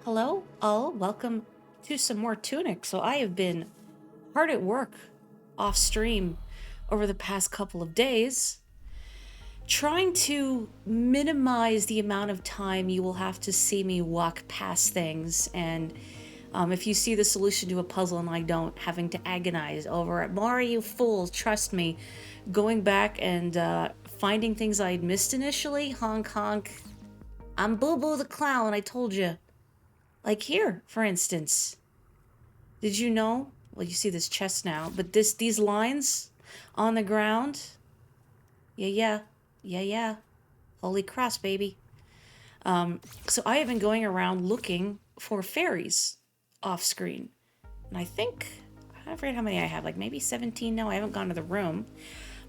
Hello, all. Welcome to some more Tunic. So I have been hard at work off stream over the past couple of days, trying to minimize the amount of time you will have to see me walk past things. And if you see the solution to a puzzle and I don't, having to agonize over it. More you fools, trust me. Going back and finding things I'd missed initially. Honk honk. I'm Boo Boo the Clown, I told you. Like here, for instance. Did you know? Well, you see this chest now, but these lines on the ground. Yeah. Holy cross, baby. So I have been going around looking for fairies off screen. And I forget how many I have, like maybe 17 now. I haven't gone to the room.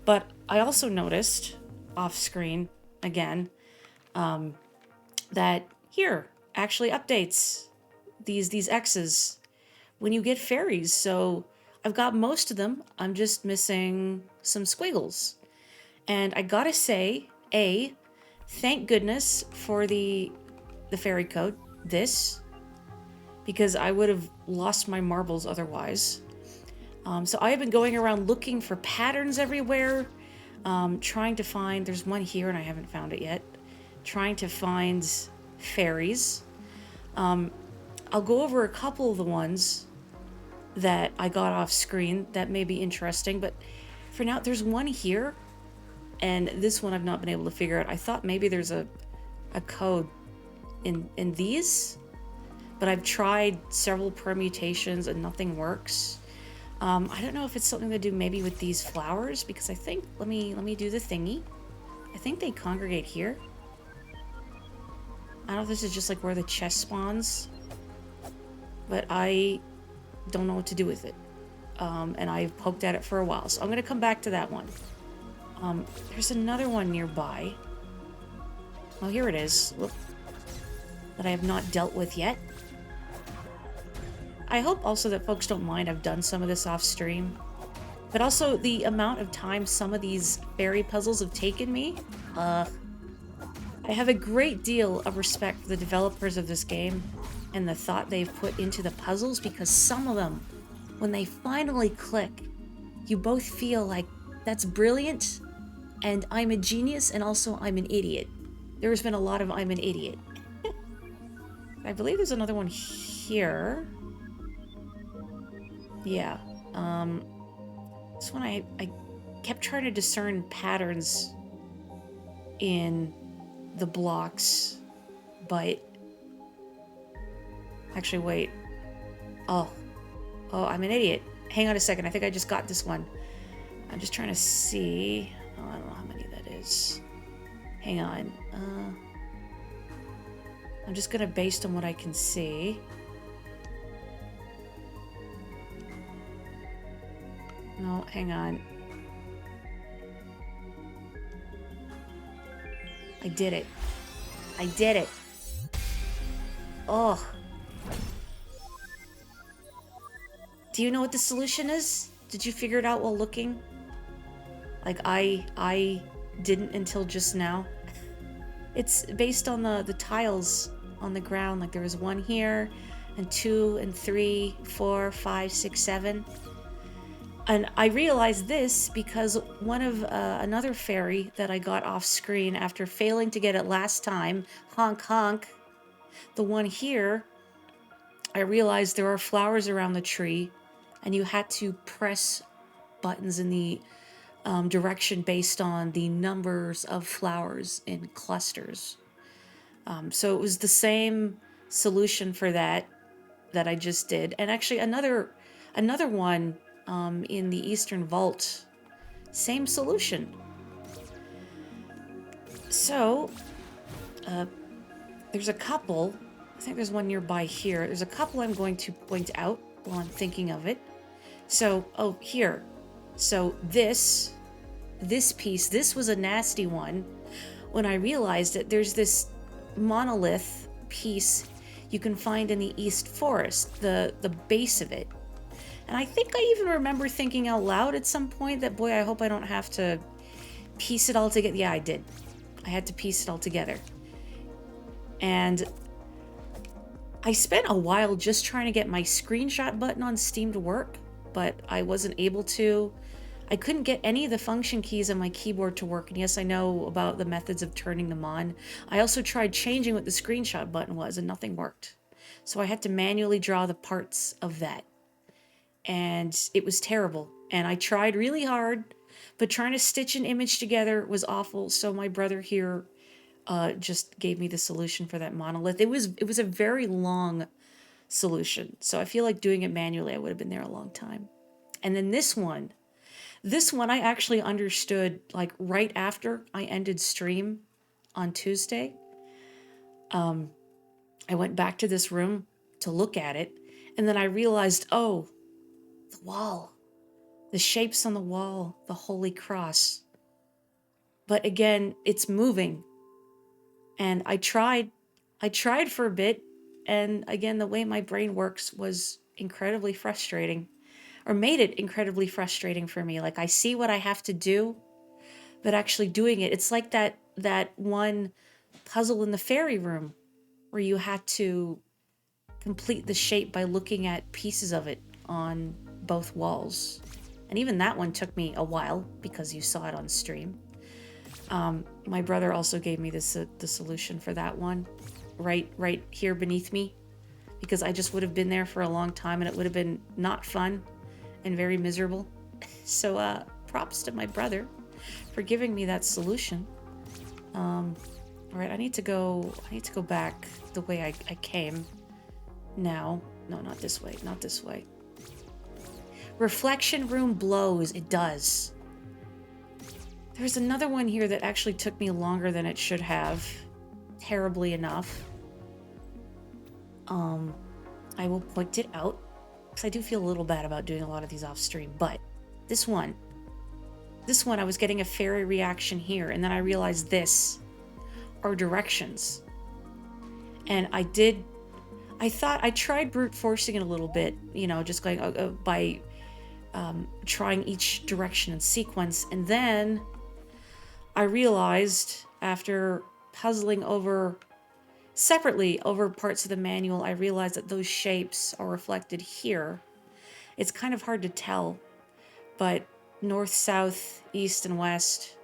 But I also noticed off screen again that here actually updates these X's when you get fairies. So I've got most of them. I'm just missing some squiggles. And I gotta say, thank goodness for the fairy code, because I would have lost my marbles otherwise. So I have been going around looking for patterns everywhere, trying to find, there's one here and I haven't found it yet, trying to find fairies. I'll go over a couple of the ones that I got off screen that may be interesting, but for now, there's one here, and this one I've not been able to figure out. I thought maybe there's a code in these, but I've tried several permutations and nothing works. I don't know if it's something to do maybe with these flowers, because I think, let me do the thingy. I think they congregate here. I don't know if this is just like where the chest spawns, but I don't know what to do with it. And I've poked at it for a while, so I'm gonna come back to that one. There's another one nearby. Oh, here it is. Whoop. That I have not dealt with yet. I hope also that folks don't mind I've done some of this off stream, but also the amount of time some of these fairy puzzles have taken me. I have a great deal of respect for the developers of this game and the thought they've put into the puzzles, because some of them, when they finally click, you both feel like, that's brilliant, and I'm a genius, and also I'm an idiot. There's been a lot of I'm an idiot. I believe there's another one here. Yeah. This one I kept trying to discern patterns in the blocks, but actually, wait. Oh, I'm an idiot. Hang on a second. I think I just got this one. I'm just trying to see. Oh, I don't know how many that is. Hang on. I'm just gonna based on what I can see. No, hang on. I did it. I did it. Oh. Do you know what the solution is? Did you figure it out while looking? Like I didn't until just now. It's based on the tiles on the ground. Like there was one here, and 2 and 3, 4, 5, 6, 7. And I realized this because one of another fairy that I got off screen after failing to get it last time, honk honk, the one here, I realized there are flowers around the tree, and you had to press buttons in the direction based on the numbers of flowers in clusters. So it was the same solution for that I just did. And actually another one in the Eastern Vault, same solution. So there's a couple. I think there's one nearby here. There's a couple I'm going to point out while I'm thinking of it. So, oh, here. So this piece, this was a nasty one. When I realized that there's this monolith piece you can find in the East Forest, the base of it. And I think I even remember thinking out loud at some point that, boy, I hope I don't have to piece it all together. Yeah, I did. I had to piece it all together. And I spent a while just trying to get my screenshot button on Steam to work, but I wasn't able to. I couldn't get any of the function keys on my keyboard to work, and yes, I know about the methods of turning them on. I also tried changing what the screenshot button was, and nothing worked. So I had to manually draw the parts of that. And it was terrible. And I tried really hard, but trying to stitch an image together was awful. So my brother here just gave me the solution for that monolith. It was a very long solution. So I feel like doing it manually, I would have been there a long time. And then this one I actually understood like right after I ended stream on Tuesday. I went back to this room to look at it, and then I realized, oh, the wall, the shapes on the wall, the Holy Cross. But again, it's moving. And I tried for a bit, and again, the way my brain works was incredibly frustrating, or made it incredibly frustrating for me. Like, I see what I have to do, but actually doing it, it's like that one puzzle in the fairy room where you had to complete the shape by looking at pieces of it on both walls. And even that one took me a while because you saw it on stream. My brother also gave me the solution for that one, right here beneath me, because I just would have been there for a long time and it would have been not fun and very miserable. So props to my brother for giving me that solution. All right, I need to go back the way I came now. No, not this way, not this way. Reflection room blows, it does. There's another one here that actually took me longer than it should have, terribly enough. I will point it out, because I do feel a little bad about doing a lot of these off stream, but this one, I was getting a fairy reaction here, and then I realized this are directions. And I tried brute forcing it a little bit, you know, just going by trying each direction in sequence, and then I realized after puzzling separately over parts of the manual, I realized that those shapes are reflected here. It's kind of hard to tell, but north, south, east, and west,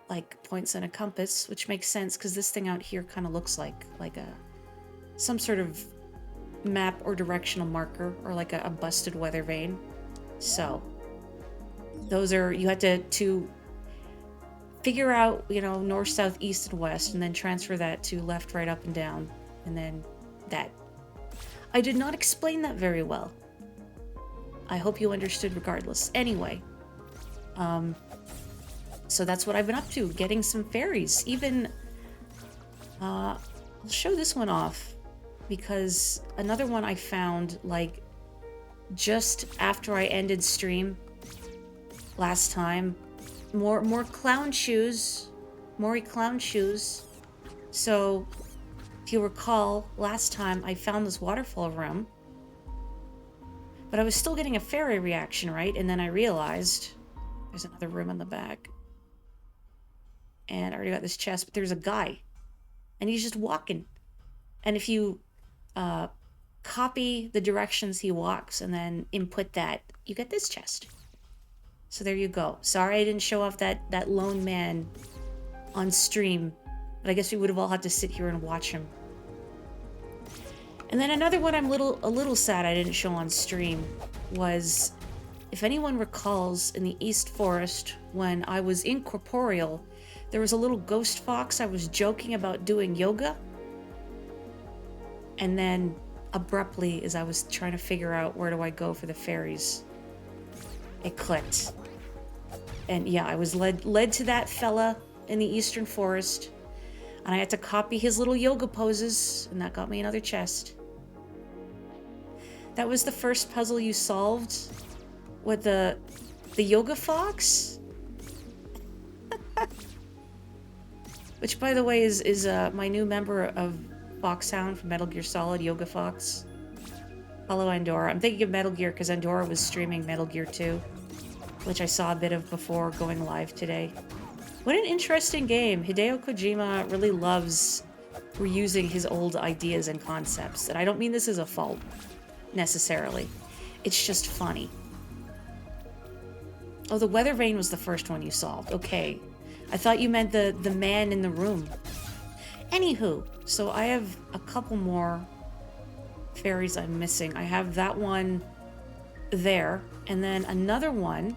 like points in a compass, which makes sense because this thing out here kind of looks like some sort of map or directional marker, or like a busted weather vane. So those are, you had to figure out, you know, north, south, east, and west, and then transfer that to left, right, up, and down, and then that. I did not explain that very well. I hope you understood regardless. Anyway, so that's what I've been up to, getting some fairies. Even, I'll show this one off, because another one I found, like, just after I ended stream last time, more clown shoes, Mori clown shoes. So if you recall, last time I found this waterfall room, but I was still getting a fairy reaction, right? And then I realized there's another room in the back, and I already got this chest, but there's a guy, and he's just walking. And if you copy the directions he walks and then input that, you get this chest. So there you go. Sorry I didn't show off that lone man on stream, but I guess we would have all had to sit here and watch him. And then another one I'm a little sad I didn't show on stream was, if anyone recalls, in the East Forest, when I was incorporeal, there was a little ghost fox I was joking about doing yoga. And then abruptly, as I was trying to figure out where do I go for the fairies, it clicked. And yeah, I was led to that fella in the Eastern Forest, and I had to copy his little yoga poses, and that got me another chest. That was the first puzzle you solved with the yoga fox? Which, by the way, is my new member of Foxhound from Metal Gear Solid, Yoga Fox. Follow Andorra. I'm thinking of Metal Gear because Andorra was streaming Metal Gear 2, which I saw a bit of before going live today. What an interesting game. Hideo Kojima really loves reusing his old ideas and concepts. And I don't mean this as a fault, necessarily. It's just funny. Oh, the weather vane was the first one you solved. Okay. I thought you meant the man in the room. Anywho, so I have a couple more fairies I'm missing. I have that one there, and then another one.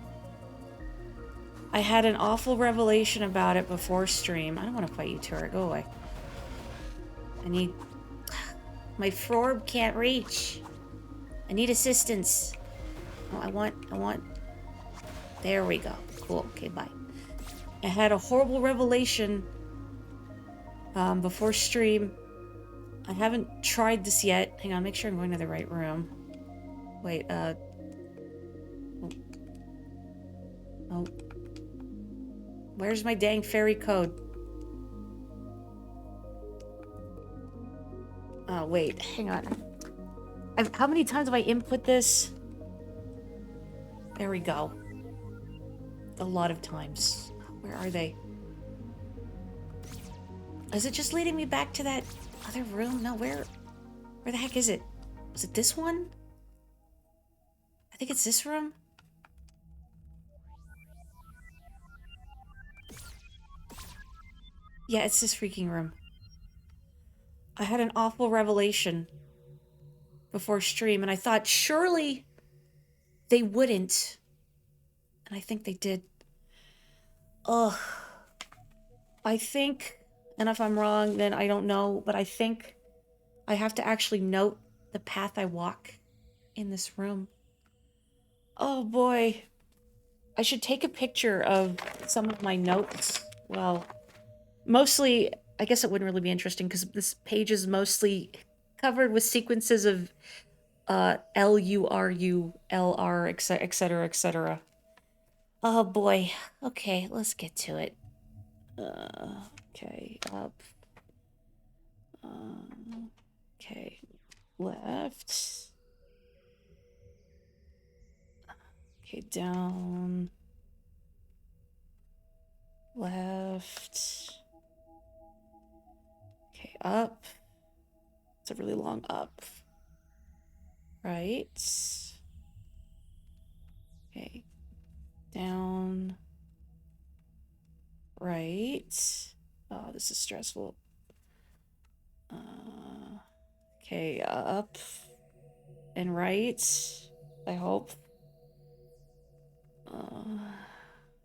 I had an awful revelation about it before stream. I don't want to fight you, Turret. Go away. I need... My Frorb can't reach. I need assistance. Oh, I want... There we go. Cool. Okay, bye. I had a horrible revelation before stream. I haven't tried this yet. Hang on, make sure I'm going to the right room. Wait, oh. Where's my dang fairy code? Oh, wait, hang on. How many times have I input this? There we go. A lot of times. Where are they? Is it just leading me back to that other room? No, where the heck is it? Was it this one? I think it's this room. Yeah, it's this freaking room. I had an awful revelation before stream, and I thought surely they wouldn't. And I think they did. Ugh. I think, and if I'm wrong, then I don't know, but I think I have to actually note the path I walk in this room. Oh boy. I should take a picture of some of my notes. Well, mostly, I guess it wouldn't really be interesting because this page is mostly covered with sequences of L-U-R-U, L-R, etc., etc. Oh boy. Okay, let's get to it. Okay, up. Okay, left. Okay, down. Left. Okay, up. It's a really long up. Right. Okay. Down. Right. Oh, this is stressful. Okay, up. And right. I hope.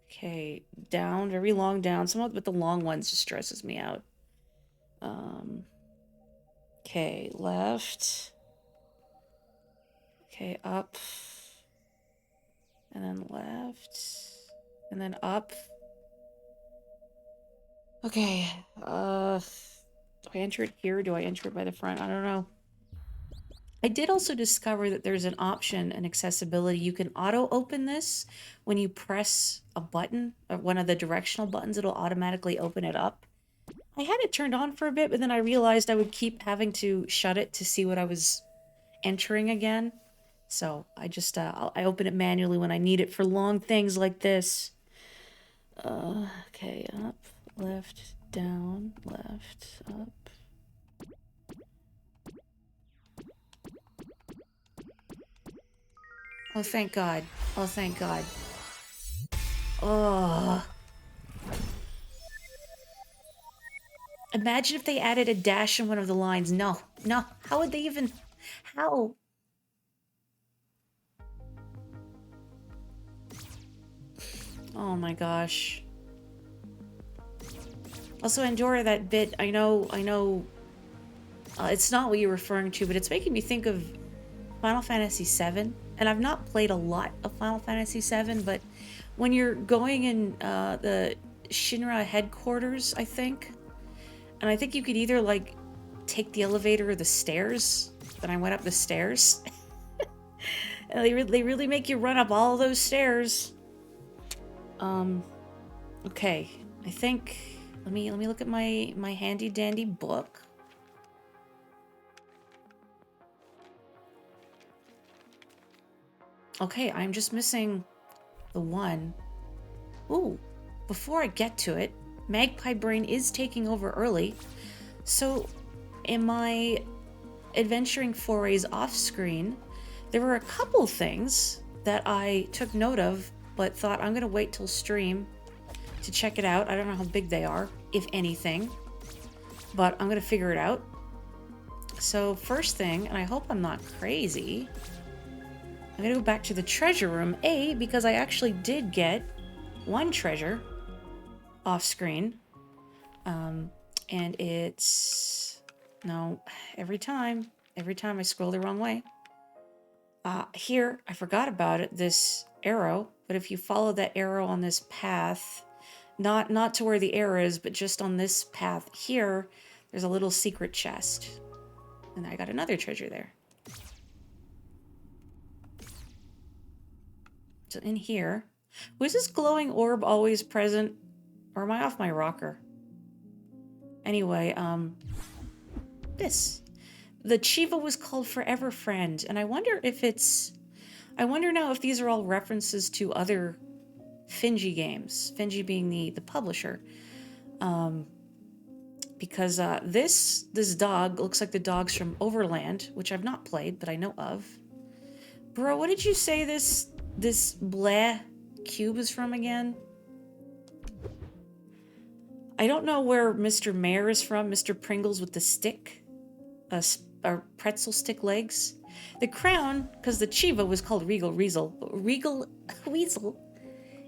Okay, down, very long down. Some with the long ones just stresses me out. Okay, left. Okay, up. And then left. And then up. Okay, do I enter it here? Do I enter it by the front? I don't know. I did also discover that there's an option in accessibility. You can auto-open this when you press a button, or one of the directional buttons, it'll automatically open it up. I had it turned on for a bit, but then I realized I would keep having to shut it to see what I was entering again. So I just, I open it manually when I need it for long things like this. Okay, up, left, down, left, up. Oh, thank God. Oh, thank God. Oh. Imagine if they added a dash in one of the lines. No, no. How would they even... How? Oh my gosh. Also, Andorra, that bit, I know, it's not what you're referring to, but it's making me think of Final Fantasy VII. And I've not played a lot of Final Fantasy VII, but when you're going in the Shinra headquarters, I think, and I think you could either, like, take the elevator or the stairs. Then I went up the stairs. And they really make you run up all those stairs. Okay. I think... Let me look at my handy dandy book. Okay, I'm just missing the one. Ooh, before I get to it, Magpie Brain is taking over early. So in my adventuring forays off screen, there were a couple things that I took note of, but thought I'm gonna wait till stream to check it out. I don't know how big they are, if anything, but I'm gonna figure it out. So first thing, and I hope I'm not crazy, I'm gonna go back to the treasure room, because I actually did get one treasure off screen. And it's, no, every time I scroll the wrong way. Here, I forgot about it, this arrow, but if you follow that arrow on this path, not to where the arrow is, but just on this path here, there's a little secret chest. And I got another treasure there. So in here, was this glowing orb always present? Or am I off my rocker? Anyway, this. The Chiva was called Forever Friend, and I wonder now if these are all references to other Finji games. Finji being the publisher. Because this dog looks like the dogs from Overland, which I've not played, but I know of. Bro, what did you say this bleh cube is from again? I don't know where Mr. Mayor is from, Mr. Pringles with the stick, or pretzel stick legs. The crown, because the Chiva was called Regal Weasel,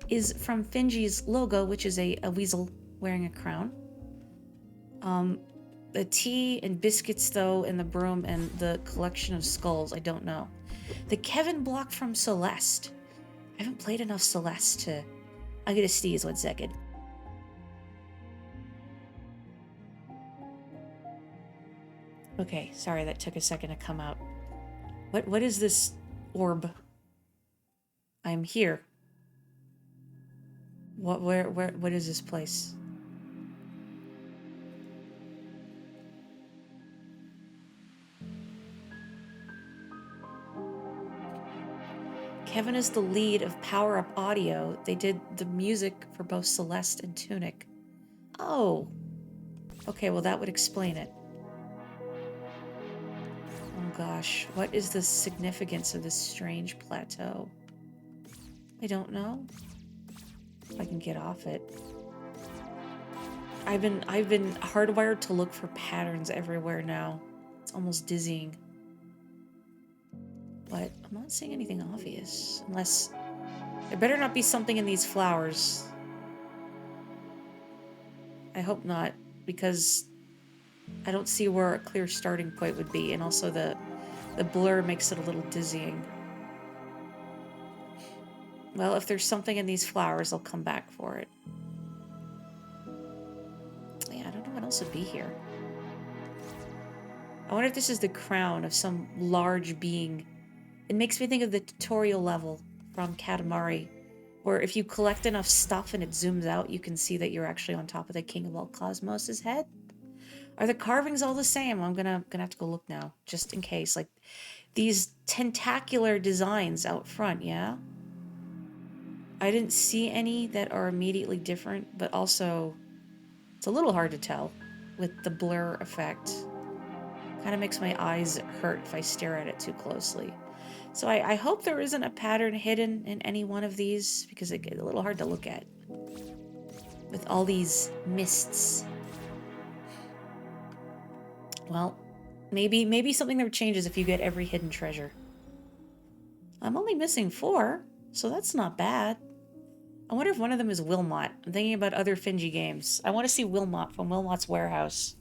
is from Finji's logo, which is a weasel wearing a crown. The tea and biscuits, though, and the broom and the collection of skulls, I don't know. The Kevin block from Celeste. I haven't played enough Celeste to... I'll get a sneeze 1 second. Okay, sorry, that took a second to come out. What is this orb? I'm here. What is this place? Kevin is the lead of Power Up Audio. They did the music for both Celeste and Tunic. Oh. Okay, well that would explain it. Oh gosh, what is the significance of this strange plateau? I don't know. If I can get off it. I've been hardwired to look for patterns everywhere now. It's almost dizzying. But I'm not seeing anything obvious. Unless... there better not be something in these flowers. I hope not, because I don't see where a clear starting point would be, and also the blur makes it a little dizzying. Well, if there's something in these flowers, I'll come back for it. Yeah, I don't know what else would be here. I wonder if this is the crown of some large being. It makes me think of the tutorial level from Katamari, where if you collect enough stuff and it zooms out, you can see that you're actually on top of the King of all Cosmos' head. Are the carvings all the same? I'm gonna have to go look now, just in case. Like, these tentacular designs out front, yeah? I didn't see any that are immediately different, but also it's a little hard to tell with the blur effect. Kind of makes my eyes hurt if I stare at it too closely. So I hope there isn't a pattern hidden in any one of these, because it gets a little hard to look at with all these mists. Well, maybe something there changes if you get every hidden treasure. I'm only missing 4, so that's not bad. I wonder if one of them is Wilmot. I'm thinking about other Finji games. I want to see Wilmot from Wilmot's Warehouse.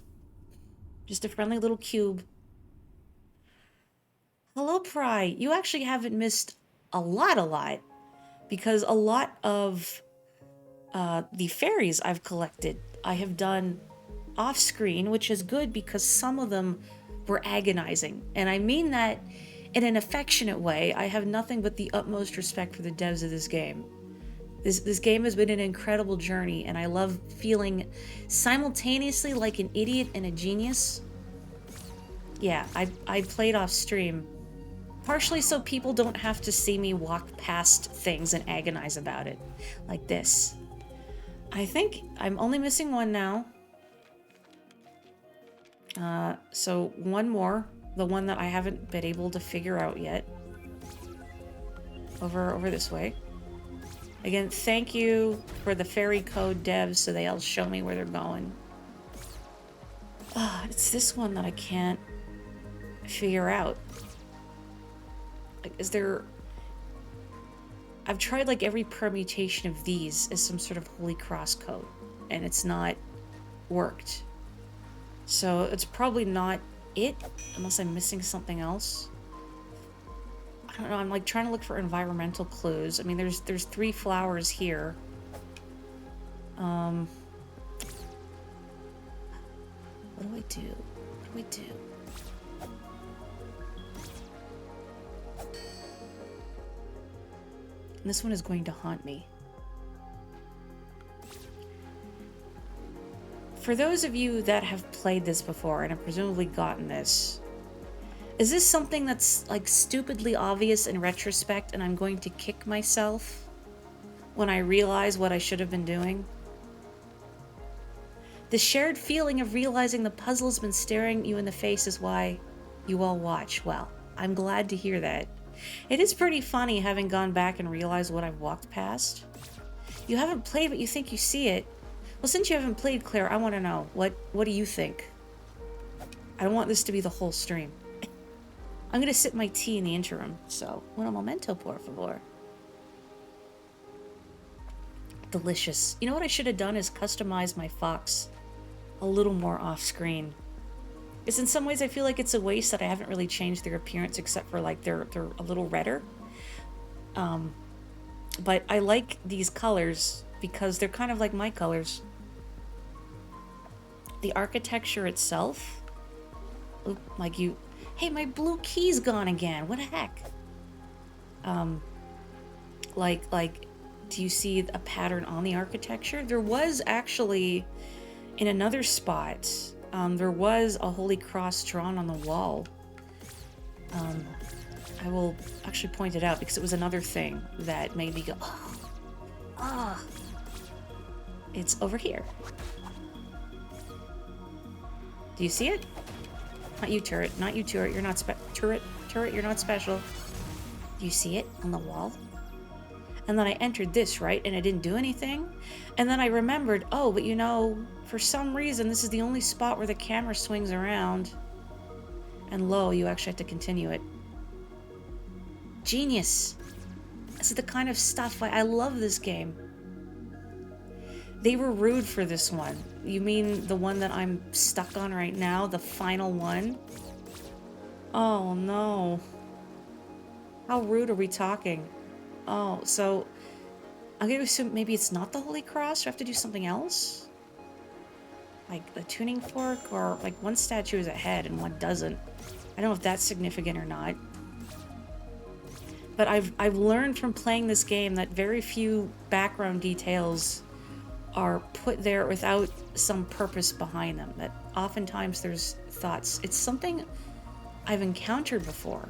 Just a friendly little cube. Hello, Pry. You actually haven't missed a lot. Because a lot of the fairies I've collected, I have done off-screen, which is good because some of them were agonizing. And I mean that in an affectionate way. I have nothing but the utmost respect for the devs of this game. This game has been an incredible journey, and I love feeling simultaneously like an idiot and a genius. Yeah, I played off stream. Partially so people don't have to see me walk past things and agonize about it. Like this. I think I'm only missing 1 now. So one more, the one that I haven't been able to figure out yet. Over this way. Again, thank you for the fairy code devs so they'll show me where they're going. It's this one that I can't figure out. Like, is there... I've tried like every permutation of these as some sort of Holy Cross code, and it's not worked. So it's probably not it, unless I'm missing something else. I don't know, I'm like trying to look for environmental clues. I mean, there's 3 flowers here. What do I do? What do I do? And this one is going to haunt me. For those of you that have played this before and have presumably gotten this, is this something that's like stupidly obvious in retrospect and I'm going to kick myself when I realize what I should have been doing? The shared feeling of realizing the puzzle's been staring you in the face is why you all watch. Well, I'm glad to hear that. It is pretty funny having gone back and realized what I've walked past. You haven't played, but you think you see it. Well, since you haven't played, Claire, I want to know, what do you think? I don't want this to be the whole stream. I'm gonna sip my tea in the interim, so un momento, por favor. Delicious. You know what I should have done is customize my fox a little more off-screen. Because in some ways I feel like it's a waste that I haven't really changed their appearance except for like they're a little redder. But I like these colors because they're kind of like my colors. The architecture itself, like you... Hey, my blue key's gone again. What the heck? Like, do you see a pattern on the architecture? There was actually, in another spot, there was a Holy Cross drawn on the wall. I will actually point it out because it was another thing that made me go, oh. It's over here. Do you see it? Not you, turret. Not you, turret. You're not turret, you're not special. Do you see it on the wall? And then I entered this, right? And I didn't do anything. And then I remembered, oh, but you know, for some reason, this is the only spot where the camera swings around. And lo, you actually have to continue it. Genius. This is the kind of stuff I love this game. They were rude for this one. You mean the one that I'm stuck on right now? The final one? Oh, no. How rude are we talking? Oh, so... I'm going to assume maybe it's not the Holy Cross? Do I have to do something else? Like a tuning fork? Or like one statue is a head and one doesn't. I don't know if that's significant or not. But I've learned from playing this game that very few background details are put there without some purpose behind them. That oftentimes there's thoughts. It's something I've encountered before.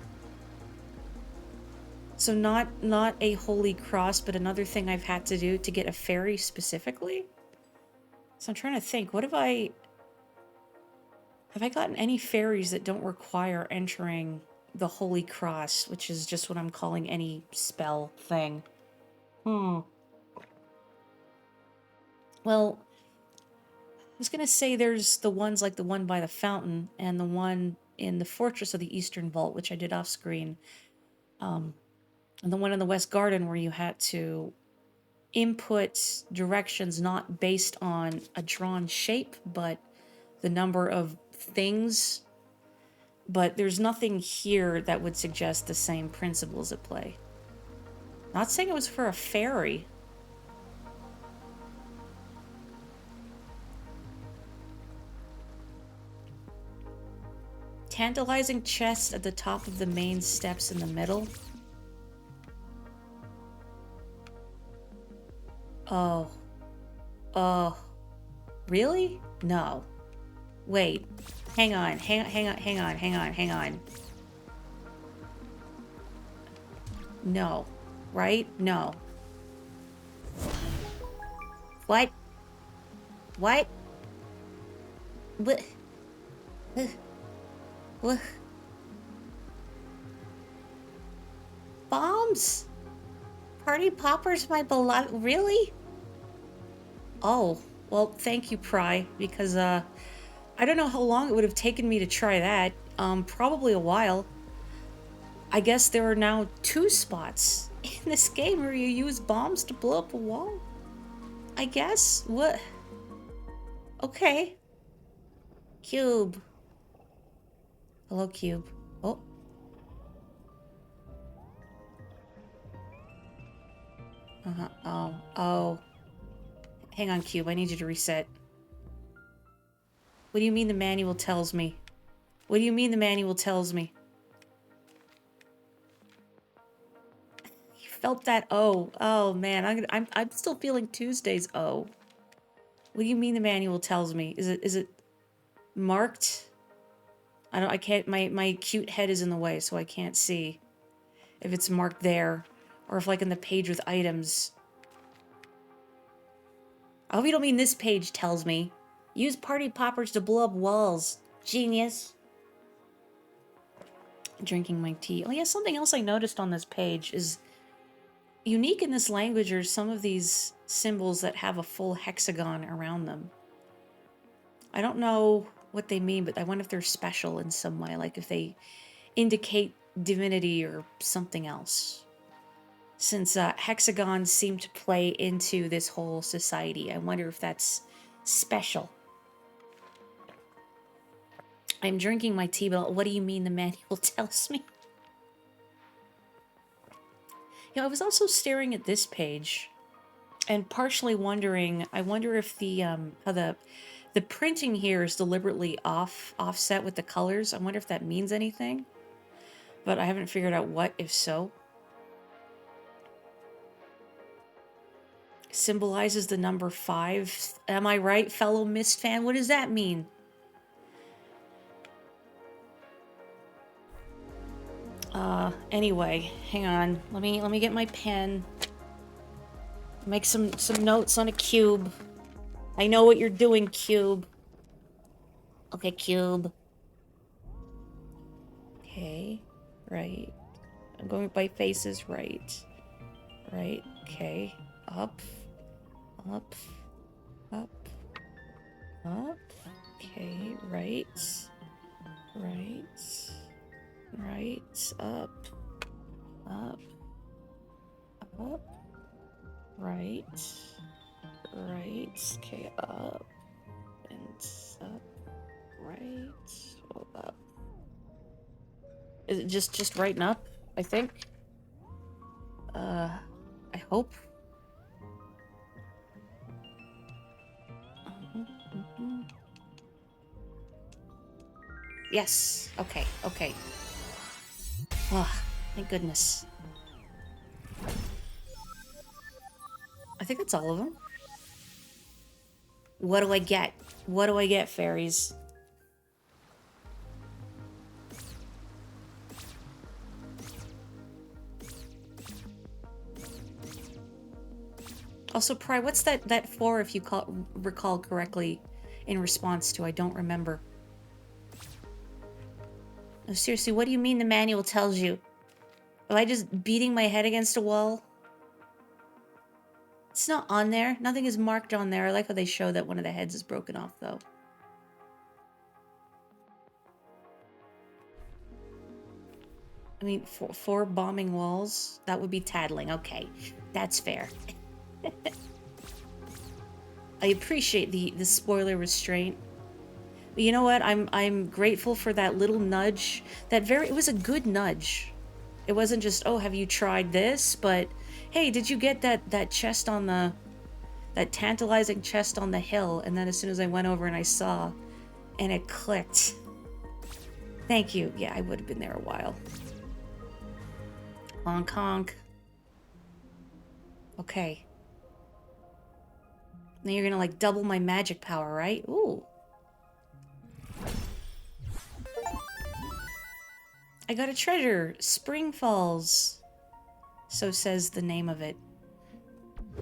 So not a Holy Cross, but another thing I've had to do to get a fairy specifically. So I'm trying to think, what have I gotten any fairies that don't require entering the Holy Cross, which is just what I'm calling any spell thing? Well, I was gonna say there's the ones like the one by the fountain and the one in the Fortress of the Eastern Vault, which I did off screen. And the one in the West Garden where you had to input directions not based on a drawn shape, but the number of things. But there's nothing here that would suggest the same principles at play. Not saying it was for a fairy. Tantalizing chest at the top of the main steps in the middle. Oh. Oh. Really? No. Wait. Hang on. Hang on. No. Right? No. What? What? What? What? Bombs? Party poppers, my beloved. Really? Oh, well, thank you, Pry, because, I don't know how long it would have taken me to try that. Probably a while. I guess there are now 2 spots in this game where you use bombs to blow up a wall? I guess? What? Okay. Cube. Hello, Cube. Oh. Uh-huh. Oh. Oh. Hang on, Cube. I need you to reset. What do you mean the manual tells me? What do you mean the manual tells me? You felt that oh. Oh, man. I'm still feeling Tuesday's oh. What do you mean the manual tells me? Is it marked? I can't, my cute head is in the way, so I can't see if it's marked there, or if, like, in the page with items. I hope you don't mean this page tells me. Use party poppers to blow up walls. Genius. Drinking my tea. Oh yeah, something else I noticed on this page is unique in this language are some of these symbols that have a full hexagon around them. I don't know what they mean, but I wonder if they're special in some way, like if they indicate divinity or something else. Since hexagons seem to play into this whole society, I wonder if that's special. I'm drinking my tea, but what do you mean the manual tells me? You know, I was also staring at this page and partially wondering, I wonder if the how the printing here is deliberately offset with the colors. I wonder if that means anything. But I haven't figured out what, if so. Symbolizes the number 5. Am I right, fellow Mist fan? What does that mean? Anyway, hang on. Let me get my pen. Make some notes on a cube. I know what you're doing, Cube. Okay, Cube. Okay, right. I'm going by faces, right. Right, okay. Up. Up. Up. Up. Okay, right. Right. Right. Up. Up. Up. Right. Right. Okay, up. And up. Right. Well, up. Is it just right and up, I think? I hope. Yes. Okay, okay. Oh, thank goodness. I think that's all of them. What do I get? What do I get, fairies? Also, Pry, what's that for, if you recall correctly, in response to I don't remember? No, seriously, what do you mean the manual tells you? Am I just beating my head against a wall? It's not on there. Nothing is marked on there. I like how they show that one of the heads is broken off, though. I mean, four bombing walls? That would be tattling. Okay, that's fair. I appreciate the spoiler restraint. But you know what? I'm grateful for that little nudge. It was a good nudge. It wasn't just, oh, have you tried this? But hey, did you get that chest on that tantalizing chest on the hill? And then as soon as I went over and I saw, and it clicked. Thank you. Yeah, I would have been there a while. Honk honk. Okay. Now you're gonna like double my magic power, right? Ooh. I got a treasure. Spring Falls. So says the name of it.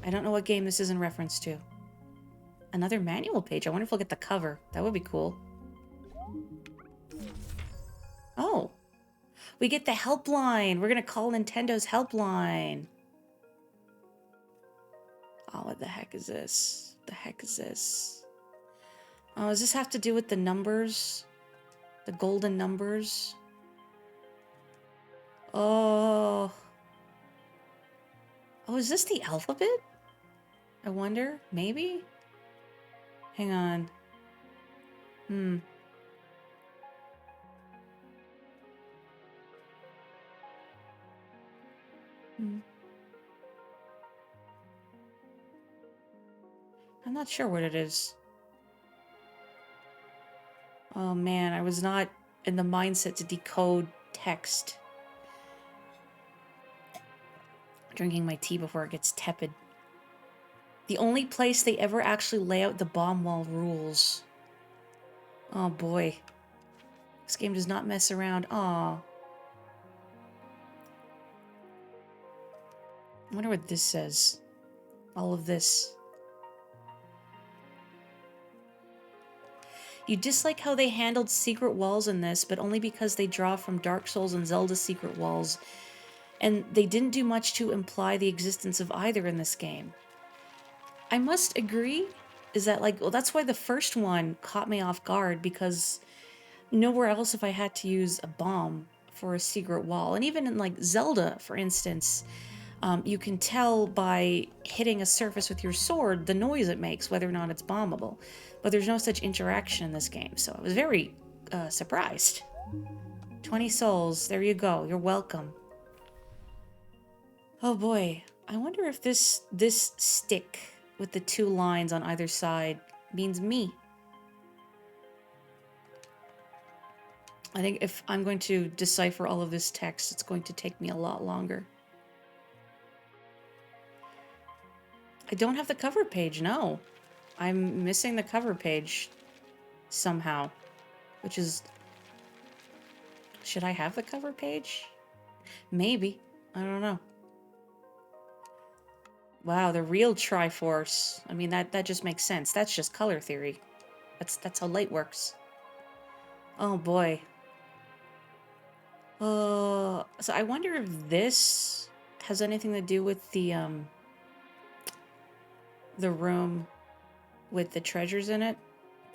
I don't know what game this is in reference to. Another manual page. I wonder if we'll get the cover. That would be cool. Oh. We get the helpline. We're gonna call Nintendo's helpline. Oh, what the heck is this? The heck is this? Oh, does this have to do with the numbers? The golden numbers? Oh. Oh, is this the alphabet? I wonder. Maybe? Hang on. Hmm. I'm not sure what it is. Oh man, I was not in the mindset to decode text. Drinking my tea before it gets tepid. The only place they ever actually lay out the bomb wall rules. Oh boy. This game does not mess around. Aw. I wonder what this says. All of this. You dislike how they handled secret walls in this, but only because they draw from Dark Souls and Zelda's secret walls. And they didn't do much to imply the existence of either in this game. I must agree, is that like, well, that's why the first one caught me off guard, because nowhere else have I had to use a bomb for a secret wall. And even in like Zelda, for instance, you can tell by hitting a surface with your sword the noise it makes, whether or not it's bombable. But there's no such interaction in this game, so I was very surprised. 20 souls, there you go, you're welcome. Oh boy, I wonder if this stick with the 2 lines on either side means me. I think if I'm going to decipher all of this text, it's going to take me a lot longer. I don't have the cover page, no. I'm missing the cover page somehow, which is... Should I have the cover page? Maybe. I don't know. Wow, the real Triforce. I mean, that just makes sense. That's just color theory. That's how light works. Oh boy. So I wonder if this has anything to do with the room with the treasures in it,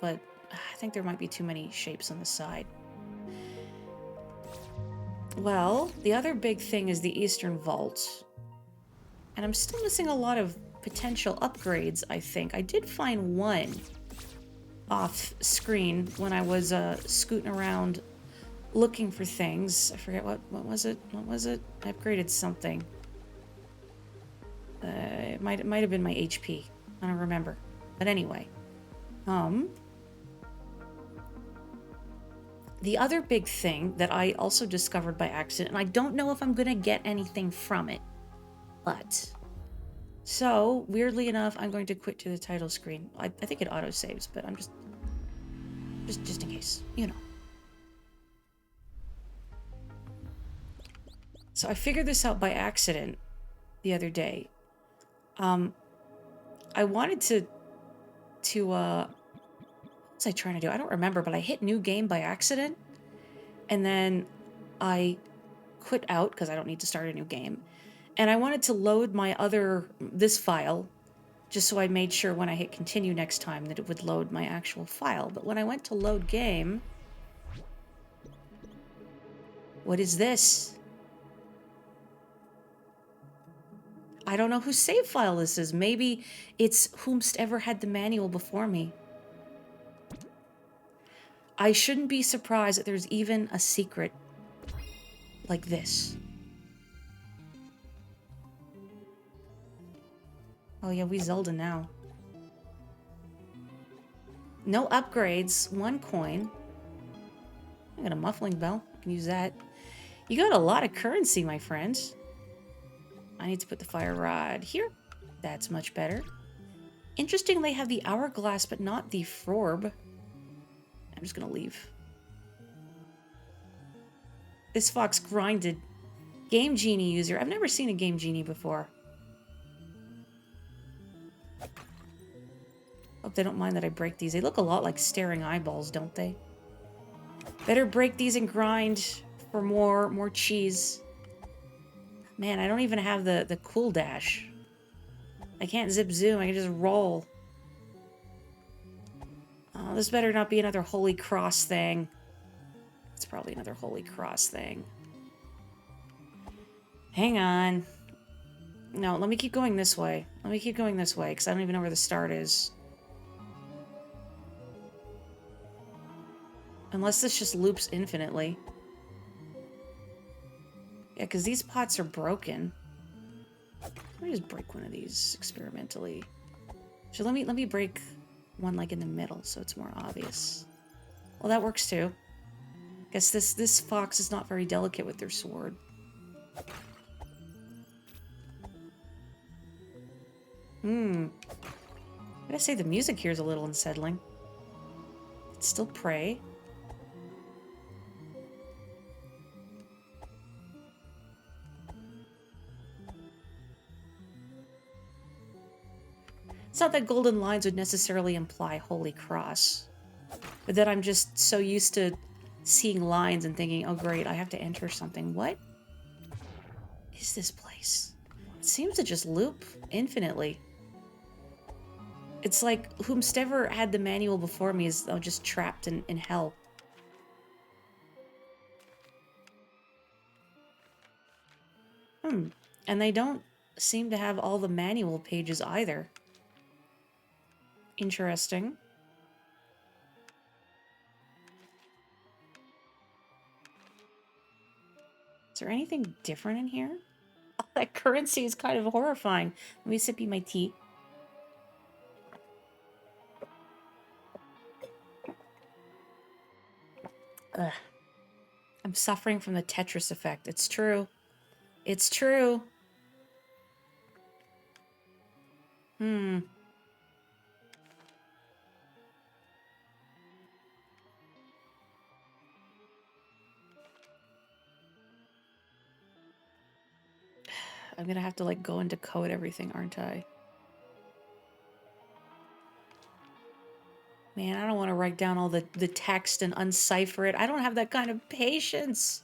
but I think there might be too many shapes on the side. Well, the other big thing is the Eastern Vault. And I'm still missing a lot of potential upgrades, I think. I did find one off screen when I was scooting around looking for things. I forget what was it? What was it? I upgraded something. It might have been my HP. I don't remember. But anyway. The other big thing that I also discovered by accident, and I don't know if I'm gonna get anything from it, but... So, weirdly enough, I'm going to quit to the title screen. I think it auto-saves, but I'm just in case, you know. So I figured this out by accident the other day. I wanted to what was I trying to do? I don't remember, but I hit new game by accident, and then I quit out because I don't need to start a new game. And I wanted to load my this file, just so I made sure when I hit continue next time that it would load my actual file. But when I went to load game, what is this? I don't know whose save file this is. Maybe it's whomst ever had the manual before me. I shouldn't be surprised that there's even a secret like this. Oh yeah, we Zelda now. No upgrades, 1 coin. I got a muffling bell, I can use that. You got a lot of currency, my friends. I need to put the fire rod here. That's much better. Interesting, they have the hourglass, but not the frorb. I'm just gonna leave. This fox grinded. Game Genie user. I've never seen a Game Genie before. Hope they don't mind that I break these. They look a lot like staring eyeballs, don't they? Better break these and grind for more cheese. Man, I don't even have the cool dash. I can't zip zoom, I can just roll. Oh, this better not be another Holy Cross thing. It's probably another Holy Cross thing. Hang on. No, let me keep going this way. Let me keep going this way, because I don't even know where the start is. Unless this just loops infinitely. Yeah, because these pots are broken. Let me just break one of these experimentally. So let me break one like in the middle so it's more obvious. Well, that works too. Guess this fox is not very delicate with their sword. I gotta say the music here is a little unsettling. It's still prey. It's not that golden lines would necessarily imply Holy Cross, but that I'm just so used to seeing lines and thinking, oh great, I have to enter something. What is this place? It seems to just loop infinitely. It's like whomstever had the manual before me is just trapped in hell. And they don't seem to have all the manual pages either. Interesting. Is there anything different in here? Oh, that currency is kind of horrifying. Let me sippy my tea. Ugh. I'm suffering from the Tetris effect. It's true. It's true. I'm gonna have to, like, go and decode everything, aren't I? Man, I don't want to write down all the text and uncipher it. I don't have that kind of patience.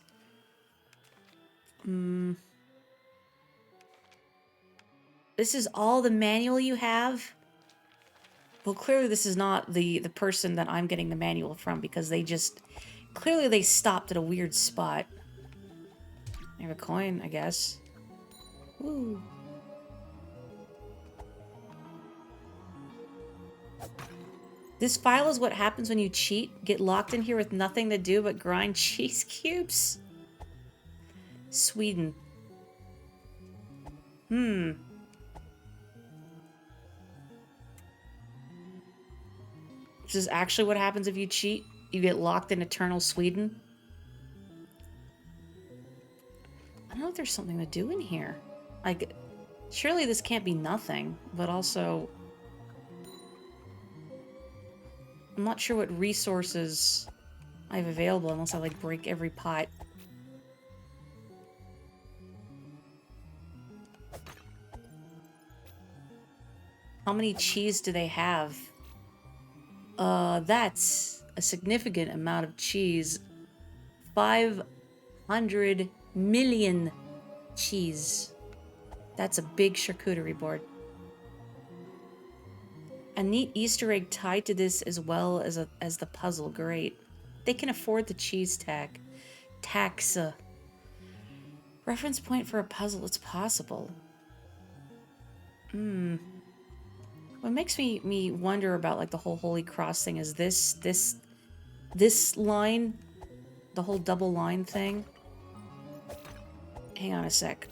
This is all the manual you have? Well, clearly this is not the person that I'm getting the manual from, because they just... Clearly they stopped at a weird spot. I have a coin, I guess. Ooh. This file is what happens when you cheat. Get locked in here with nothing to do but grind cheese cubes. Sweden. This is actually what happens if you cheat. You get locked in eternal Sweden. I don't know if there's something to do in here. Like, surely this can't be nothing, but also... I'm not sure what resources I have available unless I, like, break every pot. How many cheese do they have? That's a significant amount of cheese. 500 million cheese. That's a big charcuterie board. A neat Easter egg tied to this as well as the puzzle. Great. They can afford the cheese tag. Tax. Reference point for a puzzle. It's possible. What makes me wonder about, like, the whole Holy Cross thing is this line, the whole double line thing. Hang on a sec.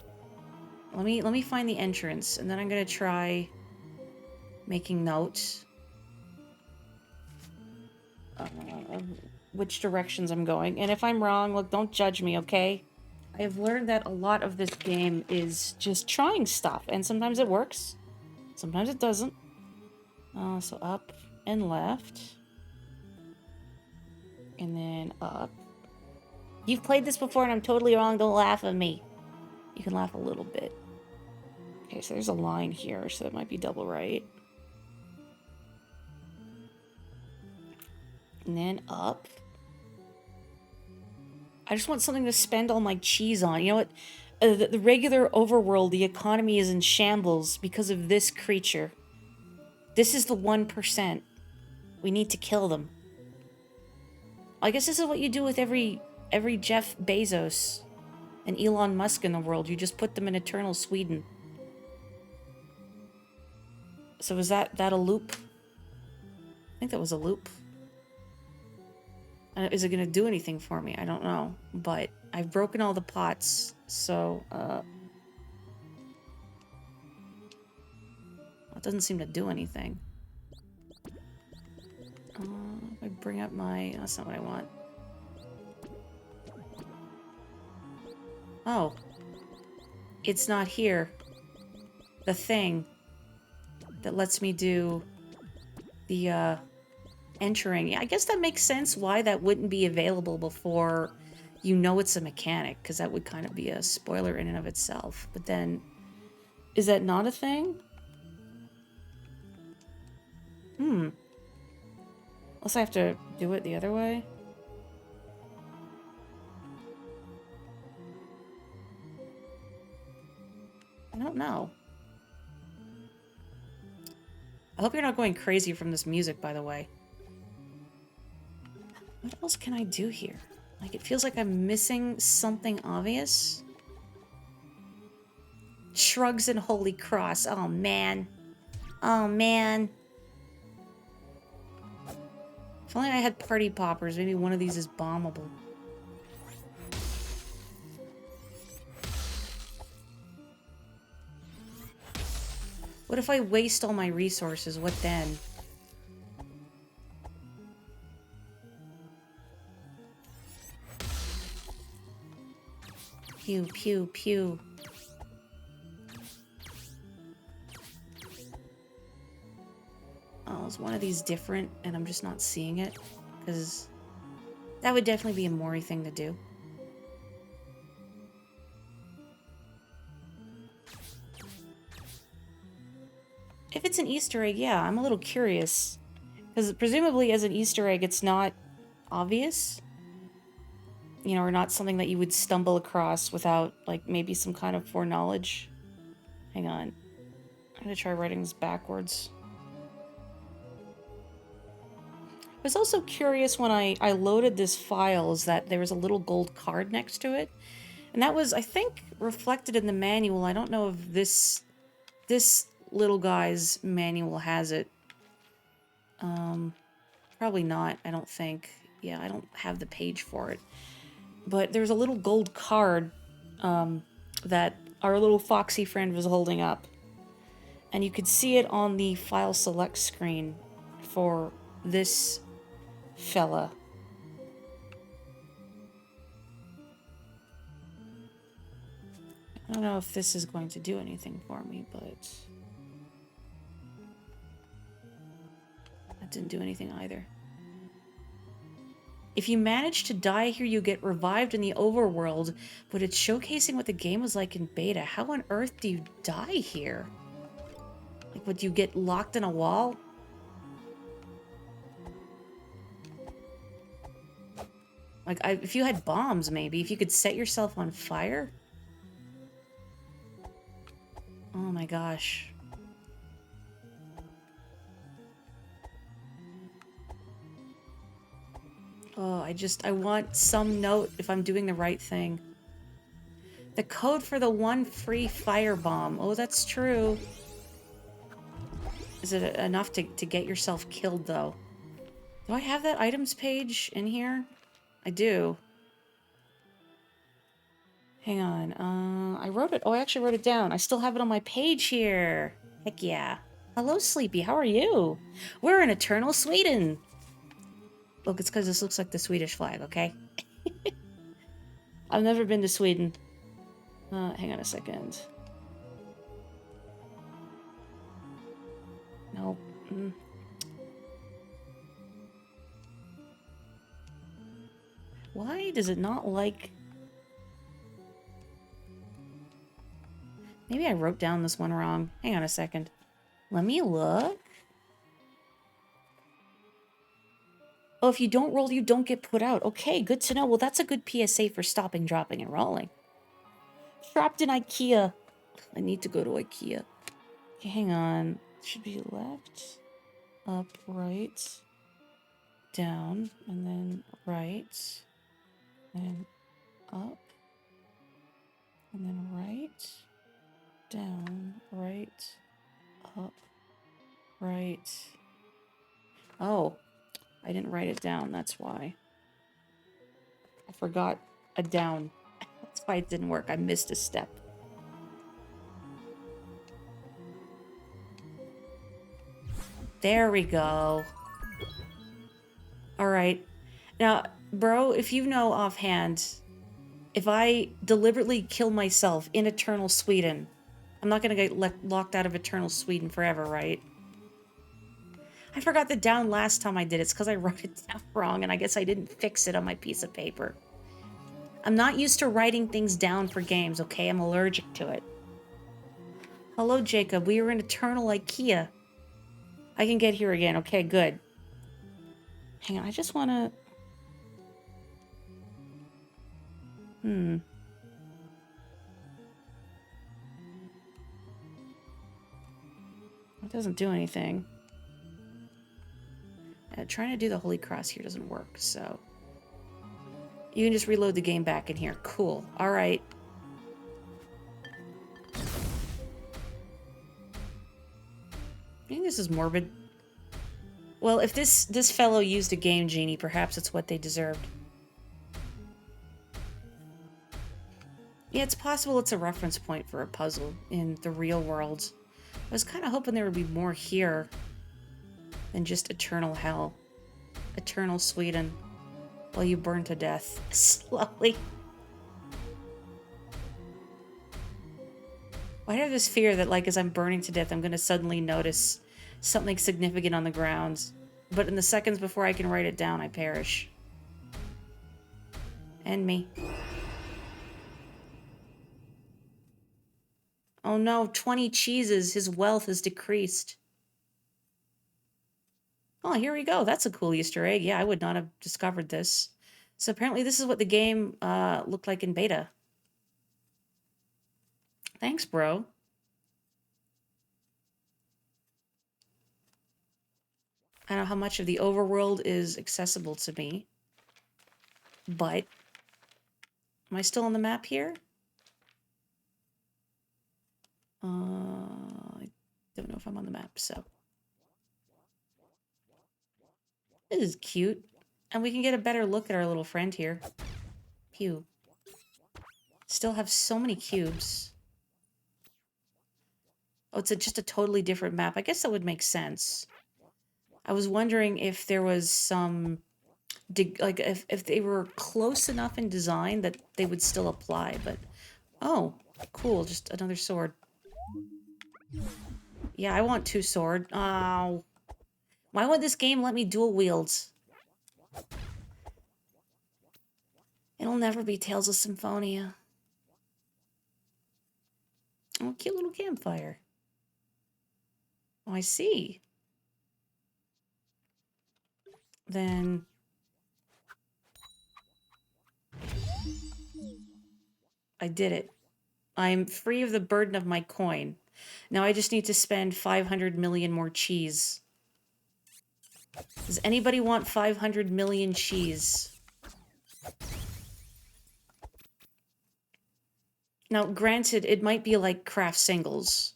Let me find the entrance, and then I'm gonna try making notes of which directions I'm going. And if I'm wrong, look, don't judge me, okay? I have learned that a lot of this game is just trying stuff, and sometimes it works, sometimes it doesn't. So up and left. And then up. You've played this before and I'm totally wrong. Don't laugh at me. You can laugh a little bit. Okay, so there's a line here, so that might be double right. And then up. I just want something to spend all my cheese on. You know what? The regular overworld, the economy is in shambles because of this creature. This is the 1%. We need to kill them. I guess this is what you do with every Jeff Bezos and Elon Musk in the world. You just put them in eternal Sweden. So was that a loop? I think that was a loop. Is it going to do anything for me? I don't know. But I've broken all the pots, so... it doesn't seem to do anything. If I bring up my... That's not what I want. Oh. It's not here. The thing that lets me do the, entering. Yeah, I guess that makes sense why that wouldn't be available before you know it's a mechanic, because that would kind of be a spoiler in and of itself. But then, is that not a thing? Unless I have to do it the other way. I don't know. I hope you're not going crazy from this music, by the way. What else can I do here? Like, it feels like I'm missing something obvious. Shrugs and Holy Cross. Oh, man. Oh, man. If only I had party poppers, maybe one of these is bombable. What if I waste all my resources? What then? Pew, pew, pew. Oh, is one of these different and I'm just not seeing it? Because that would definitely be a Mori thing to do. If it's an Easter egg, yeah, I'm a little curious. Because presumably as an Easter egg, it's not obvious. You know, or not something that you would stumble across without, like, maybe some kind of foreknowledge. Hang on. I'm gonna try writing this backwards. I was also curious when I loaded this file is that there was a little gold card next to it. And that was, I think, reflected in the manual. I don't know if this little guy's manual has it. Probably not, I don't think. Yeah, I don't have the page for it. But there's a little gold card that our little foxy friend was holding up. And you could see it on the file select screen for this fella. I don't know if this is going to do anything for me, but... that didn't do anything either. If you manage to die here, you get revived in the overworld, but it's showcasing what the game was like in beta. How on earth do you die here? Like, would you get locked in a wall? Like, if you had bombs, maybe. If you could set yourself on fire? Oh my gosh. Oh, I want some note if I'm doing the right thing. The code for the one free firebomb. Oh, that's true. Is it enough to get yourself killed, though? Do I have that items page in here? I do. Hang on. I wrote it. Oh, I actually wrote it down. I still have it on my page here. Heck yeah. Hello, Sleepy. How are you? We're in Eternal Sweden. Look, it's because this looks like the Swedish flag, okay? I've never been to Sweden. Hang on a second. Nope. Why does it not like... Maybe I wrote down this one wrong. Hang on a second. Let me look. Oh, if you don't roll, you don't get put out. Okay, good to know. Well, that's a good PSA for stopping, dropping, and rolling. Trapped in IKEA. I need to go to IKEA. Okay, hang on. It should be left, up, right, down, and then right, and up, and then right, down, right, up, right. Oh, I didn't write it down, that's why. I forgot a down. That's why it didn't work. I missed a step. There we go. All right. Now, bro, if you know offhand, if I deliberately kill myself in Eternal Sweden, I'm not going to get locked out of Eternal Sweden forever, right? I forgot the down last time I did it. It's because I wrote it down wrong, and I guess I didn't fix it on my piece of paper. I'm not used to writing things down for games, okay? I'm allergic to it. Hello, Jacob. We are in Eternal IKEA. I can get here again. Okay, good. Hang on, I just want to... It doesn't do anything. Trying to do the Holy Cross here doesn't work, so... You can just reload the game back in here. Cool. All right. I think this is morbid. Well, if this fellow used a game genie, perhaps it's what they deserved. Yeah, it's possible it's a reference point for a puzzle in the real world. I was kind of hoping there would be more here than just eternal hell. Eternal Sweden. While you burn to death. Slowly. Why do I have this fear that, like, as I'm burning to death, I'm going to suddenly notice something significant on the ground, but in the seconds before I can write it down, I perish. And me. Oh no, 20 cheeses. His wealth has decreased. Oh, here we go. That's a cool Easter egg. Yeah, I would not have discovered this. So apparently this is what the game looked like in beta. Thanks, bro. I don't know how much of the overworld is accessible to me, but am I still on the map here? I don't know if I'm on the map, so. This is cute. And we can get a better look at our little friend here. Pew. Still have so many cubes. Oh, it's just a totally different map. I guess that would make sense. I was wondering if there was some... like, if they were close enough in design that they would still apply, but... Oh, cool. Just another sword. Yeah, I want 2 sword. Oh. Why won't this game let me dual wields? It'll never be Tales of Symphonia. Oh, cute little campfire. Oh, I see. Then... I did it. I'm free of the burden of my coin. Now I just need to spend 500 million more cheese. Does anybody want 500 million cheese? Now, granted, it might be like craft singles.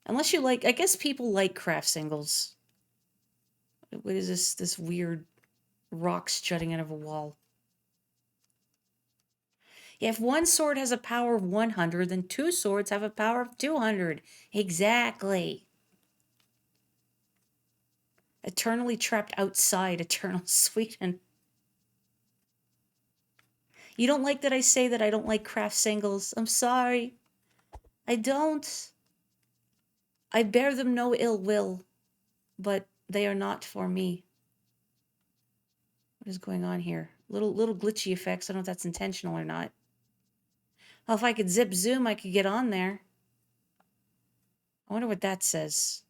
Unless you like... I guess people like craft singles. What is this? This weird rocks jutting out of a wall. Yeah, if one sword has a power of 100, then 2 swords have a power of 200. Exactly. Eternally trapped outside Eternal Sweden. You don't like that I say that I don't like craft singles. I'm sorry. I don't. I bear them no ill will, but they are not for me. What is going on here? Little glitchy effects. I don't know if that's intentional or not. Well, if I could zip zoom, I could get on there. I wonder what that says.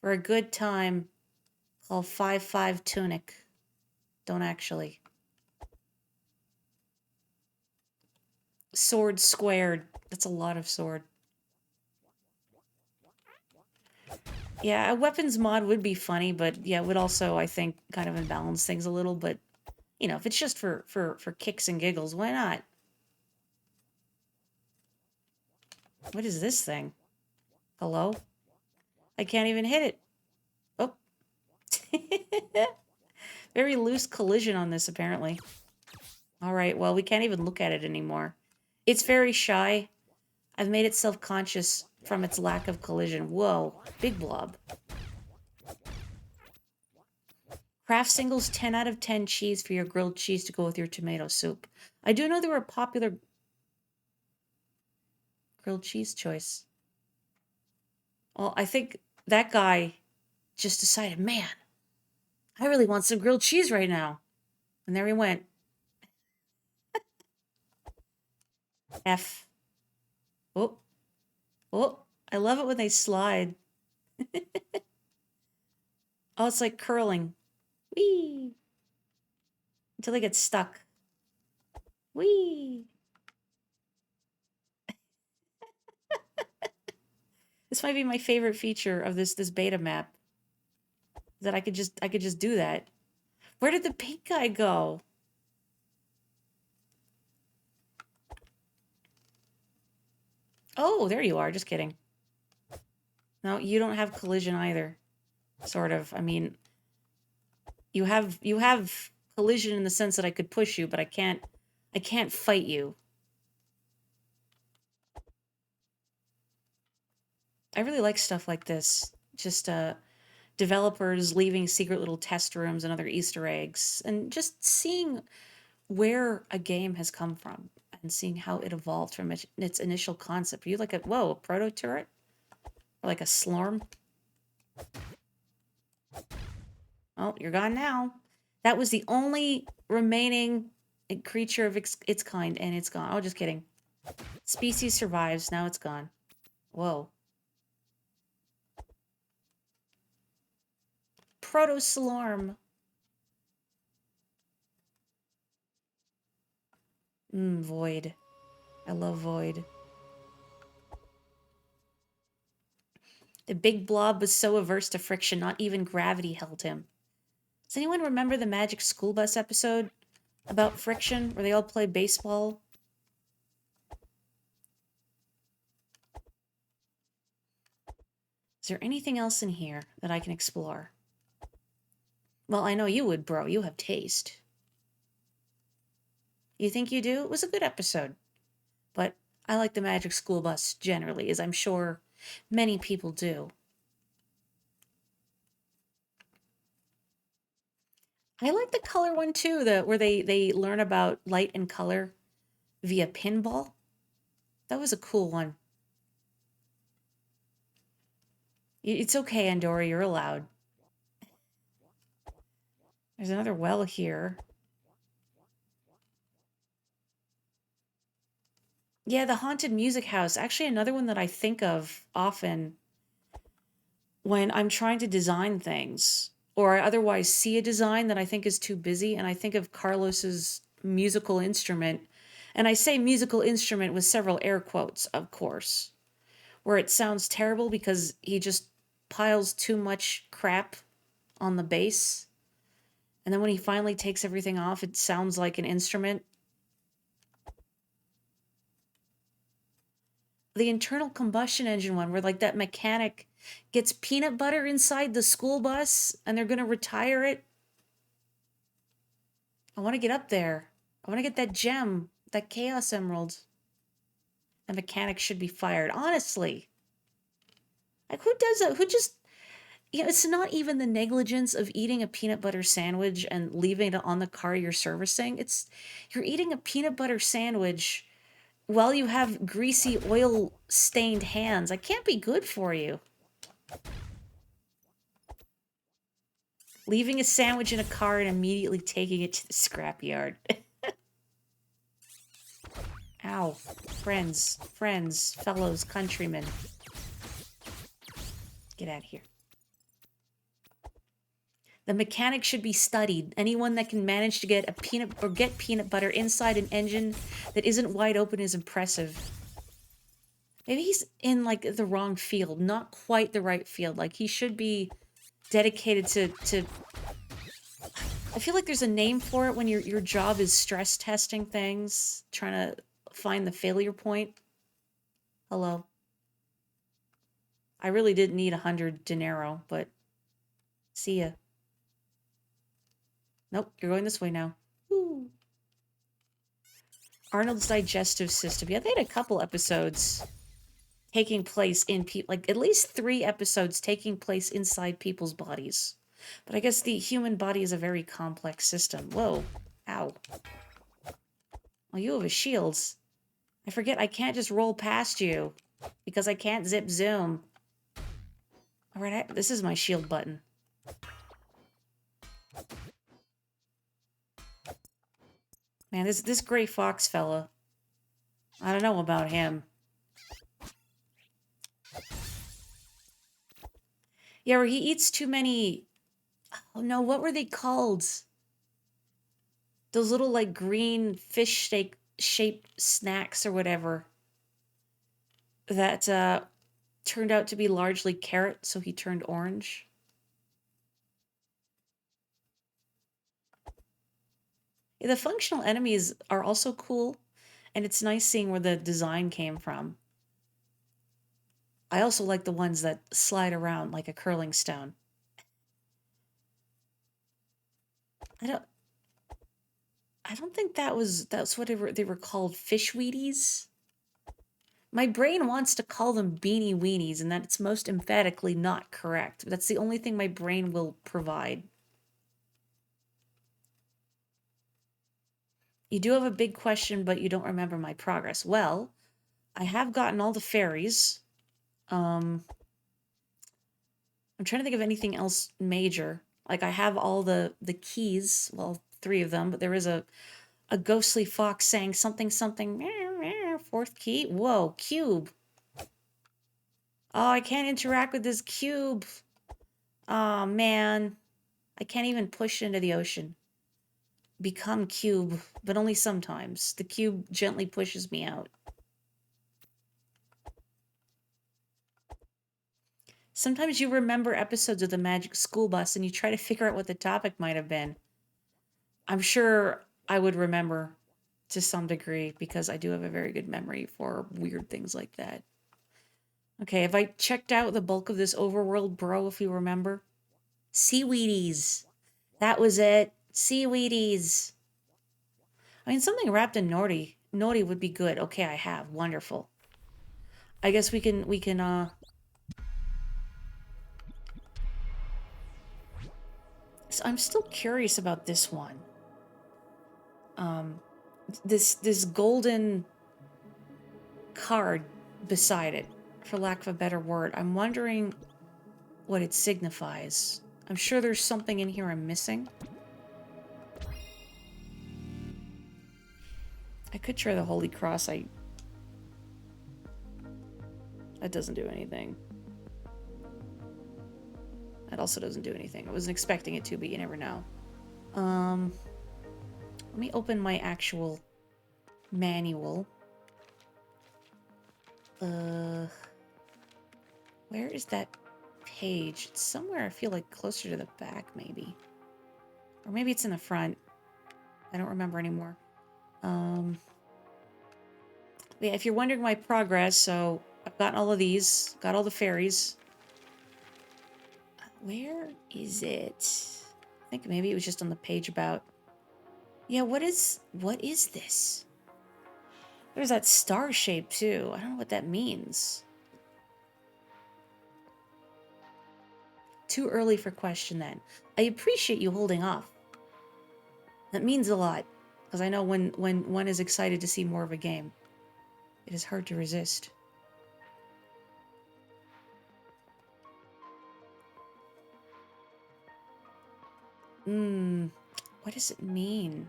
For a good time, call 55 Tunic. Don't actually. Sword squared. That's a lot of sword. Yeah, a weapons mod would be funny, but yeah, it would also, I think, kind of imbalance things a little. But you know, if it's just for kicks and giggles, why not? What is this thing? Hello? I can't even hit it. Oh. Very loose collision on this, apparently. All right, well, we can't even look at it anymore. It's very shy. I've made it self-conscious from its lack of collision. Whoa, big blob. Kraft Singles 10 out of 10 cheese for your grilled cheese to go with your tomato soup. I do know they were a popular grilled cheese choice. Well, I think that guy just decided, man, I really want some grilled cheese right now. And there he went. F. Oh, oh, I love it when they slide. Oh, it's like curling. Whee! Until they get stuck. Whee! This might be my favorite feature of this beta map. That I could just do that. Where did the pink guy go? Oh, there you are. Just kidding. No, you don't have collision either. Sort of. I mean, you have collision in the sense that I could push you, but I can't fight you. I really like stuff like this. Just developers leaving secret little test rooms and other Easter eggs, and just seeing where a game has come from and seeing how it evolved from its initial concept. Are you like a proto turret? Or like a slorm? Oh, you're gone now. That was the only remaining creature of its kind, and it's gone. Oh, just kidding. Species survives. Now it's gone. Whoa. Proto-Slorm. Void. I love Void. The big blob was so averse to friction, not even gravity held him. Does anyone remember the Magic School Bus episode about friction, where they all play baseball? Is there anything else in here that I can explore? Well, I know you would, bro. You have taste. You think you do? It was a good episode. But I like the Magic School Bus generally, as I'm sure many people do. I like the color one too, where they learn about light and color via pinball. That was a cool one. It's okay, Andorra, you're allowed. There's another well here. Yeah, the Haunted Music House. Actually, another one that I think of often when I'm trying to design things, or I otherwise see a design that I think is too busy, and I think of Carlos's musical instrument. And I say musical instrument with several air quotes, of course, where it sounds terrible because he just piles too much crap on the bass. And then when he finally takes everything off, it sounds like an instrument. The internal combustion engine one, where like that mechanic gets peanut butter inside the school bus and they're going to retire it. I want to get up there. I want to get that gem, that Chaos Emerald. The mechanic should be fired. Honestly. Like, who does that? Who just... You know, it's not even the negligence of eating a peanut butter sandwich and leaving it on the car you're servicing. It's... You're eating a peanut butter sandwich while you have greasy, oil-stained hands. That can't be good for you. Leaving a sandwich in a car and immediately taking it to the scrapyard. Ow. Friends, fellows, countrymen. Get out of here. The mechanics should be studied. Anyone that can manage to get peanut butter inside an engine that isn't wide open is impressive. Maybe he's in, like, the wrong field. Not quite the right field. Like, he should be dedicated to... I feel like there's a name for it when your job is stress testing things. Trying to find the failure point. Hello. I really didn't need 100 dinero, but... See ya. Nope, you're going this way now. Woo. Arnold's digestive system. Yeah, they had a couple episodes taking place in people, like at least 3 episodes taking place inside people's bodies. But I guess the human body is a very complex system. Whoa. Ow. Well, you have a shield. I forget I can't just roll past you because I can't zip zoom. Alright, this is my shield button. Man, this gray fox fella. I don't know about him. Yeah, or he eats too many... Oh no, what were they called? Those little, like, green fish steak shaped snacks or whatever. That, turned out to be largely carrot, so he turned orange. Yeah, the functional enemies are also cool, and it's nice seeing where the design came from. I also like the ones that slide around like a curling stone. I don't think that's what they were called, fish Wheaties. My brain wants to call them beanie weenies, and that's most emphatically not correct. But that's the only thing my brain will provide. You do have a big question, but you don't remember my progress. Well, I have gotten all the fairies. I'm trying to think of anything else major. Like, I have all the keys, well, 3 of them, but there is a ghostly fox saying something, 4th key. Whoa, cube. Oh, I can't interact with this cube. Oh, man. I can't even push into the ocean. Become cube, but only sometimes. The cube gently pushes me out. Sometimes you remember episodes of the Magic School Bus and you try to figure out what the topic might have been. I'm sure I would remember to some degree because I do have a very good memory for weird things like that. Okay, have I checked out the bulk of this overworld, bro, if you remember? Seaweedies. That was it. Seaweedies. I mean, something wrapped in Nori. Nori would be good. Okay, I have. Wonderful. I guess we can, So I'm still curious about this one. This golden card beside it, for lack of a better word. I'm wondering what it signifies. I'm sure there's something in here I'm missing. I could try the Holy Cross. That doesn't do anything. That also doesn't do anything. I wasn't expecting it to, but you never know. Let me open my actual manual. Where is that page? It's somewhere, I feel like, closer to the back, maybe. Or maybe it's in the front. I don't remember anymore. Yeah, if you're wondering my progress, so I've gotten all of these. Got all the fairies. Where is it? I think maybe it was just on the page about... Yeah, what is this? There's that star shape, too. I don't know what that means. Too early for question, then. I appreciate you holding off. That means a lot, because I know when one is excited to see more of a game, it is hard to resist. What does it mean?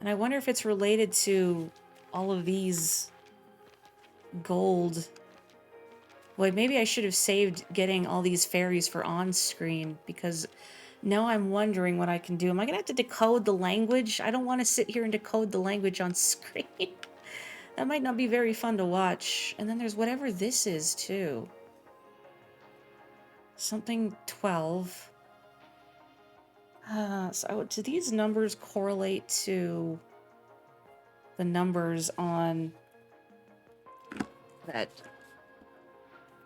And I wonder if it's related to all of these gold. Boy, maybe I should have saved getting all these fairies for on-screen, because Now I'm wondering what I can do. Am I going to have to decode the language? I don't want to sit here and decode the language on screen. That might not be very fun to watch. And then there's whatever this is, too. Something 12. So do these numbers correlate to the numbers on that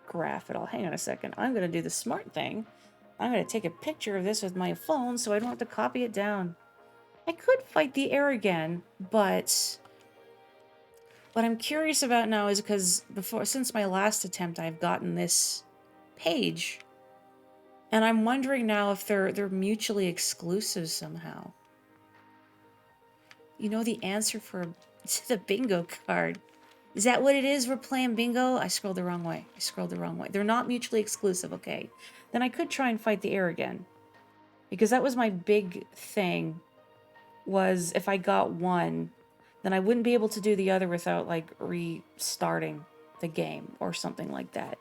graph at all? Hang on a second. I'm going to do the smart thing. I'm going to take a picture of this with my phone so I don't have to copy it down. I could fight the air again, but what I'm curious about now is because since my last attempt, I've gotten this page, and I'm wondering now if they're mutually exclusive somehow. You know the answer for the bingo card. Is that what it is? We're playing bingo? I scrolled the wrong way. They're not mutually exclusive, okay. Then I could try and fight the air again. Because that was my big thing, was if I got one, then I wouldn't be able to do the other without, like, restarting the game or something like that.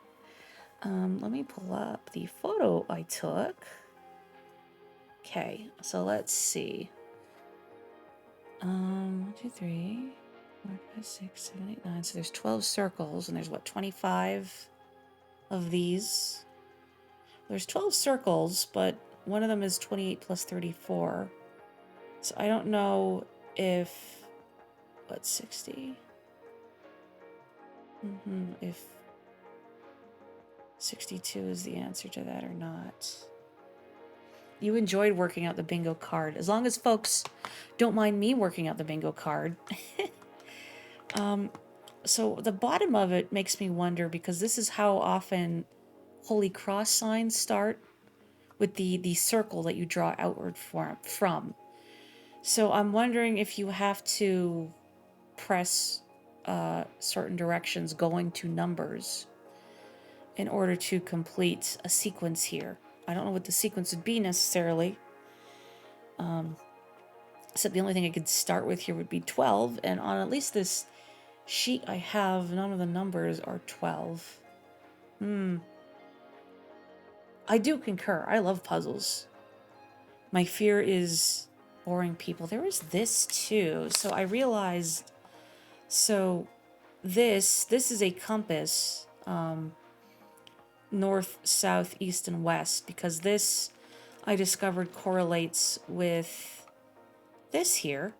Let me pull up the photo I took. Okay, so let's see. 1, 2, 3, 4, 5, 6, 7, 8, 9. So there's 12 circles, and there's, what, 25 of these? There's 12 circles, but one of them is 28 plus 34. So I don't know if... What, 60? If 62 is the answer to that or not. You enjoyed working out the bingo card. As long as folks don't mind me working out the bingo card. So the bottom of it makes me wonder, because this is how often Holy Cross signs start, with the circle that you draw outward from. So I'm wondering if you have to press certain directions going to numbers in order to complete a sequence here. I don't know what the sequence would be necessarily. Except the only thing I could start with here would be 12, and on at least this sheet I have, none of the numbers are 12. I do concur. I love puzzles. My fear is boring people. There is this too. So I realized, so this is a compass, north, south, east, and west, because this I discovered correlates with this here.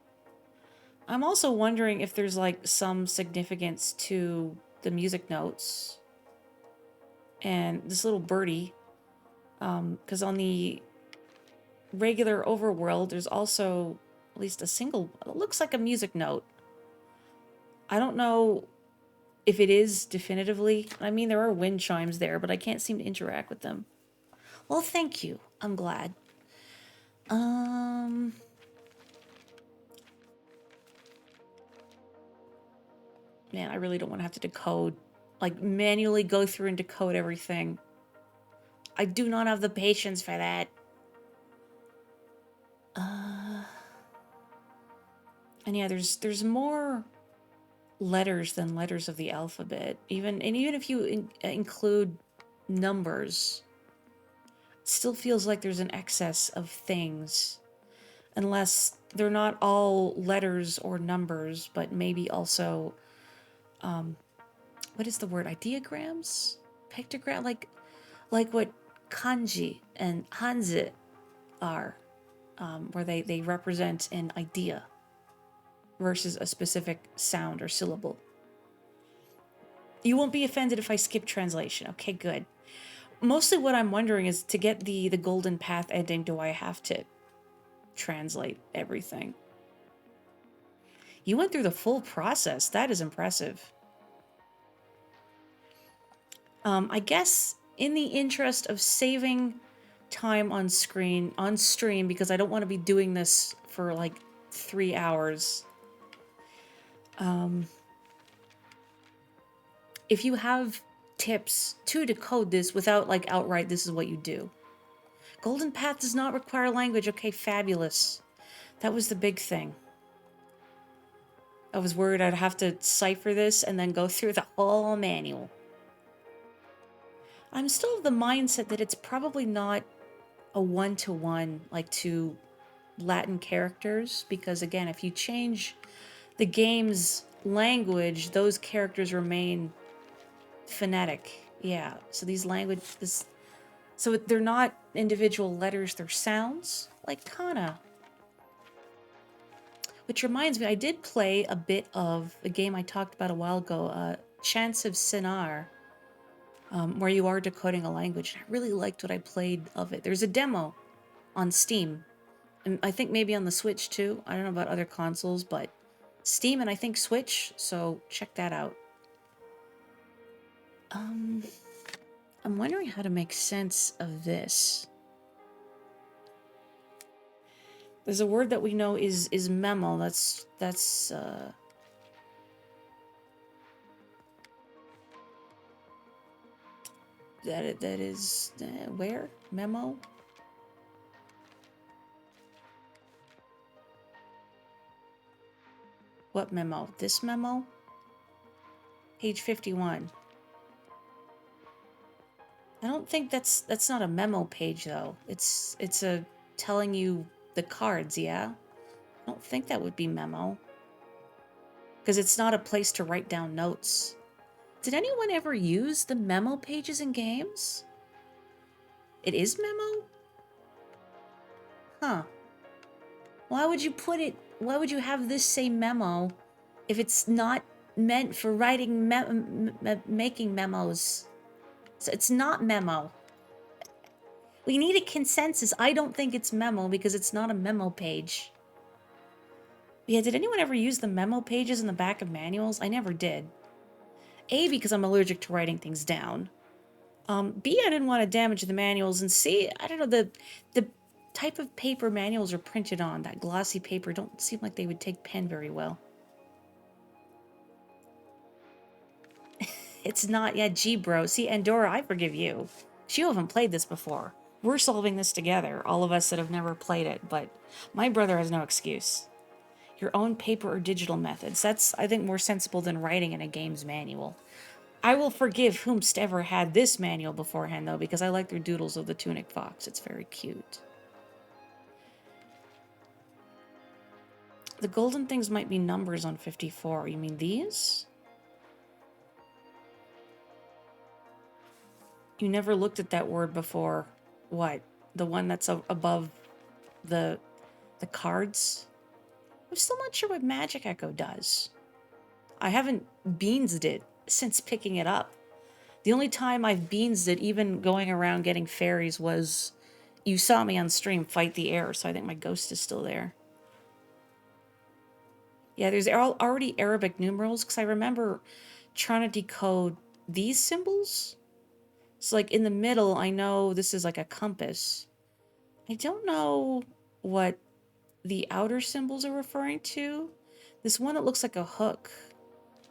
I'm also wondering if there's like some significance to the music notes and this little birdie, because on the regular overworld there's also at least a single, it looks like a music note. I don't know if it is definitively. I mean, there are wind chimes there, but I can't seem to interact with them. Well, thank you. I'm glad. Man, I really don't want to have to decode, like manually go through and decode everything. I do not have the patience for that. And yeah, there's more letters than letters of the alphabet. Even if you include numbers, it still feels like there's an excess of things, unless they're not all letters or numbers, but maybe also, what is the word? Ideograms? Pictogram? Like what kanji and hanzi are, where they represent an idea versus a specific sound or syllable. You won't be offended if I skip translation. Okay, good. Mostly what I'm wondering is, to get the golden path ending, do I have to translate everything? You went through the full process. That is impressive. I guess in the interest of saving time on stream, because I don't want to be doing this for like 3 hours. If you have tips to decode this without like outright, this is what you do. Golden Path does not require language. Okay, fabulous. That was the big thing. I was worried I'd have to cipher this and then go through the whole manual. I'm still of the mindset that it's probably not a one-to-one, like to Latin characters, because again, if you change the game's language, those characters remain phonetic. Yeah, so these so they're not individual letters, they're sounds, like kana. Which reminds me, I did play a bit of a game I talked about a while ago, Chance of Sinar, where you are decoding a language. I really liked what I played of it. There's a demo on Steam, and I think maybe on the Switch too. I don't know about other consoles, but Steam and I think Switch, so check that out. I'm wondering how to make sense of this. There's a word that we know is memo. That's that is where memo. What memo? This memo? Page 51. I don't think that's not a memo page though. It's a telling you the cards, yeah? I don't think that would be memo. Because it's not a place to write down notes. Did anyone ever use the memo pages in games? It is memo? Huh. Why would you put it, why would you have this say memo if it's not meant for writing, making memos? So it's not memo. We need a consensus. I don't think it's memo because it's not a memo page. Yeah, did anyone ever use the memo pages in the back of manuals? I never did. A, because I'm allergic to writing things down. B, I didn't want to damage the manuals. And C, I don't know, the type of paper manuals are printed on, that glossy paper, don't seem like they would take pen very well. It's not, yeah, G, bro. See, Andorra, I forgive you. You haven't played this before. We're solving this together, all of us that have never played it, but my brother has no excuse. Your own paper or digital methods. That's, I think, more sensible than writing in a game's manual. I will forgive whomst ever had this manual beforehand, though, because I like their doodles of the Tunic fox. It's very cute. The golden things might be numbers on 54. You mean these? You never looked at that word before. What? The one that's above the cards? I'm still not sure what Magic Echo does. I haven't beansed it since picking it up. The only time I've beansed it, even going around getting fairies, was you saw me on stream fight the air, so I think my ghost is still there. Yeah, there's already Arabic numerals, because I remember trying to decode these symbols. So, like, in the middle, I know this is like a compass. I don't know what the outer symbols are referring to. This one that looks like a hook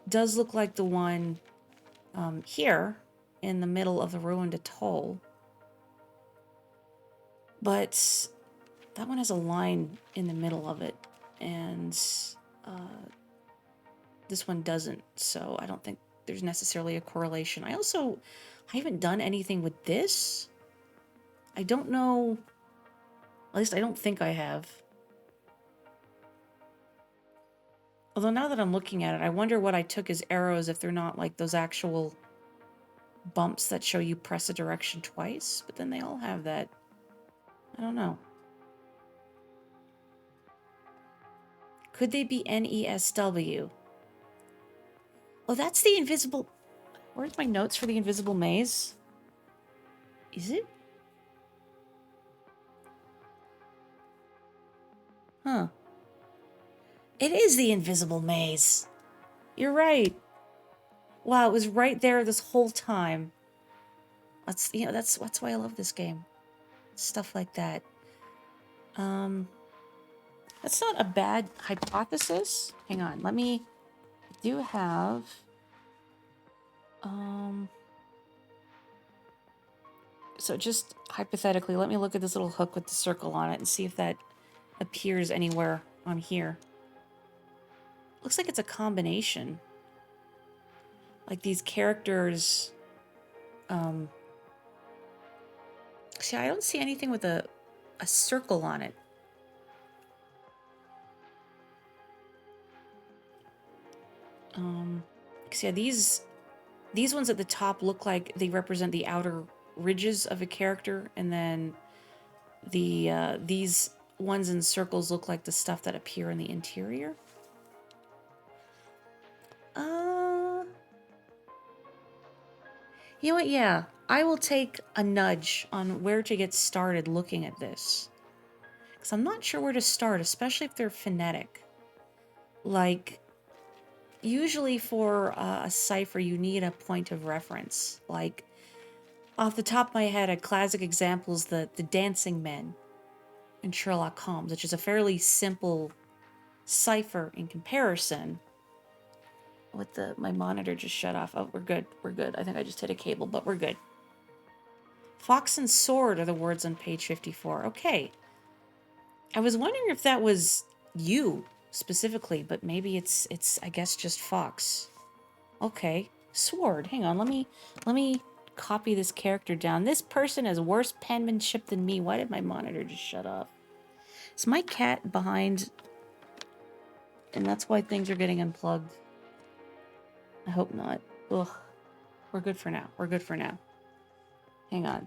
does look like the one here in the middle of the ruined atoll. But that one has a line in the middle of it, and this one doesn't, so I don't think there's necessarily a correlation. I haven't done anything with this. I don't know, at least I don't think I have. Although now that I'm looking at it, I wonder what I took as arrows if they're not like those actual bumps that show you press a direction twice, but then they all have that. I don't know. Could they be NESW? Oh, that's the invisible... Where's my notes for the invisible maze? Is it? Huh. It is the invisible maze. You're right. Wow, it was right there this whole time. That's, you know, that's why I love this game. Stuff like that. That's not a bad hypothesis. Hang on, I do have... So just hypothetically, let me look at this little hook with the circle on it and see if that appears anywhere on here. Looks like it's a combination. Like these characters... See, I don't see anything with a a circle on it. Cause yeah, these ones at the top look like they represent the outer ridges of a character, and then these ones in circles look like the stuff that appear in the interior. You know what? Yeah, I will take a nudge on where to get started looking at this. Because I'm not sure where to start, especially if they're phonetic. Like, usually for a cipher, you need a point of reference. Like, off the top of my head, a classic example is the Dancing Men in Sherlock Holmes, which is a fairly simple cipher in comparison. My monitor just shut off. Oh, we're good. We're good. I think I just hit a cable, but we're good. Fox and sword are the words on page 54. Okay. I was wondering if that was you specifically, but maybe it's I guess just fox. Okay. Sword. Hang on. Let me copy this character down. This person has worse penmanship than me. Why did my monitor just shut off? Is my cat behind? And that's why things are getting unplugged. I hope not. Ugh. We're good for now. We're good for now. Hang on.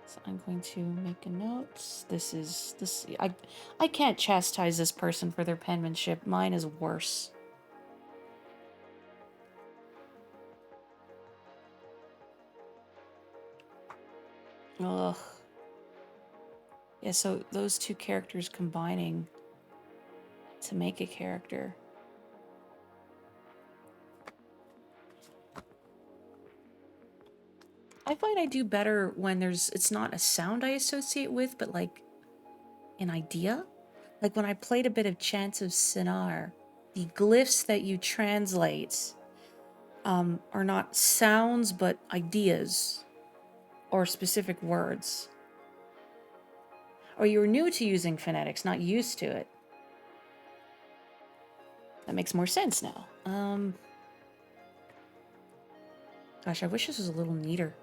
So I'm going to make a note. I can't chastise this person for their penmanship. Mine is worse. Ugh. Yeah, so those two characters combining to make a character. I find I do better when it's not a sound I associate with, but like an idea. Like when I played a bit of Chants of Sinar, the glyphs that you translate are not sounds, but ideas or specific words. Or you're new to using phonetics, not used to it. That makes more sense now. Gosh, I wish this was a little neater.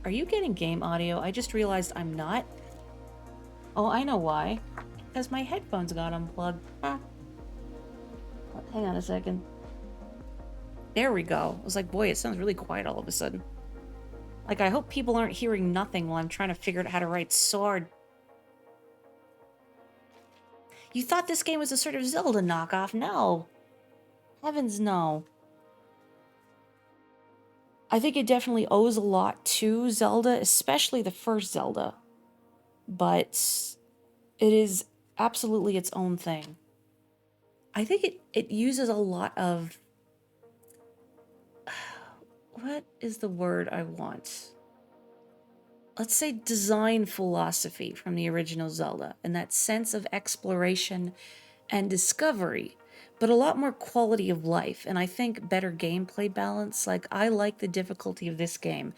Are you getting game audio? I just realized I'm not. Oh, I know why. Because my headphones got unplugged. Ah. Hang on a second. There we go. I was like, boy, it sounds really quiet all of a sudden. Like, I hope people aren't hearing nothing while I'm trying to figure out how to write sword. You thought this game was a sort of Zelda knockoff? No. Heavens no. I think it definitely owes a lot to Zelda, especially the first Zelda. But it is absolutely its own thing. I think it uses a lot of... What is the word I want? Let's say design philosophy from the original Zelda, and that sense of exploration and discovery, but a lot more quality of life, and I think better gameplay balance. Like, I like the difficulty of this game.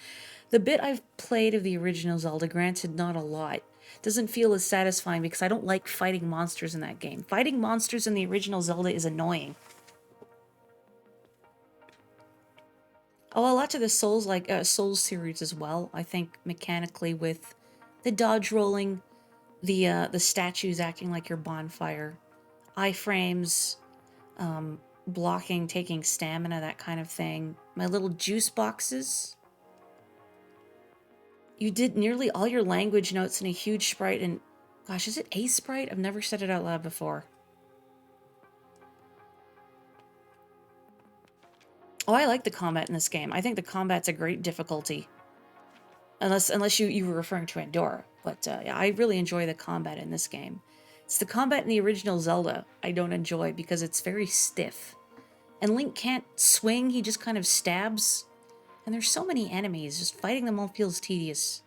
The bit I've played of the original Zelda, granted not a lot, doesn't feel as satisfying because I don't like fighting monsters in that game. Fighting monsters in the original Zelda is annoying. Oh, a lot to the Souls series as well. I think mechanically with the dodge rolling, the statues acting like your bonfire, iframes, blocking, taking stamina, that kind of thing. My little juice boxes. You did nearly all your language notes in a huge sprite, and gosh, is it a sprite? I've never said it out loud before. Oh, I like the combat in this game. I think the combat's a great difficulty. Unless you were referring to Andorra. But yeah, I really enjoy the combat in this game. It's the combat in the original Zelda I don't enjoy because it's very stiff. And Link can't swing, he just kind of stabs. And there's so many enemies, just fighting them all feels tedious.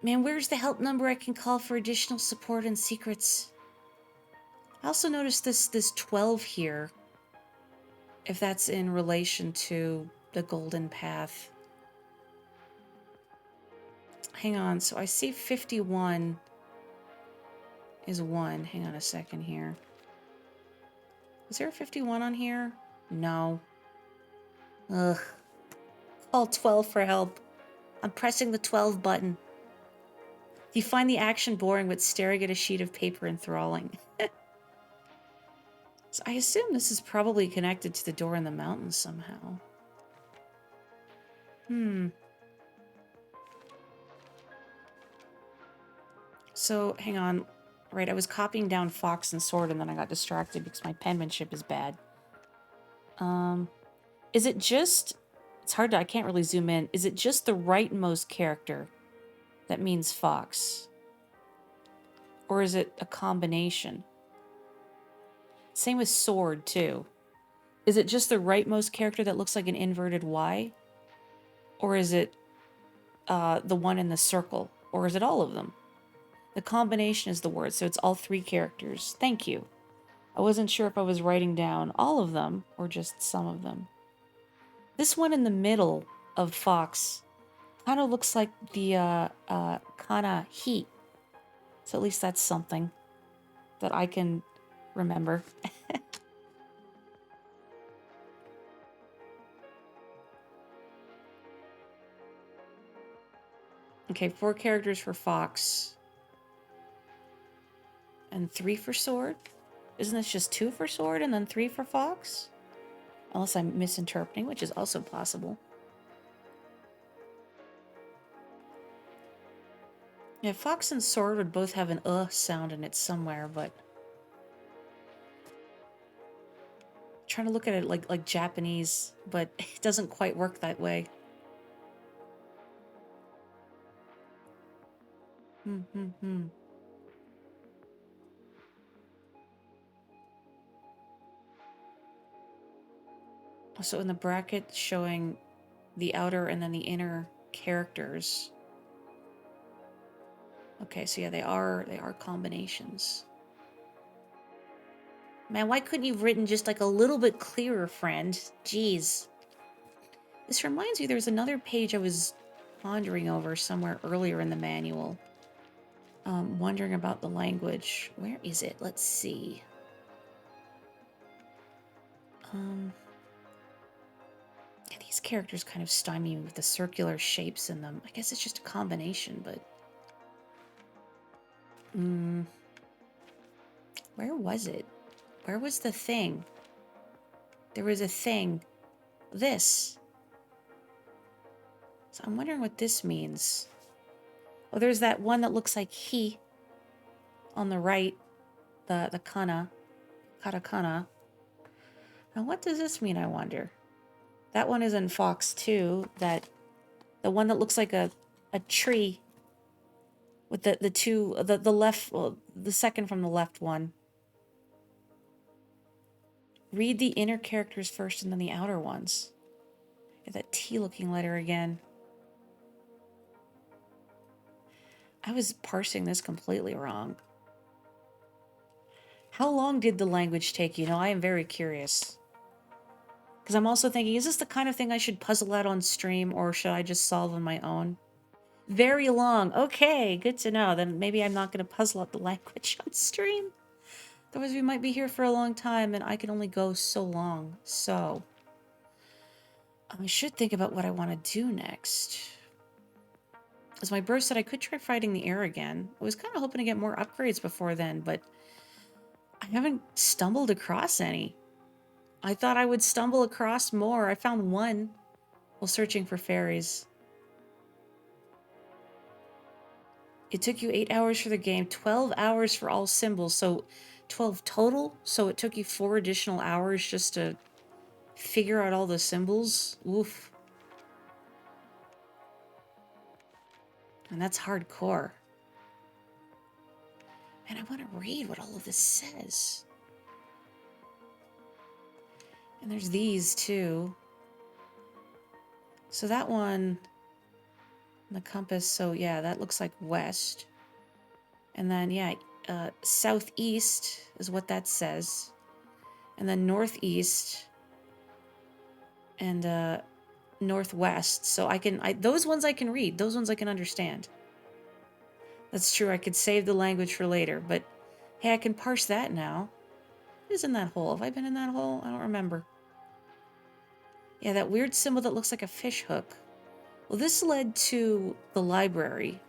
Man, where's the help number I can call for additional support and secrets? I also noticed this 12 here. If that's in relation to the Golden Path. Hang on, so I see 51 is 1. Hang on a second here. Is there a 51 on here? No. Ugh. Call 12 for help. I'm pressing the 12 button. Do you find the action boring but staring at a sheet of paper enthralling? So I assume this is probably connected to the door in the mountains somehow. So, hang on. Right, I was copying down Fox and Sword and then I got distracted because my penmanship is bad. Is it just... It's hard to... I can't really zoom in. Is it just the rightmost character that means Fox? Or is it a combination? Same with Sword, too. Is it just the rightmost character that looks like an inverted Y? Or is it the one in the circle? Or is it all of them? The combination is the word, so it's all 3 characters. Thank you. I wasn't sure if I was writing down all of them or just some of them. This one in the middle of Fox kind of looks like the Kana Heat. So at least that's something that I can remember. Okay, 4 characters for Fox. And 3 for Sword? Isn't this just 2 for Sword and then 3 for Fox? Unless I'm misinterpreting, which is also possible. Yeah, Fox and Sword would both have an sound in it somewhere, but... I'm trying to look at it like Japanese, but it doesn't quite work that way. So in the bracket showing the outer and then the inner characters. Okay, so yeah, they are combinations. Man, why couldn't you have written just like a little bit clearer, friend? Jeez. This reminds me, there was another page I was pondering over somewhere earlier in the manual. Wondering about the language. Where is it? Let's see. Yeah, these characters kind of stymie me with the circular shapes in them. I guess it's just a combination, but... Where was it? Where was the thing? There was a thing. This. So I'm wondering what this means. Oh, there's that one that looks like he on the right. The kana. Katakana. Now what does this mean, I wonder? That one is in Fox too. The one that looks like a tree. With the left, well, the second from the left one. Read the inner characters first and then the outer ones. Get that T-looking letter again. I was parsing this completely wrong. How long did the language take you? I am very curious. Because I'm also thinking, is this the kind of thing I should puzzle out on stream or should I just solve on my own? Very long. Okay, good to know. Then maybe I'm not going to puzzle out the language on stream. Otherwise we might be here for a long time and I can only go so long. So, I should think about what I want to do next. As my bro said, I could try fighting the air again. I was kind of hoping to get more upgrades before then, but I haven't stumbled across any. I thought I would stumble across more. I found one while searching for fairies. It took you 8 hours for the game, 12 hours for all symbols, so 12 total? So it took you 4 additional hours just to figure out all the symbols? Oof. And that's hardcore. And I want to read what all of this says. And there's these too. So that one, the compass, so yeah, that looks like west. And then, yeah, southeast is what that says. And then northeast and northwest. So those ones I can read. Those ones I can understand. That's true. I could save the language for later, but Hey, I can parse that now. What is in that hole? Have I been in that hole? I don't remember. Yeah, that weird symbol that looks like a fish hook. Well, this led to the library.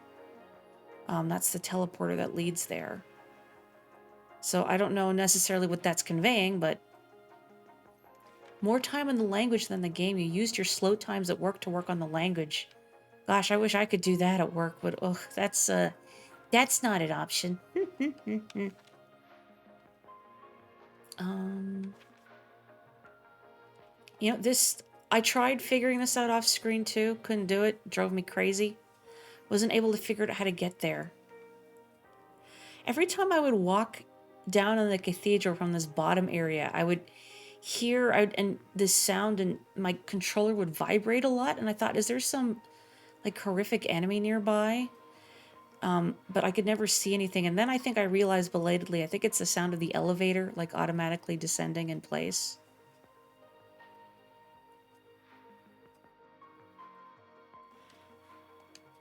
That's the teleporter that leads there. So I don't know necessarily what that's conveying, but more time in the language than the game. You used your slow times at work to work on the language. Gosh, I wish I could do that at work, but ugh, that's not an option. You know, I tried figuring this out off screen too. Couldn't do it. Drove me crazy. Wasn't able to figure out how to get there. Every time I would walk down in the cathedral from this bottom area, I would hear and this sound, and my controller would vibrate a lot. And I thought, is there some like horrific enemy nearby? But I could never see anything. And then I think I realized belatedly, I think it's the sound of the elevator, like automatically descending in place.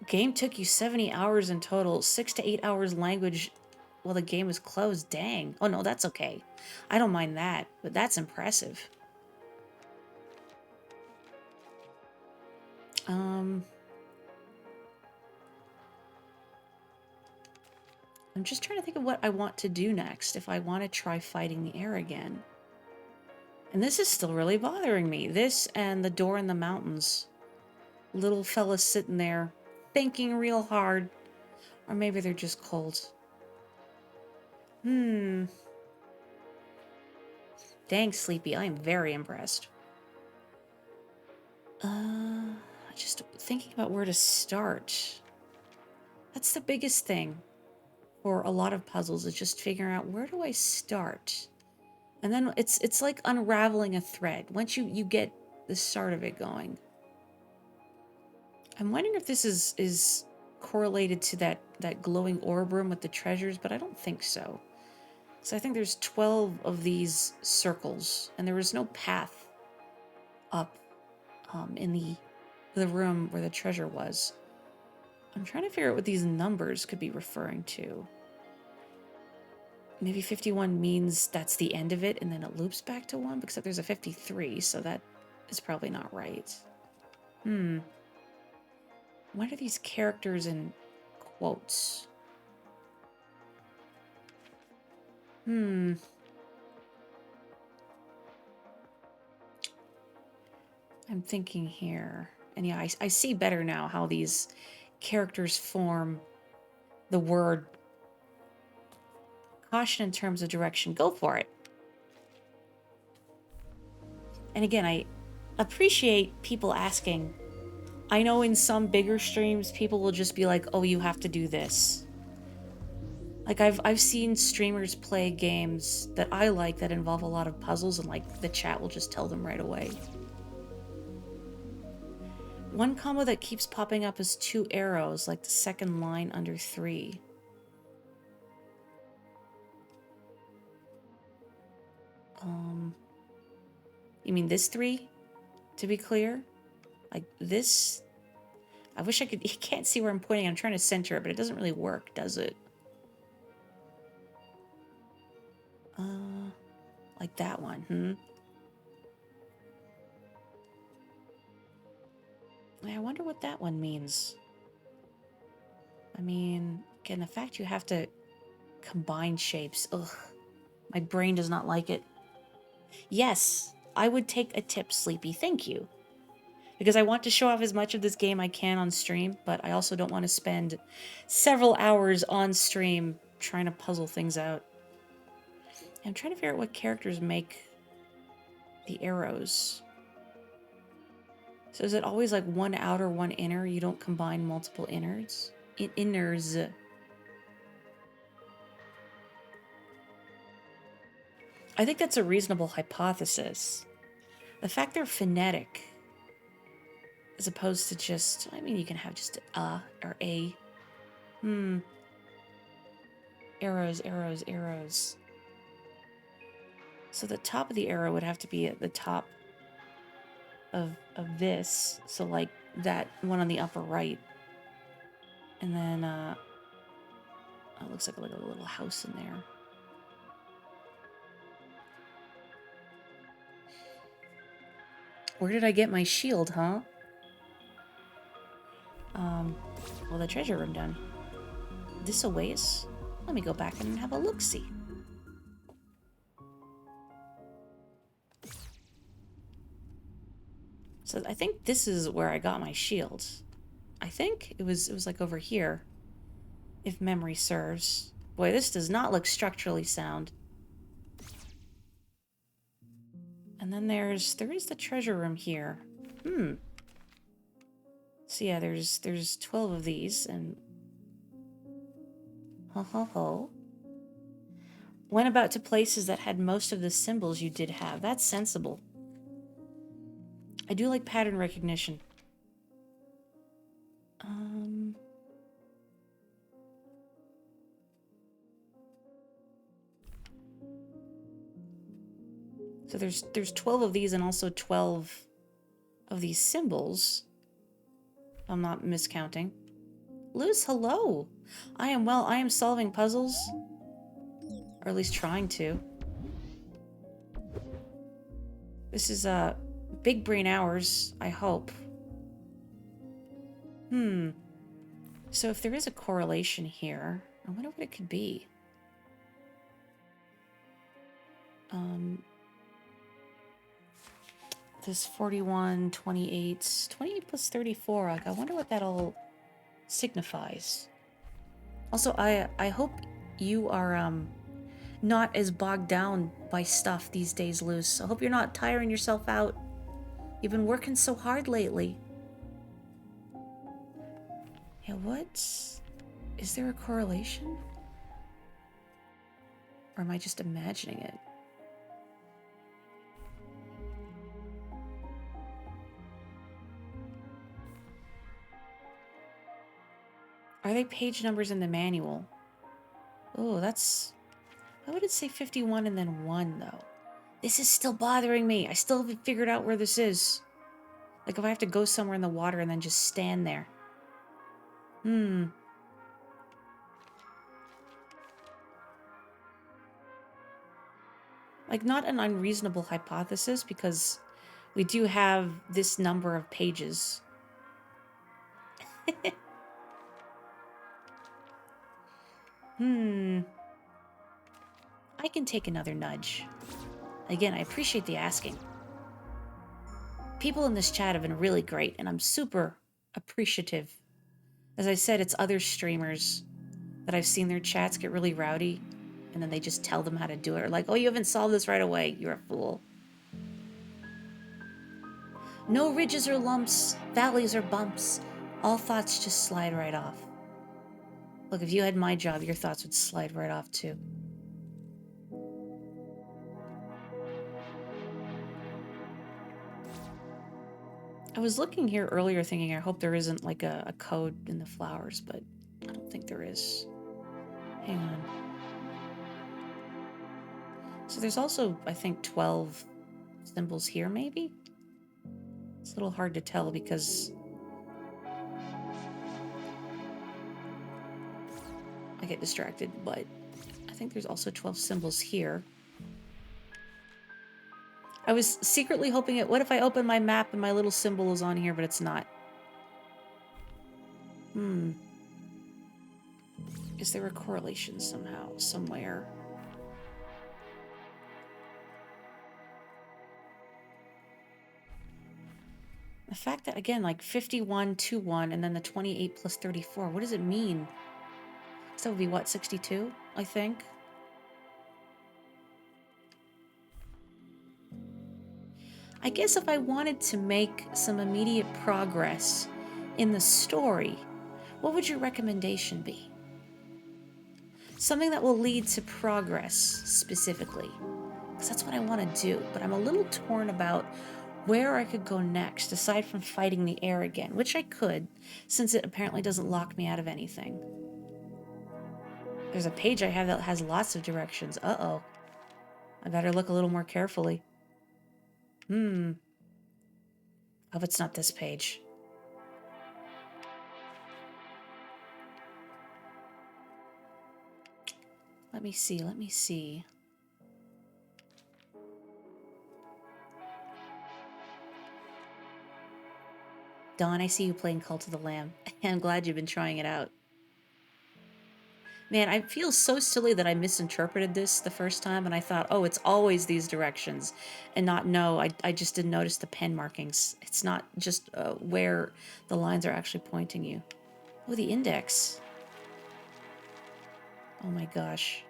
Game took you 70 hours in total, 6 to 8 hours language while the game was closed. Dang. Oh no, that's okay. I don't mind that, but that's impressive. I'm just trying to think of what I want to do next, if I want to try fighting the air again. And this is still really bothering me. This and the door in the mountains. Little fellas sitting there, thinking real hard. Or maybe they're just cold. Dang, Sleepy, I am very impressed. Just thinking about where to start. That's the biggest thing for a lot of puzzles, is just figuring out, where do I start? And then it's like unraveling a thread once you get the start of it going. I'm wondering if this is correlated to that glowing orb room with the treasures, but I don't think so. So I think there's 12 of these circles, and there was no path up in the room where the treasure was. I'm trying to figure out what these numbers could be referring to. Maybe 51 means that's the end of it, and then it loops back to 1, because there's a 53, so that is probably not right. What are these characters in quotes? I'm thinking here. And yeah, I see better now how these characters form the word. Caution in terms of direction. Go for it. And again, I appreciate people asking. I know in some bigger streams, people will just be like, oh, you have to do this. Like, I've seen streamers play games that I like that involve a lot of puzzles, and like the chat will just tell them right away. One combo that keeps popping up is 2 arrows, like the second line under 3. You mean this 3? To be clear? Like this? I wish I could... You can't see where I'm pointing. I'm trying to center it, but it doesn't really work, does it? Like that one, I wonder what that one means. I mean, again, the fact you have to combine shapes. Ugh. My brain does not like it. Yes, I would take a tip, Sleepy. Thank you. Because I want to show off as much of this game I can on stream, but I also don't want to spend several hours on stream trying to puzzle things out. I'm trying to figure out what characters make the arrows. So is it always like one outer, one inner? You don't combine multiple innards? Inners. I think that's a reasonable hypothesis. The fact they're phonetic, as opposed to just, I mean, you can have just a or a. Arrows, arrows, arrows. So the top of the arrow would have to be at the top of this. So like that one on the upper right. And then, it looks like a little house in there. Where did I get my shield, huh? Well, the treasure room done. This a ways? Let me go back and have a look-see. So I think this is where I got my shield. I think it was like over here, if memory serves. Boy, this does not look structurally sound. And then there is the treasure room here. So yeah, there's 12 of these, and ho ho ho. Went about to places that had most of the symbols you did have. That's sensible. I do like pattern recognition. So there's 12 of these and also 12 of these symbols. I'm not miscounting. Luz, hello. I am well. I am solving puzzles. Or at least trying to. This is big brain hours, I hope. So if there is a correlation here, I wonder what it could be. This 41, 28, 28 plus 34, like, I wonder what that all signifies. Also, I hope you are not as bogged down by stuff these days, Luce. I hope you're not tiring yourself out. You've been working so hard lately. Yeah, what? Is there a correlation? Or am I just imagining it? Are they page numbers in the manual? Oh, that's... Why would it say 51 and then 1, though? This is still bothering me. I still haven't figured out where this is. Like, if I have to go somewhere in the water and then just stand there. Like, not an unreasonable hypothesis, because we do have this number of pages. I can take another nudge. Again, I appreciate the asking. People in this chat have been really great, and I'm super appreciative. As I said, it's other streamers that I've seen their chats get really rowdy, and then they just tell them how to do it. Or like, oh, you haven't solved this right away. You're a fool. No ridges or lumps, valleys or bumps. All thoughts just slide right off. Look, if you had my job, your thoughts would slide right off too. I was looking here earlier thinking I hope there isn't like a code in the flowers, but I don't think there is. Hang on. So there's also, I think, 12 symbols here, maybe? It's a little hard to tell because I get distracted, but I think there's also 12 symbols here. I was secretly hoping it... What if I open my map and my little symbol is on here, but it's not? Is there a correlation somehow, somewhere? The fact that, again, like 51, 21, and then the 28 plus 34, what does it mean? So that would be, what, 62, I think? I guess if I wanted to make some immediate progress in the story, what would your recommendation be? Something that will lead to progress, specifically. Because that's what I want to do, but I'm a little torn about where I could go next, aside from fighting the air again, which I could, since it apparently doesn't lock me out of anything. There's a page I have that has lots of directions. Uh-oh. I better look a little more carefully. Hope it's not this page. Let me see. Dawn, I see you playing Cult of the Lamb. I'm glad you've been trying it out. Man, I feel so silly that I misinterpreted this the first time and I thought, oh, it's always these directions. And not, no, I just didn't notice the pen markings. It's not just where the lines are actually pointing you. Oh, the index. Oh my gosh.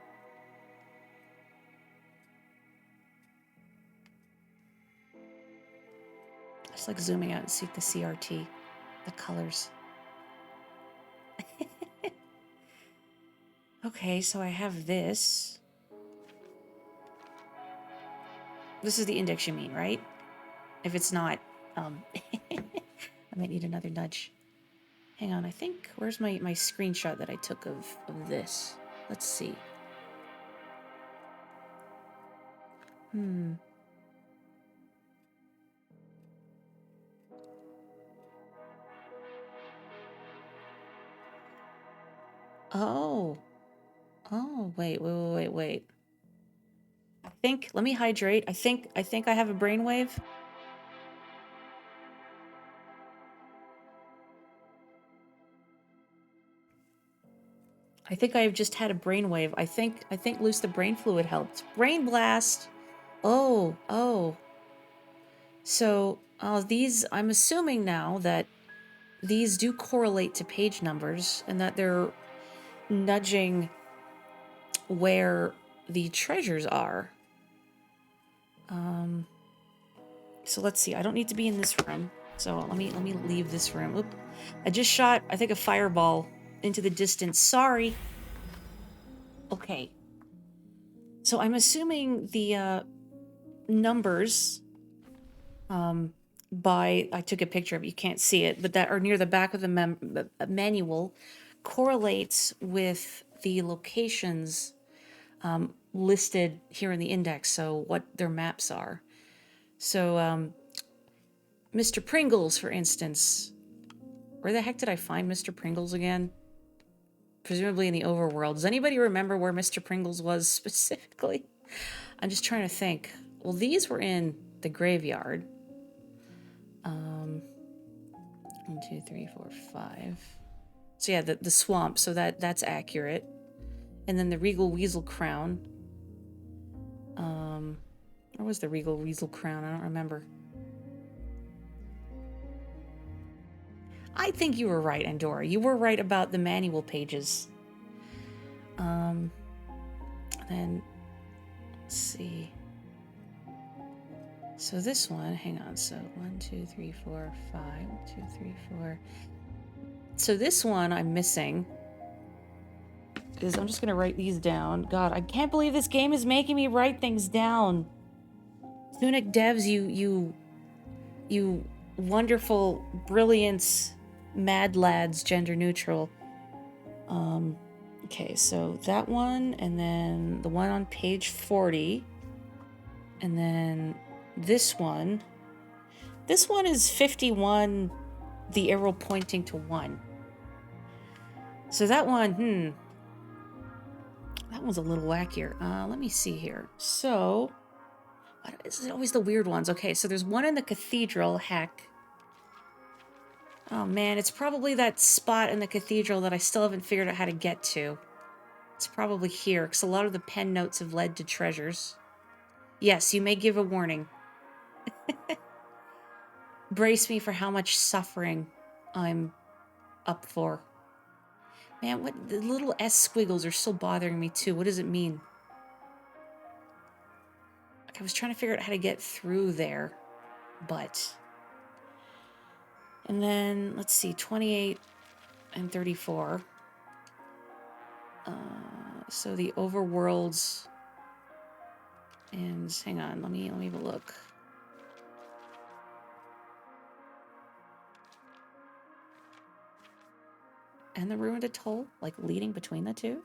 Just like zooming out and see the CRT, the colors. Okay, so I have this. This is the index you mean, right? If it's not, I might need another nudge. Hang on, I think, where's my screenshot that I took of this? Let's see. Oh. Oh, wait. I think, let me hydrate. I think I have a brainwave. I think I have just had a brainwave. I think loose the brain fluid helped. Brain blast. Oh. So, these, I'm assuming now that these do correlate to page numbers and that they're nudging where the treasures are. So let's see. I don't need to be in this room. So let me leave this room. Oop. I just shot, I think, a fireball into the distance. Sorry. Okay. So I'm assuming the numbers I took a picture of it, you can't see it, but that are near the back of the manual correlates with the locations listed here in the index, so what their maps are. So Mr. Pringles, for instance. Where the heck did I find Mr. Pringles again? Presumably in the overworld. Does anybody remember where Mr. Pringles was specifically? I'm just trying to think. Well, these were in the graveyard. 1, 2, 3, 4, 5. So yeah, the swamp. So that's accurate. And then the Regal Weasel Crown. Where was the Regal Weasel Crown? I don't remember. I think you were right, Andorra. You were right about the manual pages. Then, let's see. So this one, hang on. So 1, 2, 3, 4, 5. 1, 2, 3, 4. So this one I'm missing. Because I'm just going to write these down. God, I can't believe this game is making me write things down. Tunic devs, you wonderful, brilliance, mad lads, gender neutral. Okay, so that one, and then the one on page 40, and then this one. This one is 51, the arrow pointing to 1. So that one, that one's a little wackier. Let me see here. So, it's always the weird ones. Okay, so there's one in the cathedral, heck. Oh man, it's probably that spot in the cathedral that I still haven't figured out how to get to. It's probably here, because a lot of the pen notes have led to treasures. Yes, you may give a warning. Brace me for how much suffering I'm up for. Man, what the little S squiggles are still bothering me too. What does it mean? Like, I was trying to figure out how to get through there, but... And then, let's see, 28 and 34. So the overworlds... And hang on, let me have a look. And the ruined atoll, like leading between the two.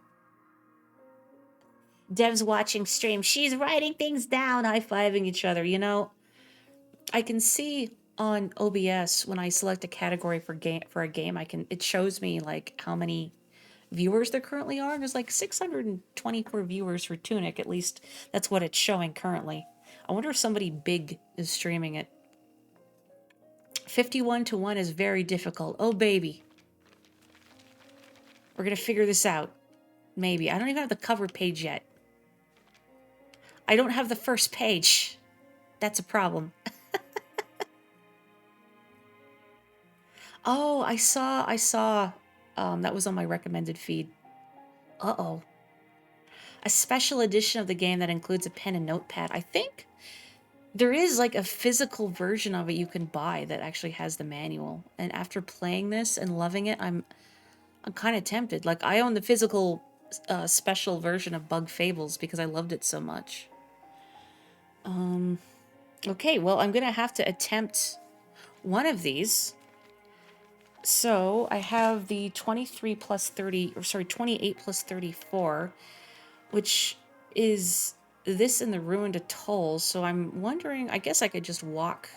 Dev's watching stream. She's writing things down, high-fiving each other. You know, I can see on OBS when I select a category for a game, it shows me like how many viewers there currently are. There's like 624 viewers for Tunic. At least that's what it's showing currently. I wonder if somebody big is streaming it. 51 to 1 is very difficult. Oh, baby. We're going to figure this out. Maybe. I don't even have the cover page yet. I don't have the first page. That's a problem. Oh, I saw, that was on my recommended feed. Uh-oh. A special edition of the game that includes a pen and notepad. I think there is like a physical version of it you can buy that actually has the manual. And after playing this and loving it, I'm kind of tempted. Like, I own the physical special version of Bug Fables because I loved it so much. Okay, well, I'm going to have to attempt one of these. So I have the 23 plus 30, or sorry, 28 plus 34, which is this in the ruined atoll. So I'm wondering, I guess I could just walk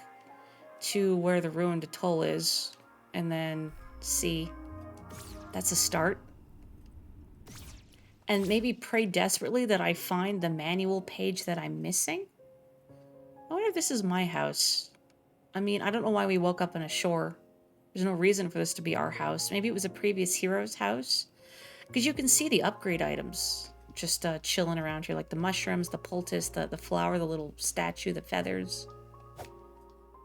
to where the ruined atoll is and then see. That's a start. And maybe pray desperately that I find the manual page that I'm missing. I wonder if this is my house. I mean, I don't know why we woke up on a shore. There's no reason for this to be our house. Maybe it was a previous hero's house. Because you can see the upgrade items just chilling around here, like the mushrooms, the poultice, the flower, the little statue, the feathers.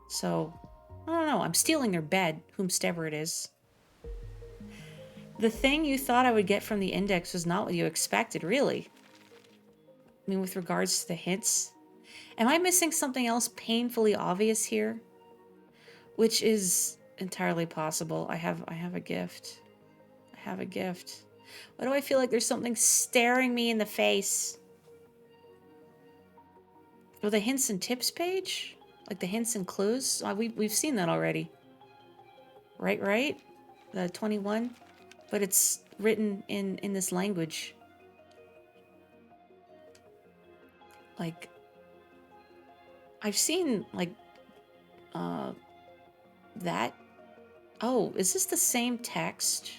So, I don't know. I'm stealing their bed, whomstever it is. The thing you thought I would get from the index was not what you expected, really. I mean, with regards to the hints. Am I missing something else painfully obvious here? Which is entirely possible. I have a gift. I have a gift. Why do I feel like there's something staring me in the face? Oh, the hints and tips page? Like the hints and clues? We've seen that already. Right? The 21? But it's written in this language. Like, I've seen, like, that. Oh, is this the same text?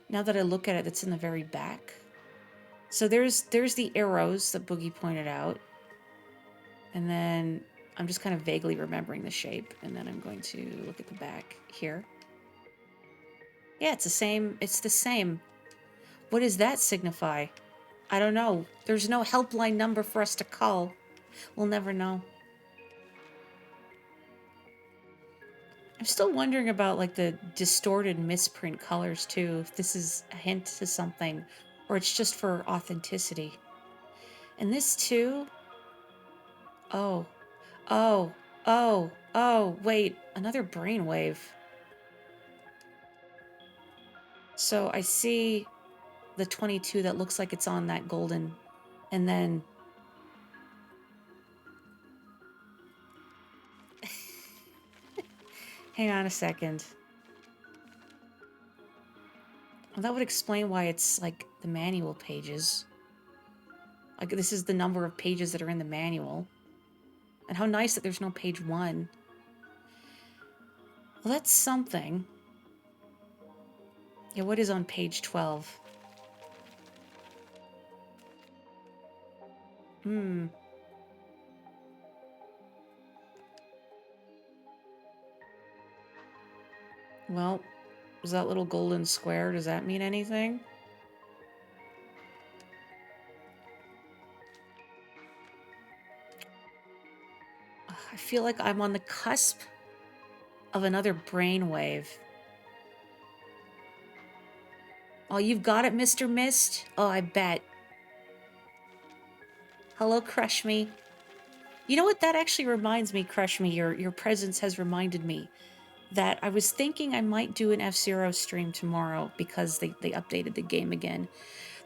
Now that I look at it, that's in the very back. So there's the arrows that Boogie pointed out. And then I'm just kind of vaguely remembering the shape. And then I'm going to look at the back here. Yeah, it's the same. It's the same. What does that signify? I don't know. There's no helpline number for us to call. We'll never know. I'm still wondering about, like, the distorted misprint colors, too. If this is a hint to something, or it's just for authenticity. And this, too? Oh. Wait. Another brainwave. So I see the 22 that looks like it's on that golden, and then... Hang on a second. Well, that would explain why it's, like, the manual pages. Like, this is the number of pages that are in the manual. And how nice that there's no page 1. Well, that's something. Yeah, what is on page 12? Well, is that little golden square, does that mean anything? I feel like I'm on the cusp of another brainwave. Oh, you've got it, Mr. Mist? Oh, I bet. Hello, Crush Me. You know what? That actually reminds me, Crush Me, your presence has reminded me that I was thinking I might do an F-Zero stream tomorrow because they updated the game again.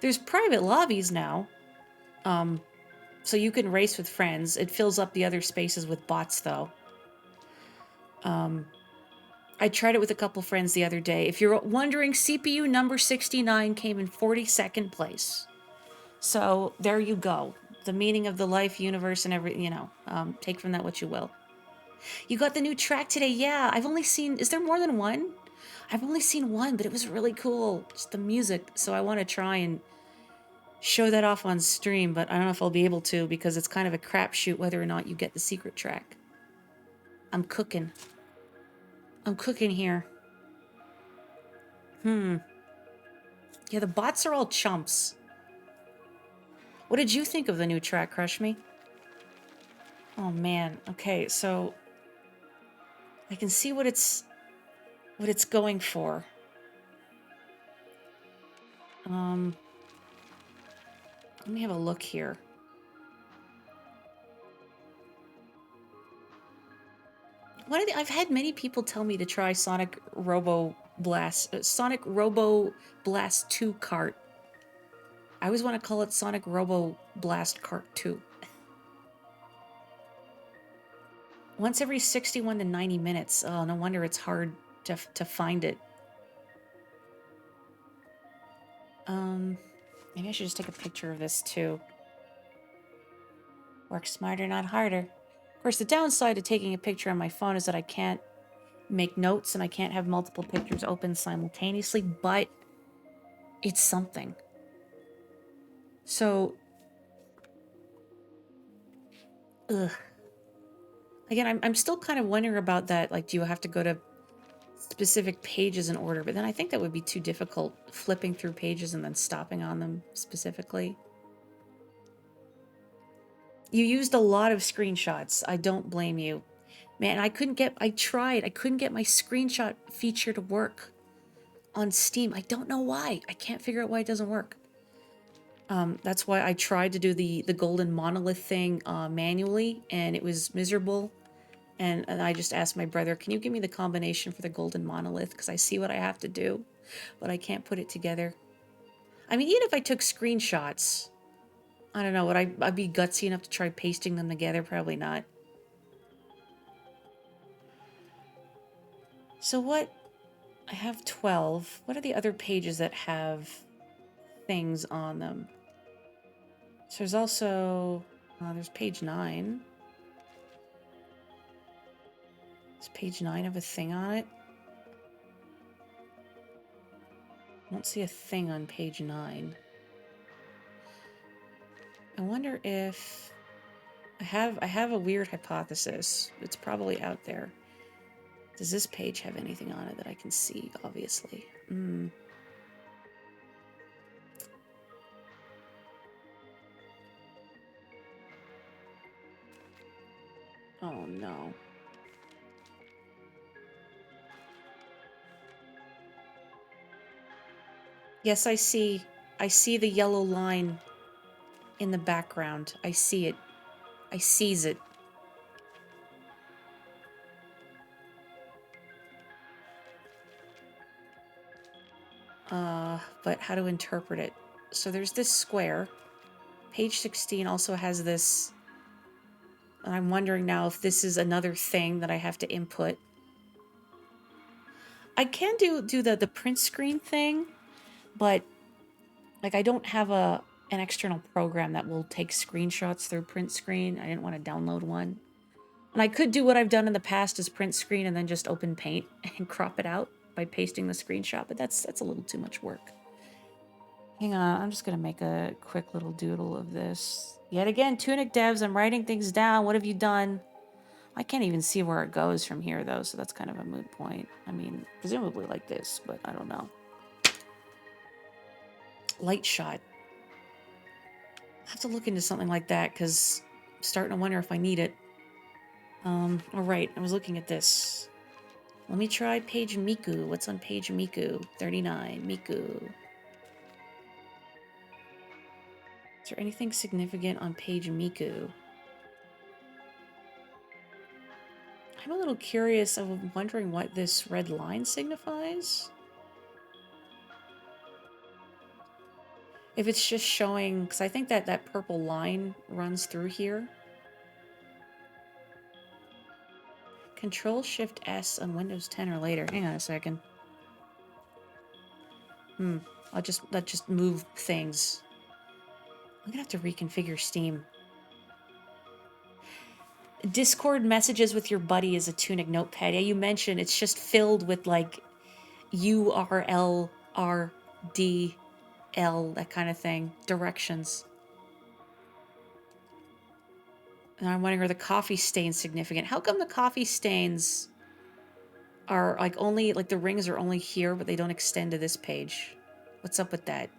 There's private lobbies now, so you can race with friends. It fills up the other spaces with bots, though. I tried it with a couple friends the other day. If you're wondering, CPU number 69 came in 42nd place. So there you go. The meaning of the life, universe, and everything, you know. Take from that what you will. You got the new track today? Yeah, I've only seen... Is there more than one? I've only seen one, but it was really cool. Just the music. So I want to try and show that off on stream, but I don't know if I'll be able to because it's kind of a crapshoot whether or not you get the secret track. I'm cooking. I'm cooking here. Yeah, the bots are all chumps. What did you think of the new track, Crush Me? Oh man. Okay, so I can see what it's going for. Let me have a look here. I've had many people tell me to try Sonic Robo Blast 2 Kart. I always want to call it Sonic Robo Blast Kart 2. Once every 61 to 90 minutes. Oh, no wonder it's hard to find it. Maybe I should just take a picture of this too. Work smarter, not harder. Of course, the downside of taking a picture on my phone is that I can't make notes and I can't have multiple pictures open simultaneously, but it's something. So, ugh. Again, I'm still kind of wondering about that. Like, do you have to go to specific pages in order? But then I think that would be too difficult, flipping through pages and then stopping on them specifically. You used a lot of screenshots. I don't blame you. Man, I couldn't get my screenshot feature to work on Steam. I don't know why. I can't figure out why it doesn't work. That's why I tried to do the golden monolith thing manually, and it was miserable. And I just asked my brother, can you give me the combination for the golden monolith? Because I see what I have to do, but I can't put it together. I mean, even if I took screenshots, I don't know, would I'd be gutsy enough to try pasting them together? Probably not. So what? I have 12. What are the other pages that have things on them? So there's also... there's page 9. Does page 9 have a thing on it? I don't see a thing on page 9. I wonder if... I have a weird hypothesis. It's probably out there. Does this page have anything on it that I can see, obviously? Oh, no. Yes, I see the yellow line in the background. I see it. I seize it. But how to interpret it? So there's this square. Page 16 also has this... And I'm wondering now if this is another thing that I have to input. I can do the print screen thing, but like I don't have an external program that will take screenshots through print screen. I didn't want to download one. And I could do what I've done in the past is print screen and then just open Paint and crop it out by pasting the screenshot, but that's a little too much work. Hang on, I'm just gonna make a quick little doodle of this. Yet again, Tunic devs, I'm writing things down. What have you done? I can't even see where it goes from here, though, so that's kind of a moot point. I mean, presumably like this, but I don't know. Light shot. I'll have to look into something like that, because I'm starting to wonder if I need it. Alright, I was looking at this. Let me try page Miku. What's on page Miku? 39. Miku. Is there anything significant on page Miku? I'm a little curious. I'm wondering what this red line signifies. If it's just showing... Because I think that purple line runs through here. Control-Shift-S on Windows 10 or later. Hang on a second. I'll just move things. I'm gonna have to reconfigure Steam. Discord messages with your buddy is a Tunic notepad. Yeah, you mentioned it's just filled with like URL, RD, L, that kind of thing. Directions. And I'm wondering, are the coffee stains significant? How come the coffee stains are like only, like the rings are only here, but they don't extend to this page. What's up with that?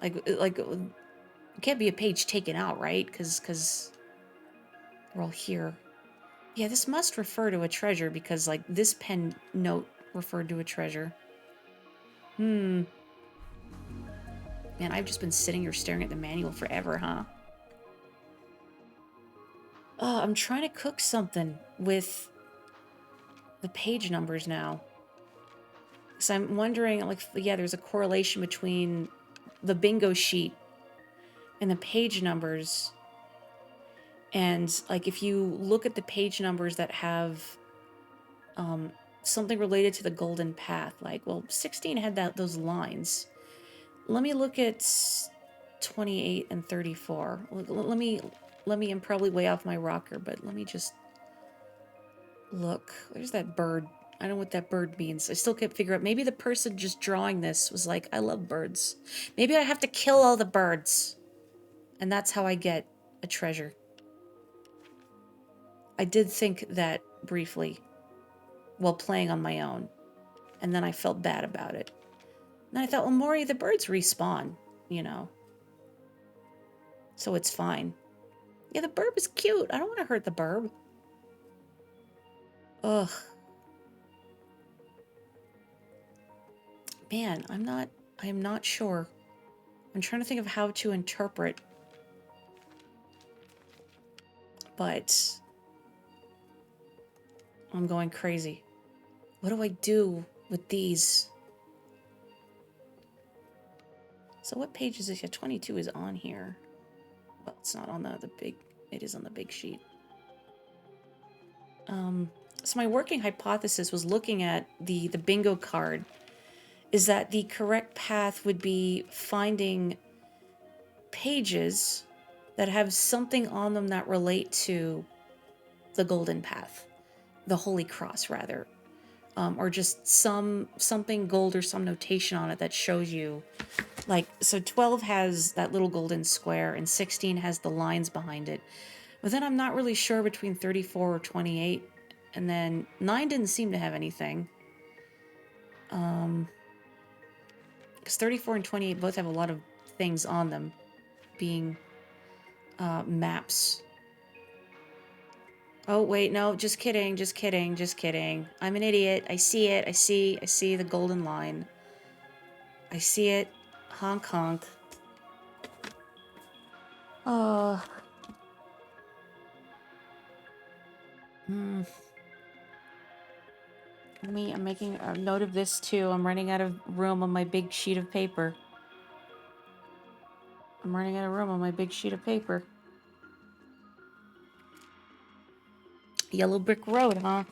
Like it can't be a page taken out, right? Because they're all here. Yeah, this must refer to a treasure because, like, this pen note referred to a treasure. Man, I've just been sitting here staring at the manual forever, huh? I'm trying to cook something with the page numbers now. So I'm wondering, like, yeah, there's a correlation between the bingo sheet and the page numbers. And, like, if you look at the page numbers that have something related to the golden path, like, well, 16 had those lines. Let me look at 28 and 34. Let me, I'm probably way off my rocker, but let me just look. There's that bird. I don't know what that bird means. I still can't figure out. Maybe the person just drawing this was like, I love birds. Maybe I have to kill all the birds. And that's how I get a treasure. I did think that briefly while playing on my own. And then I felt bad about it. And then I thought, well, Maury, the birds respawn, you know. So it's fine. Yeah, the burb is cute. I don't want to hurt the burb. Ugh. Man, I am not sure. I'm trying to think of how to interpret. But I'm going crazy. What do I do with these? So what page is this? Yeah, 22 is on here. Well, it's not on the big, it is on the big sheet. So my working hypothesis was looking at the bingo card, is that the correct path would be finding pages that have something on them that relate to the golden path, the holy cross rather, or just something gold or some notation on it that shows you, like, so 12 has that little golden square and 16 has the lines behind it. But then I'm not really sure between 34 or 28, and then 9 didn't seem to have anything. Because 34 and 28 both have a lot of things on them, being maps. Oh, wait, no, just kidding, just kidding, just kidding. I'm an idiot. I see it. I see the golden line. I see it. Honk, honk. Oh. I'm making a note of this too. I'm running out of room on my big sheet of paper. I'm running out of room on my big sheet of paper. Yellow brick road, huh?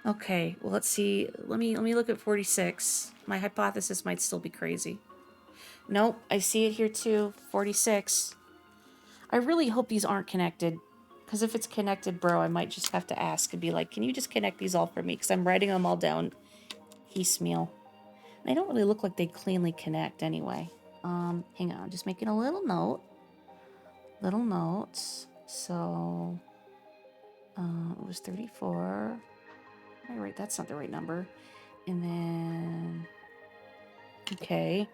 Okay, well, let's see. Let me look at 46. My hypothesis might still be crazy. Nope, I see it here too. 46. I really hope these aren't connected. Because if it's connected, bro, I might just have to ask and be like, can you just connect these all for me? Because I'm writing them all down piecemeal. They don't really look like they cleanly connect anyway. Hang on, just making a little note. Little notes. So, it was 34. All right, that's not the right number. And then, okay.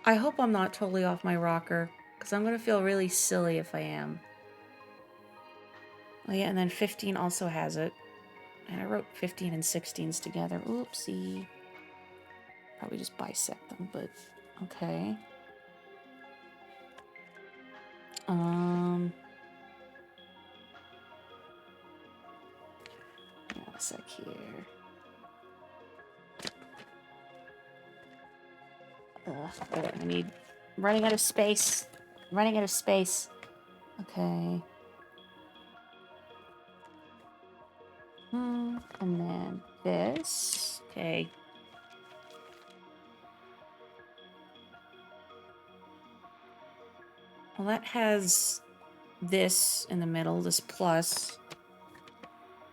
I hope I'm not totally off my rocker, because I'm going to feel really silly if I am. Oh yeah, and then 15 also has it. And I wrote 15 and 16s together. Oopsie. Probably just bisect them, but okay. Hang on a sec here. I need... I'm running out of space. I'm running out of space. Okay. And then this. Okay. Well, that has this in the middle, this plus.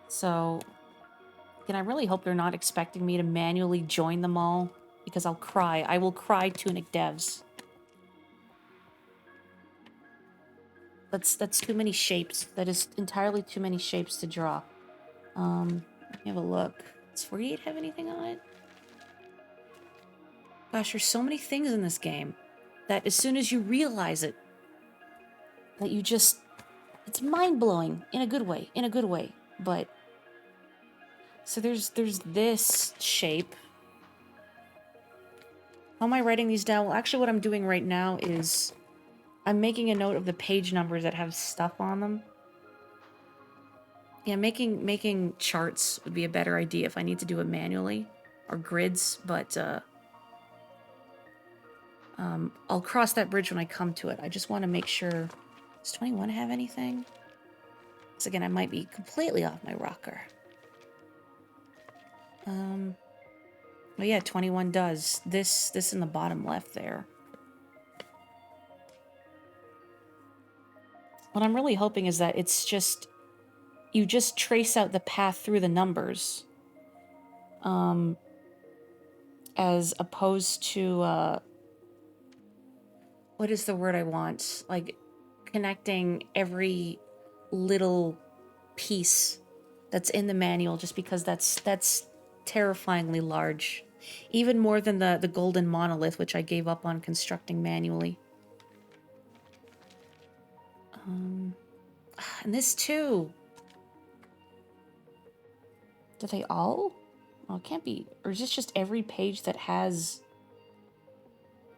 So, again, I really hope they're not expecting me to manually join them all, because I'll cry. I will cry, Tunic devs. That's too many shapes. That is entirely too many shapes to draw. Let me have a look. Does 48 have anything on it? Gosh, there's so many things in this game that as soon as you realize it, that you just... It's mind-blowing in a good way, But... So there's this shape. How am I writing these down? Well, actually what I'm doing right now is I'm making a note of the page numbers that have stuff on them. Yeah, making charts would be a better idea if I need to do it manually, or grids, but I'll cross that bridge when I come to it. I just want to make sure... Does 21 have anything? Because again, I might be completely off my rocker. Oh yeah, 21 does. This in the bottom left there. What I'm really hoping is that it's just... You just trace out the path through the numbers. As opposed to, what is the word I want? Like, connecting every little piece that's in the manual, just because that's terrifyingly large. Even more than the golden monolith, which I gave up on constructing manually. And this too. Do they all? Well, it can't be. Or is this just every page that has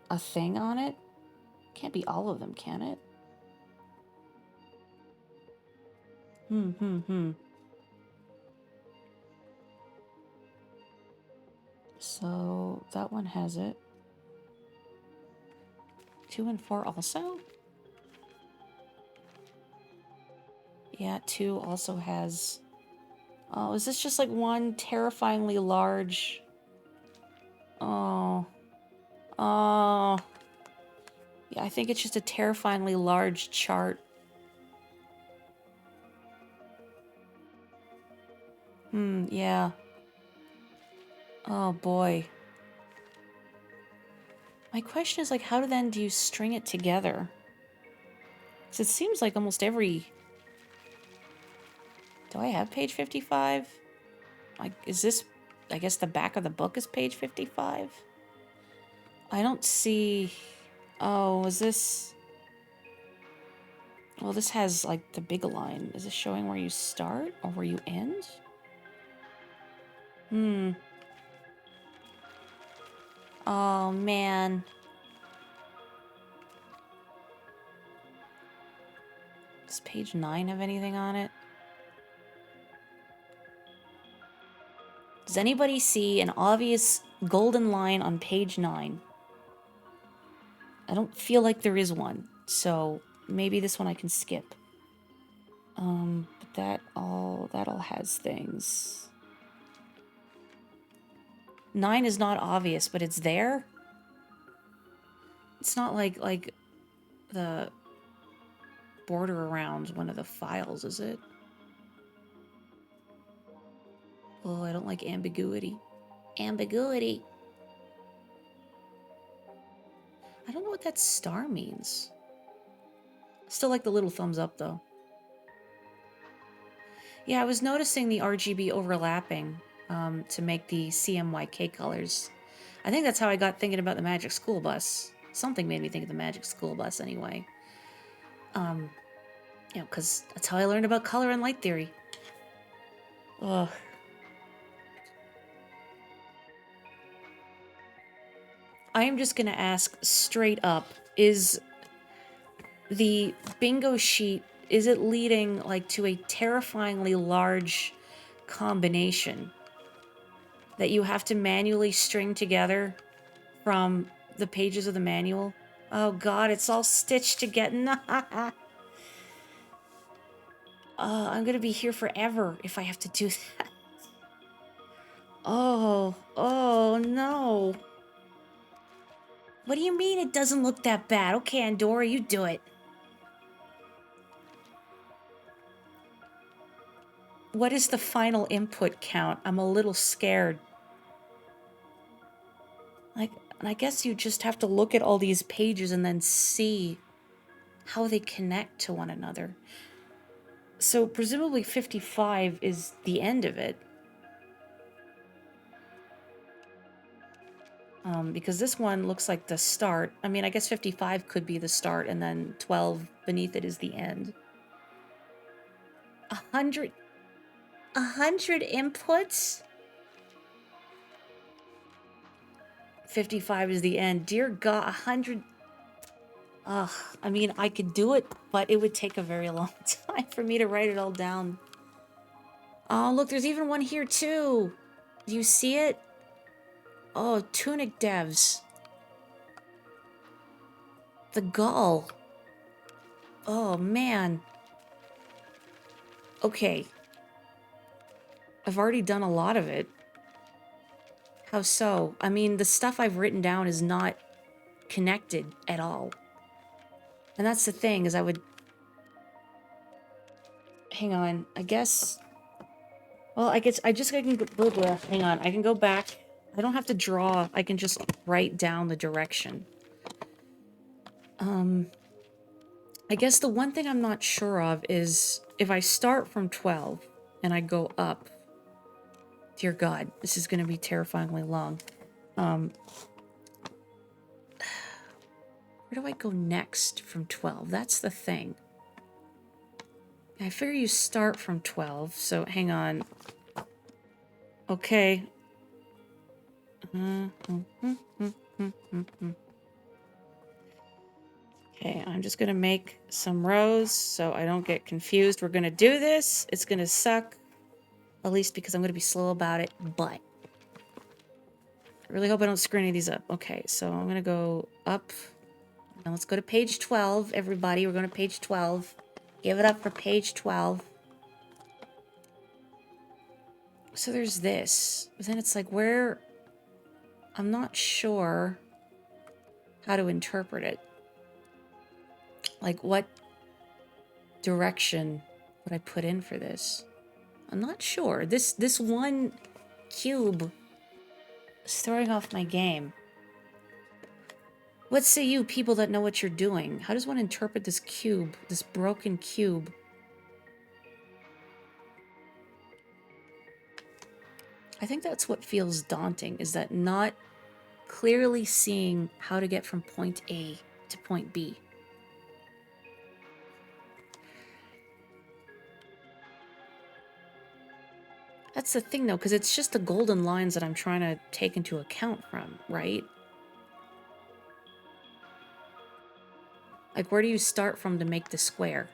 a thing on it? Can't be all of them, can it? So, that one has it. 2 and 4 also? Yeah, 2 also has... Oh, is this just like one terrifyingly large... Oh. Oh. Yeah, I think it's just a terrifyingly large chart. Yeah. Oh, boy. My question is, like, how then do you string it together? Because it seems like almost every... Do I have page 55? Like, is this... I guess the back of the book is page 55? I don't see... Oh, is this... Well, this has, like, the big line. Is it showing where you start or where you end? Oh, man. Does page 9 have anything on it? Does anybody see an obvious golden line on page 9? I don't feel like there is one, so maybe this one I can skip. But that all has things. 9 is not obvious, but it's there. It's not like the border around one of the files, is it? Oh, I don't like ambiguity. Ambiguity. I don't know what that star means. Still like the little thumbs up, though. Yeah, I was noticing the RGB overlapping to make the CMYK colors. I think that's how I got thinking about the Magic School Bus. Something made me think of the Magic School Bus, anyway. You know, because that's how I learned about color and light theory. Ugh. I am just gonna ask straight up, is the bingo sheet, is it leading, like, to a terrifyingly large combination that you have to manually string together from the pages of the manual? Oh god, it's all stitched together. I'm gonna be here forever if I have to do that. Oh no. What do you mean it doesn't look that bad? Okay, Andorra, you do it. What is the final input count? I'm a little scared. Like, I guess you just have to look at all these pages and then see how they connect to one another. So presumably 55 is the end of it. Because this one looks like the start. I mean, I guess 55 could be the start, and then 12 beneath it is the end. 100 inputs? 55 is the end. Dear God, 100... Ugh, I mean, I could do it, but it would take a very long time for me to write it all down. Oh, look, there's even one here, too. Do you see it? Oh, Tunic devs. The gull. Oh, man. Okay. I've already done a lot of it. How so? I mean, the stuff I've written down is not connected at all. And that's the thing, is I would... Hang on, I guess... Well, I can hang on, I can go back. I don't have to draw, I can just write down the direction. I guess the one thing I'm not sure of is if I start from 12 and I go up... Dear God, this is going to be terrifyingly long. Where do I go next from 12? That's the thing. I figure you start from 12, so hang on. Okay. Okay, I'm just gonna make some rows so I don't get confused. We're gonna do this. It's gonna suck. At least because I'm gonna be slow about it, but I really hope I don't screw any of these up. Okay, so I'm gonna go up. Now let's go to page 12, everybody. We're going to page 12. Give it up for page 12. So there's this. But then it's like, where... I'm not sure how to interpret it. Like, what direction would I put in for this? I'm not sure. This one cube is throwing off my game. What say you, people that know what you're doing? How does one interpret this cube, this broken cube? I think that's what feels daunting, is that not clearly seeing how to get from point A to point B. That's the thing, though, because it's just the golden lines that I'm trying to take into account from, right? Like, where do you start from to make the square?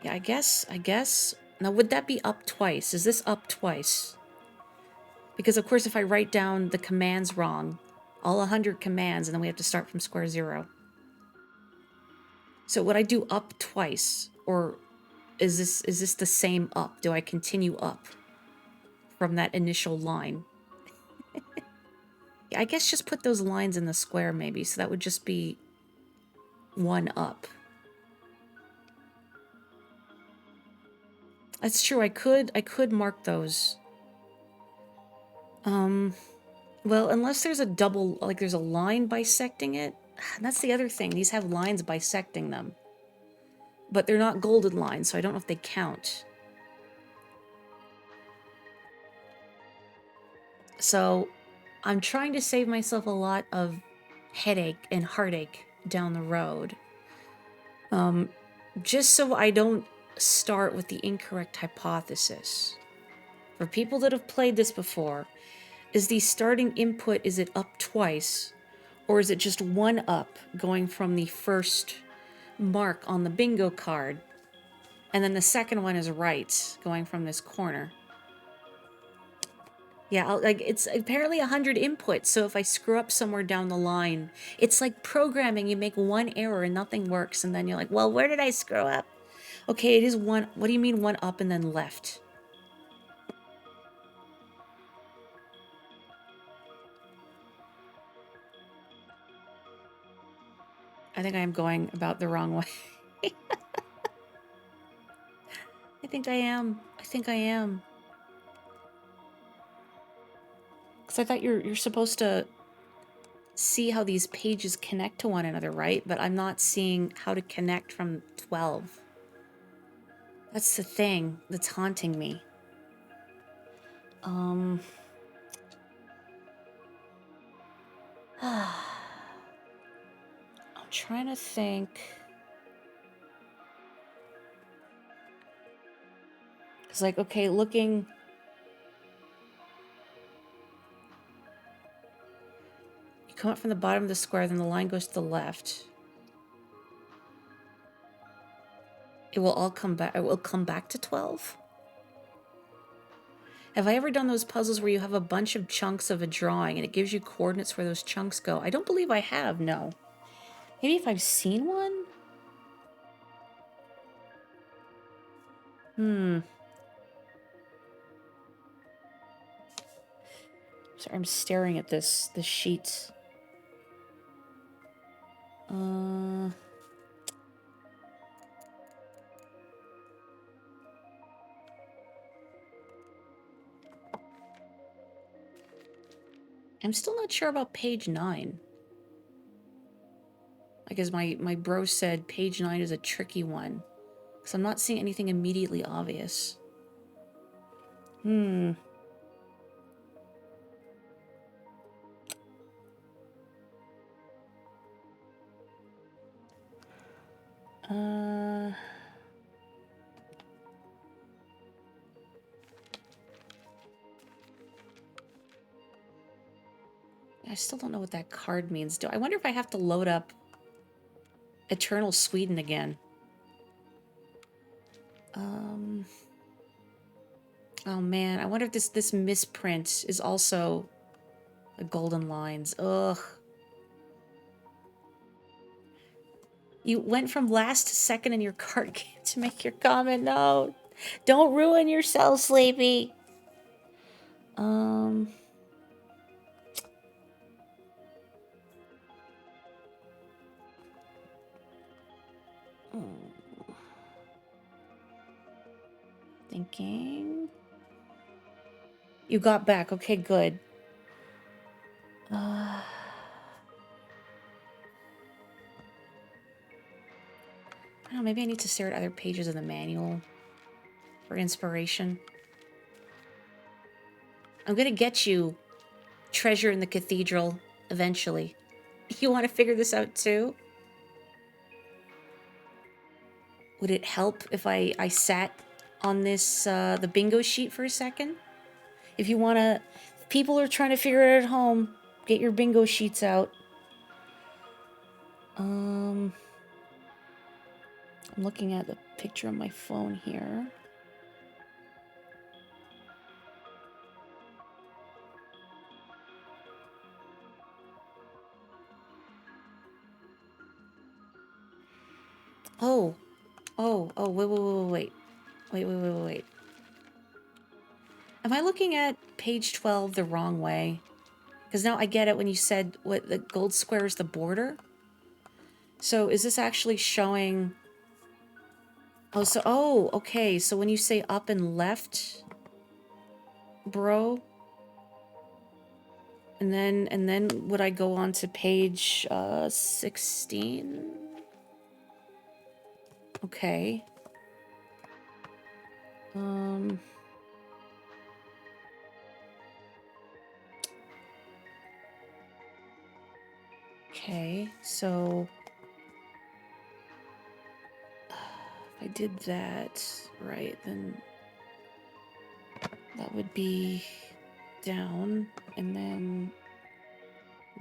Yeah, I guess... Now, would that be up twice? Is this up twice? Because, of course, if I write down the commands wrong, all 100 commands, and then we have to start from square zero. So would I do up twice? Or is this the same up? Do I continue up from that initial line? I guess just put those lines in the square, maybe. So that would just be one up. That's true. I could mark those. Well, unless there's a double, like there's a line bisecting it. That's the other thing. These have lines bisecting them. But they're not golden lines, so I don't know if they count. So I'm trying to save myself a lot of headache and heartache down the road. Just so I don't start with the incorrect hypothesis. For people that have played this before, is the starting input, is it up twice? Or is it just one up going from the first mark on the bingo card? And then the second one is right, going from this corner. Yeah, like it's apparently 100 inputs, so if I screw up somewhere down the line, it's like programming. You make one error and nothing works, and then you're like, well, where did I screw up? Okay, it is one. What do you mean one up and then left? I think I am going about the wrong way. I think I am. I think I am. Because I thought you're supposed to see how these pages connect to one another, right? But I'm not seeing how to connect from 12. That's the thing that's haunting me. I'm trying to think. It's like, okay, looking. You come up from the bottom of the square, then the line goes to the left. It will all come back. It will come back to 12. Have I ever done those puzzles where you have a bunch of chunks of a drawing and it gives you coordinates where those chunks go? I don't believe I have, no. Maybe if I've seen one? Sorry, I'm staring at this sheet. I'm still not sure about page 9. Like as my bro said, page 9 is a tricky one. Because I'm not seeing anything immediately obvious. I still don't know what that card means. I wonder if I have to load up Eternal Sweden again. Oh man, I wonder if this misprint is also the golden lines. Ugh. You went from last to second in your card game to make your comment. No. Don't ruin yourself, Sleepy. Thinking. You got back. Okay, good. I don't know, maybe I need to stare at other pages of the manual for inspiration. I'm gonna get you Treasure in the Cathedral eventually. You want to figure this out too? Would it help if I sat on this, the bingo sheet for a second? If you want to, people are trying to figure it out at home, get your bingo sheets out. I'm looking at the picture on my phone here. Wait. Am I looking at page 12 the wrong way? Because now I get it when you said what the gold square is the border. So is this actually showing... Oh, okay. So when you say up and left, bro, and then would I go on to page 16? Okay. Okay, so if I did that right, then that would be down and then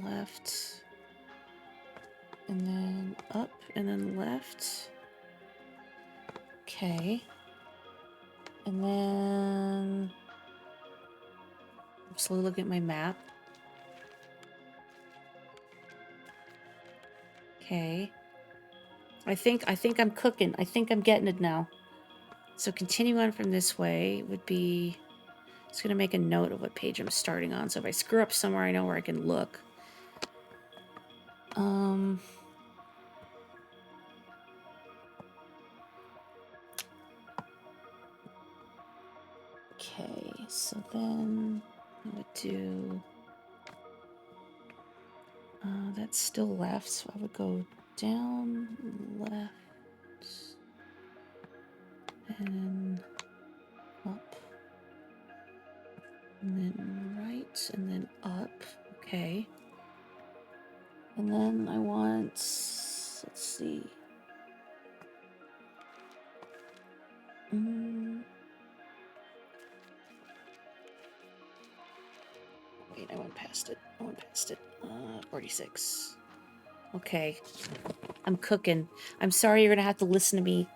left and then up and then left. Okay. And then I'm slowly looking at my map. Okay. I think I'm cooking. I think I'm getting it now. So continue on from this way would be... Just gonna make a note of what page I'm starting on. So if I screw up somewhere, I know where I can look. Okay, so then I would do... That's still left, so I would go down, left, and up, and then right, and then up. Okay. And then I want, let's see. Wait, I went past it. 46. Okay. I'm cooking. I'm sorry you're gonna have to listen to me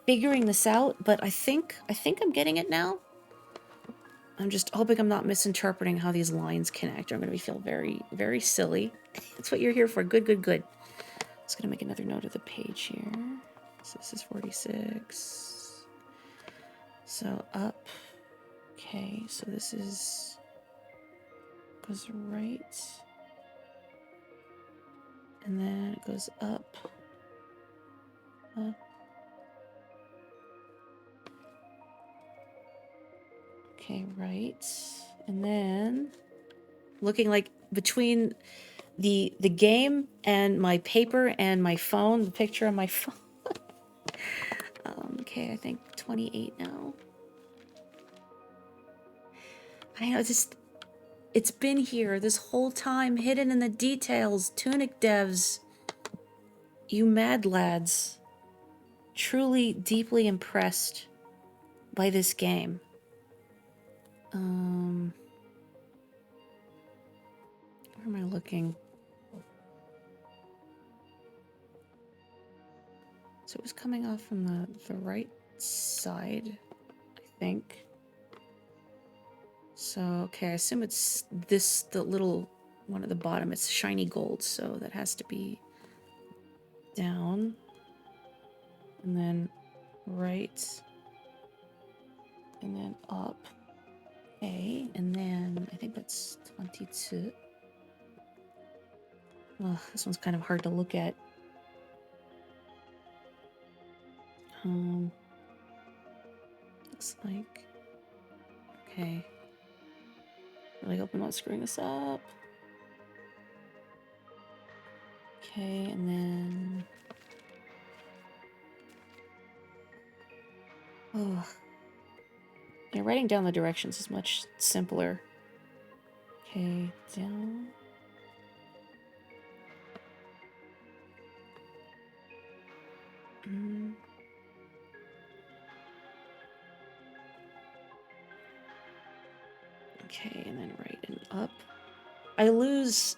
figuring this out, but I think I'm getting it now. I'm just hoping I'm not misinterpreting how these lines connect, or I'm gonna feel very, very silly. That's what you're here for. Good, good, good. Just gonna make another note of the page here. So this is 46. So up. Okay, so this is goes right. And then it goes up. Up. Okay, right. And then looking like between the game and my paper and my phone, the picture on my phone. Okay, I think 28 now. I know, it's been here this whole time, hidden in the details. Tunic devs, you mad lads. Truly deeply impressed by this game. Where am I looking? So it was coming off from the right side, I think. So, okay, I assume it's this, the little one at the bottom. It's shiny gold, so that has to be down. And then right. And then up. Okay, and then I think that's 22. Ugh, this one's kind of hard to look at. Looks like... Okay. Really hope I'm not screwing this up. Okay, and then... Oh. Yeah, writing down the directions is much simpler. Okay, down. Okay, and then right and up. I lose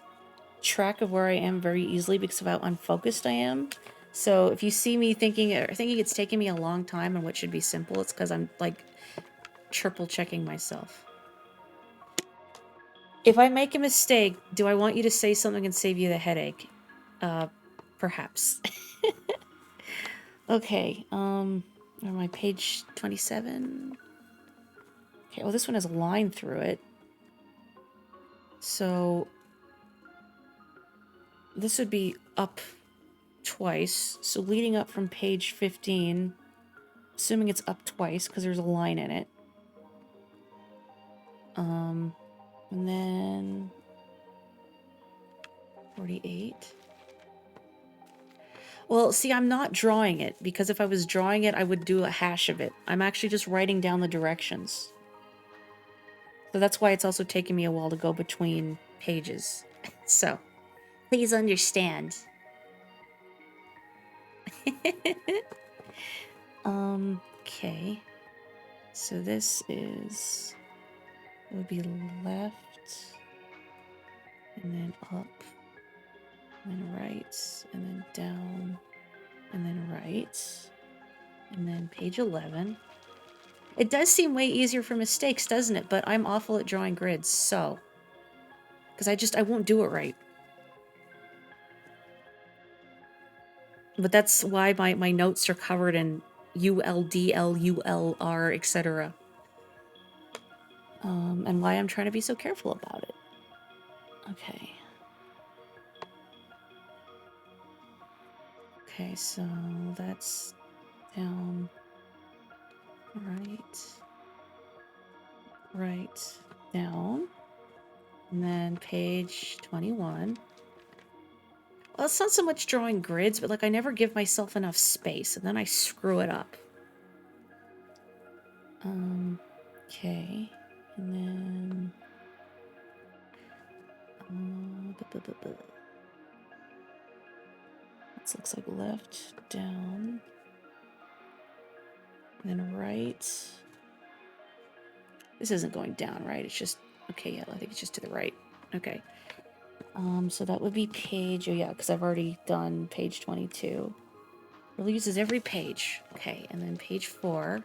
track of where I am very easily because of how unfocused I am. So if you see me thinking it's taking me a long time and what should be simple, it's because I'm like triple checking myself. If I make a mistake, do I want you to say something and save you the headache? Perhaps. Okay, on my page 27. Okay, well, this one has a line through it. So this would be up twice. So leading up from page 15, assuming it's up twice because there's a line in it. And then 48. Well, see, I'm not drawing it because if I was drawing it, I would do a hash of it. I'm actually just writing down the directions. So that's why it's also taking me a while to go between pages. So, please understand. Okay. So this is... It would be left, and then up, and then right, and then down, and then right, and then page 11. It does seem way easier for mistakes, doesn't it? But I'm awful at drawing grids, so... Because I won't do it right. But that's why my notes are covered in ULDL, ULR, etc. And why I'm trying to be so careful about it. Okay. Okay, so that's down, right, down, and then page 21. Well, it's not so much drawing grids, but like I never give myself enough space, and then I screw it up. Okay. And then... This looks like left, down, and then right. This isn't going down, right? It's just... Okay, yeah, I think it's just to the right. Okay. So that would be page... Oh, yeah, because I've already done page 22. Really uses every page. Okay, and then page 4.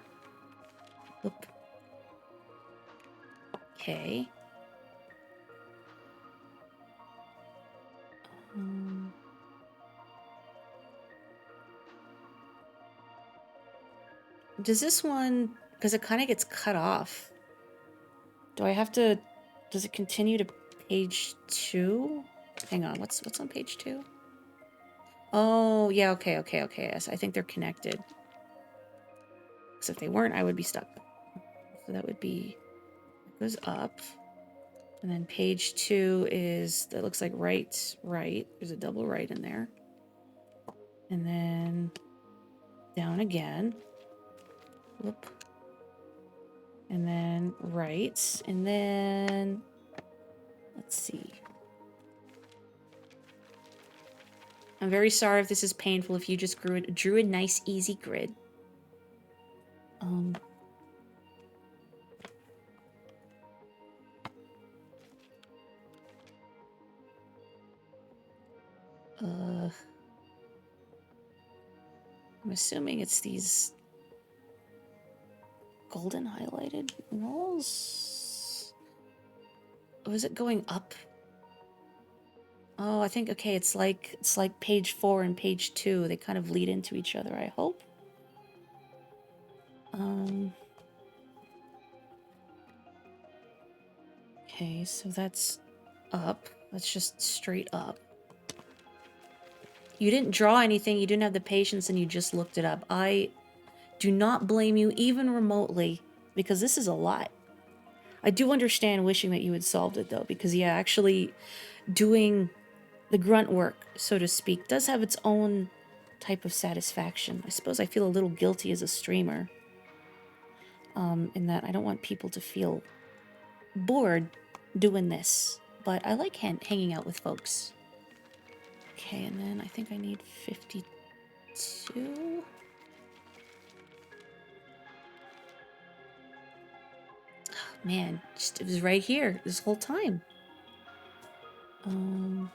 Oop. Okay. Does this one... Because it kind of gets cut off. Do I have to... Does it continue to page 2? Hang on, what's on page 2? Oh, yeah, okay. Yes, I think they're connected. Because if they weren't, I would be stuck. So that would be... It goes up. And then page 2 is... That looks like right. There's a double right in there. And then... Down again. Whoop. And then right. And then... Let's see. I'm very sorry if this is painful if you just drew a nice, easy grid. I'm assuming it's these golden highlighted walls. Oh, is it going up? Oh, I think, okay, it's like page 4 and page 2. They kind of lead into each other, I hope. Okay, so that's up. That's just straight up. You didn't draw anything, you didn't have the patience, and you just looked it up. I do not blame you even remotely, because this is a lot. I do understand wishing that you had solved it, though, because, yeah, actually doing the grunt work, so to speak, does have its own type of satisfaction. I suppose I feel a little guilty as a streamer, in that I don't want people to feel bored doing this, but I like hanging out with folks. Okay, and then I think I need 52. Oh, man, just, it was right here this whole time. Hang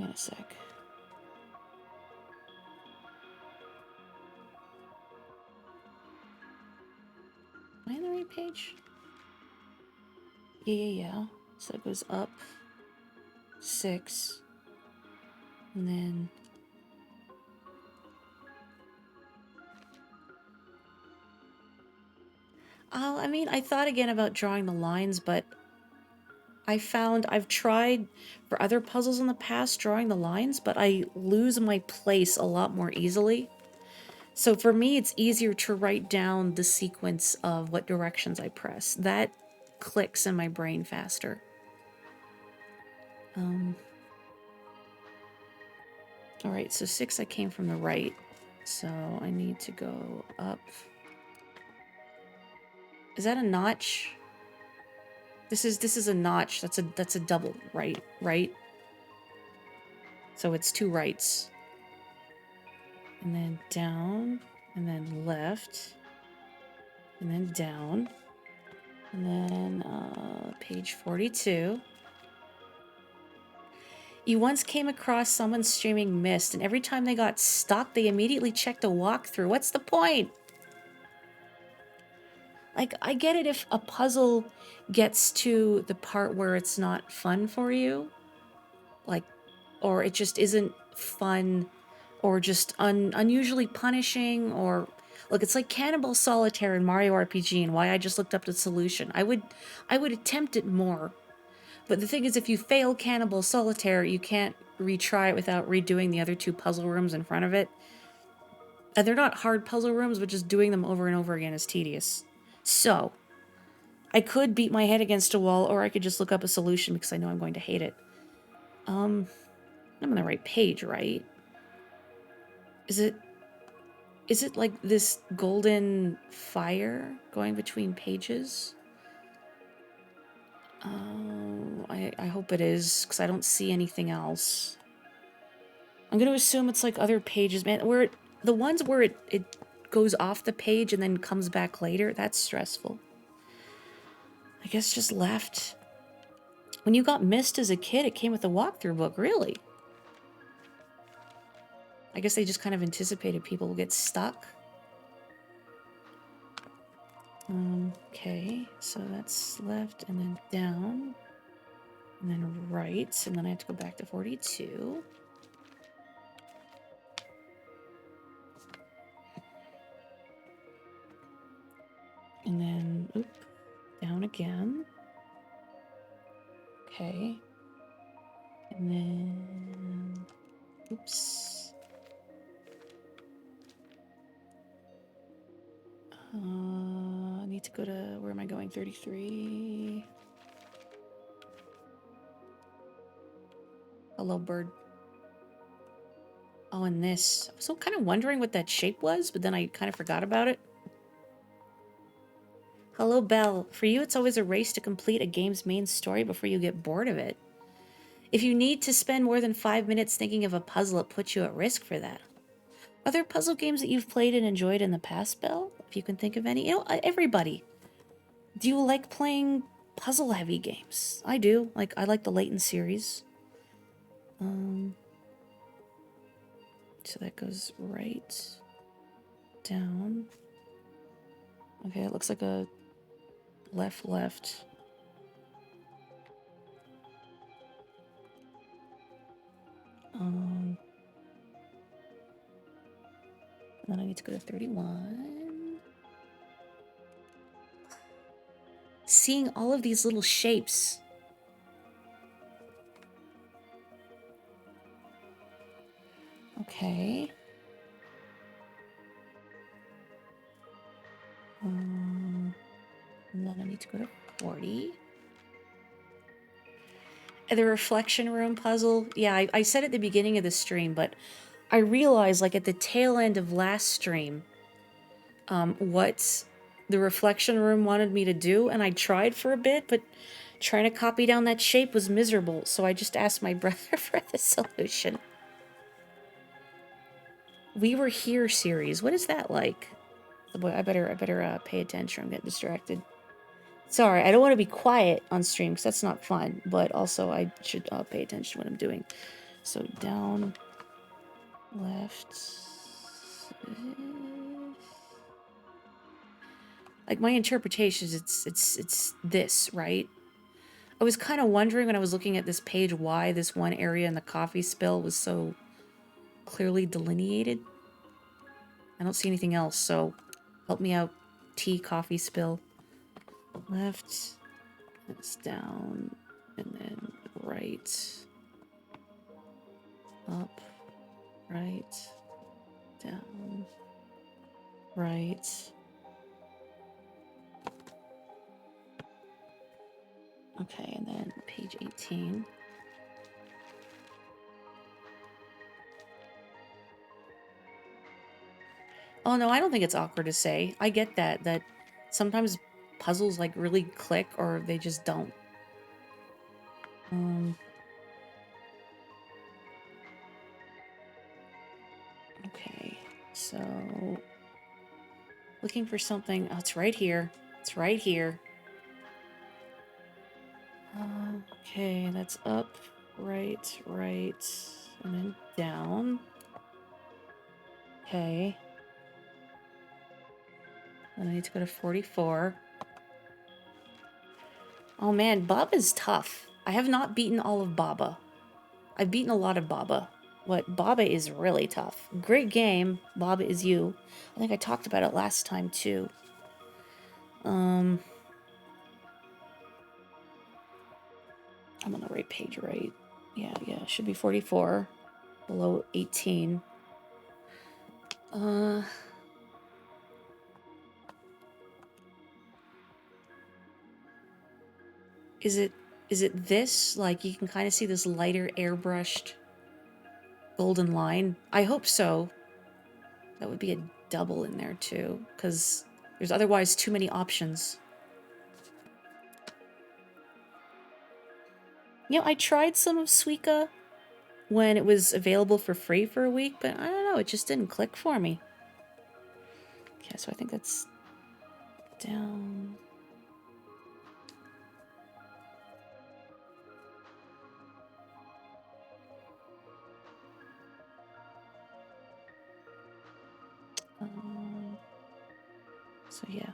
on a sec. Am I on the right page? Yeah. So it goes up 6, and then... I mean, I thought again about drawing the lines, but I found I've tried for other puzzles in the past drawing the lines, but I lose my place a lot more easily. So for me, it's easier to write down the sequence of what directions I press. That clicks in my brain faster. All right, so 6 I came from the right, so I need to go up. Is that a notch? This is a notch. That's a double, right? So it's 2 rights. And then down, and then left, and then down, and then page 42. You once came across someone streaming Myst, and every time they got stuck, they immediately checked a walkthrough. What's the point? Like, I get it if a puzzle gets to the part where it's not fun for you, like, or it just isn't fun, or just unusually punishing, or... Look, it's like Cannibal Solitaire in Mario RPG, and why I just looked up the solution. I would attempt it more. But the thing is, if you fail Cannibal Solitaire, you can't retry it without redoing the other 2 puzzle rooms in front of it. And they're not hard puzzle rooms, but just doing them over and over again is tedious. So, I could beat my head against a wall, or I could just look up a solution because I know I'm going to hate it. I'm on the right page, right? Is it like this golden fire going between pages? Oh, I hope it is, because I don't see anything else. I'm going to assume it's like other pages, man. The ones where it goes off the page and then comes back later, that's stressful. I guess just left. When you got Mist as a kid, it came with a walkthrough book, really? I guess they just kind of anticipated people will get stuck. Okay, so that's left and then down. And then right, and then I have to go back to 42. And then, oop, down again. Okay. And then, oops. I need to go to, where am I going? 33. Hello, bird. Oh, and this. I was so kind of wondering what that shape was, but then I kind of forgot about it. Hello, Belle. For you, it's always a race to complete a game's main story before you get bored of it. If you need to spend more than 5 minutes thinking of a puzzle, it puts you at risk for that. Are there puzzle games that you've played and enjoyed in the past, Belle? If you can think of any. You know, everybody. Do you like playing puzzle-heavy games? I do. I like the Layton series. So that goes right, down. Okay, it looks like a left. And then I need to go to 31. Seeing all of these little shapes. Okay. And then I need to go to 40. The reflection room puzzle. Yeah, I said at the beginning of the stream, but I realized, like, at the tail end of last stream, what the reflection room wanted me to do, and I tried for a bit, but trying to copy down that shape was miserable, so I just asked my brother for the solution. We Were Here series. What is that like? Oh boy, I better pay attention. I'm getting distracted. Sorry, I don't want to be quiet on stream because that's not fun, but also I should pay attention to what I'm doing. So down, left. Like, my interpretation is it's this, right? I was kind of wondering when I was looking at this page why this one area in the coffee spill was so clearly delineated. I don't see anything else, so help me out. Tea, coffee spill. Left. It's down. And then right. Up. Right. Down. Right. Okay, and then page 18. Oh, no, I don't think it's awkward to say. I get that sometimes puzzles, like, really click or they just don't. Okay, so looking for something. Oh, it's right here. It's right here. Okay, that's up, right, and then down. Okay. And I need to go to 44. Oh man, Baba's tough. I have not beaten all of Baba. I've beaten a lot of Baba. Baba is really tough. Great game. Baba Is You. I think I talked about it last time too. I'm on the right page, right? Yeah, should be 44. Below 18. Uh... Is it this? Like, you can kind of see this lighter airbrushed golden line? I hope so. That would be a double in there, too, because there's otherwise too many options. You know, I tried some of Suica when it was available for free for a week, but I don't know, it just didn't click for me. Okay, so I think that's down. So yeah.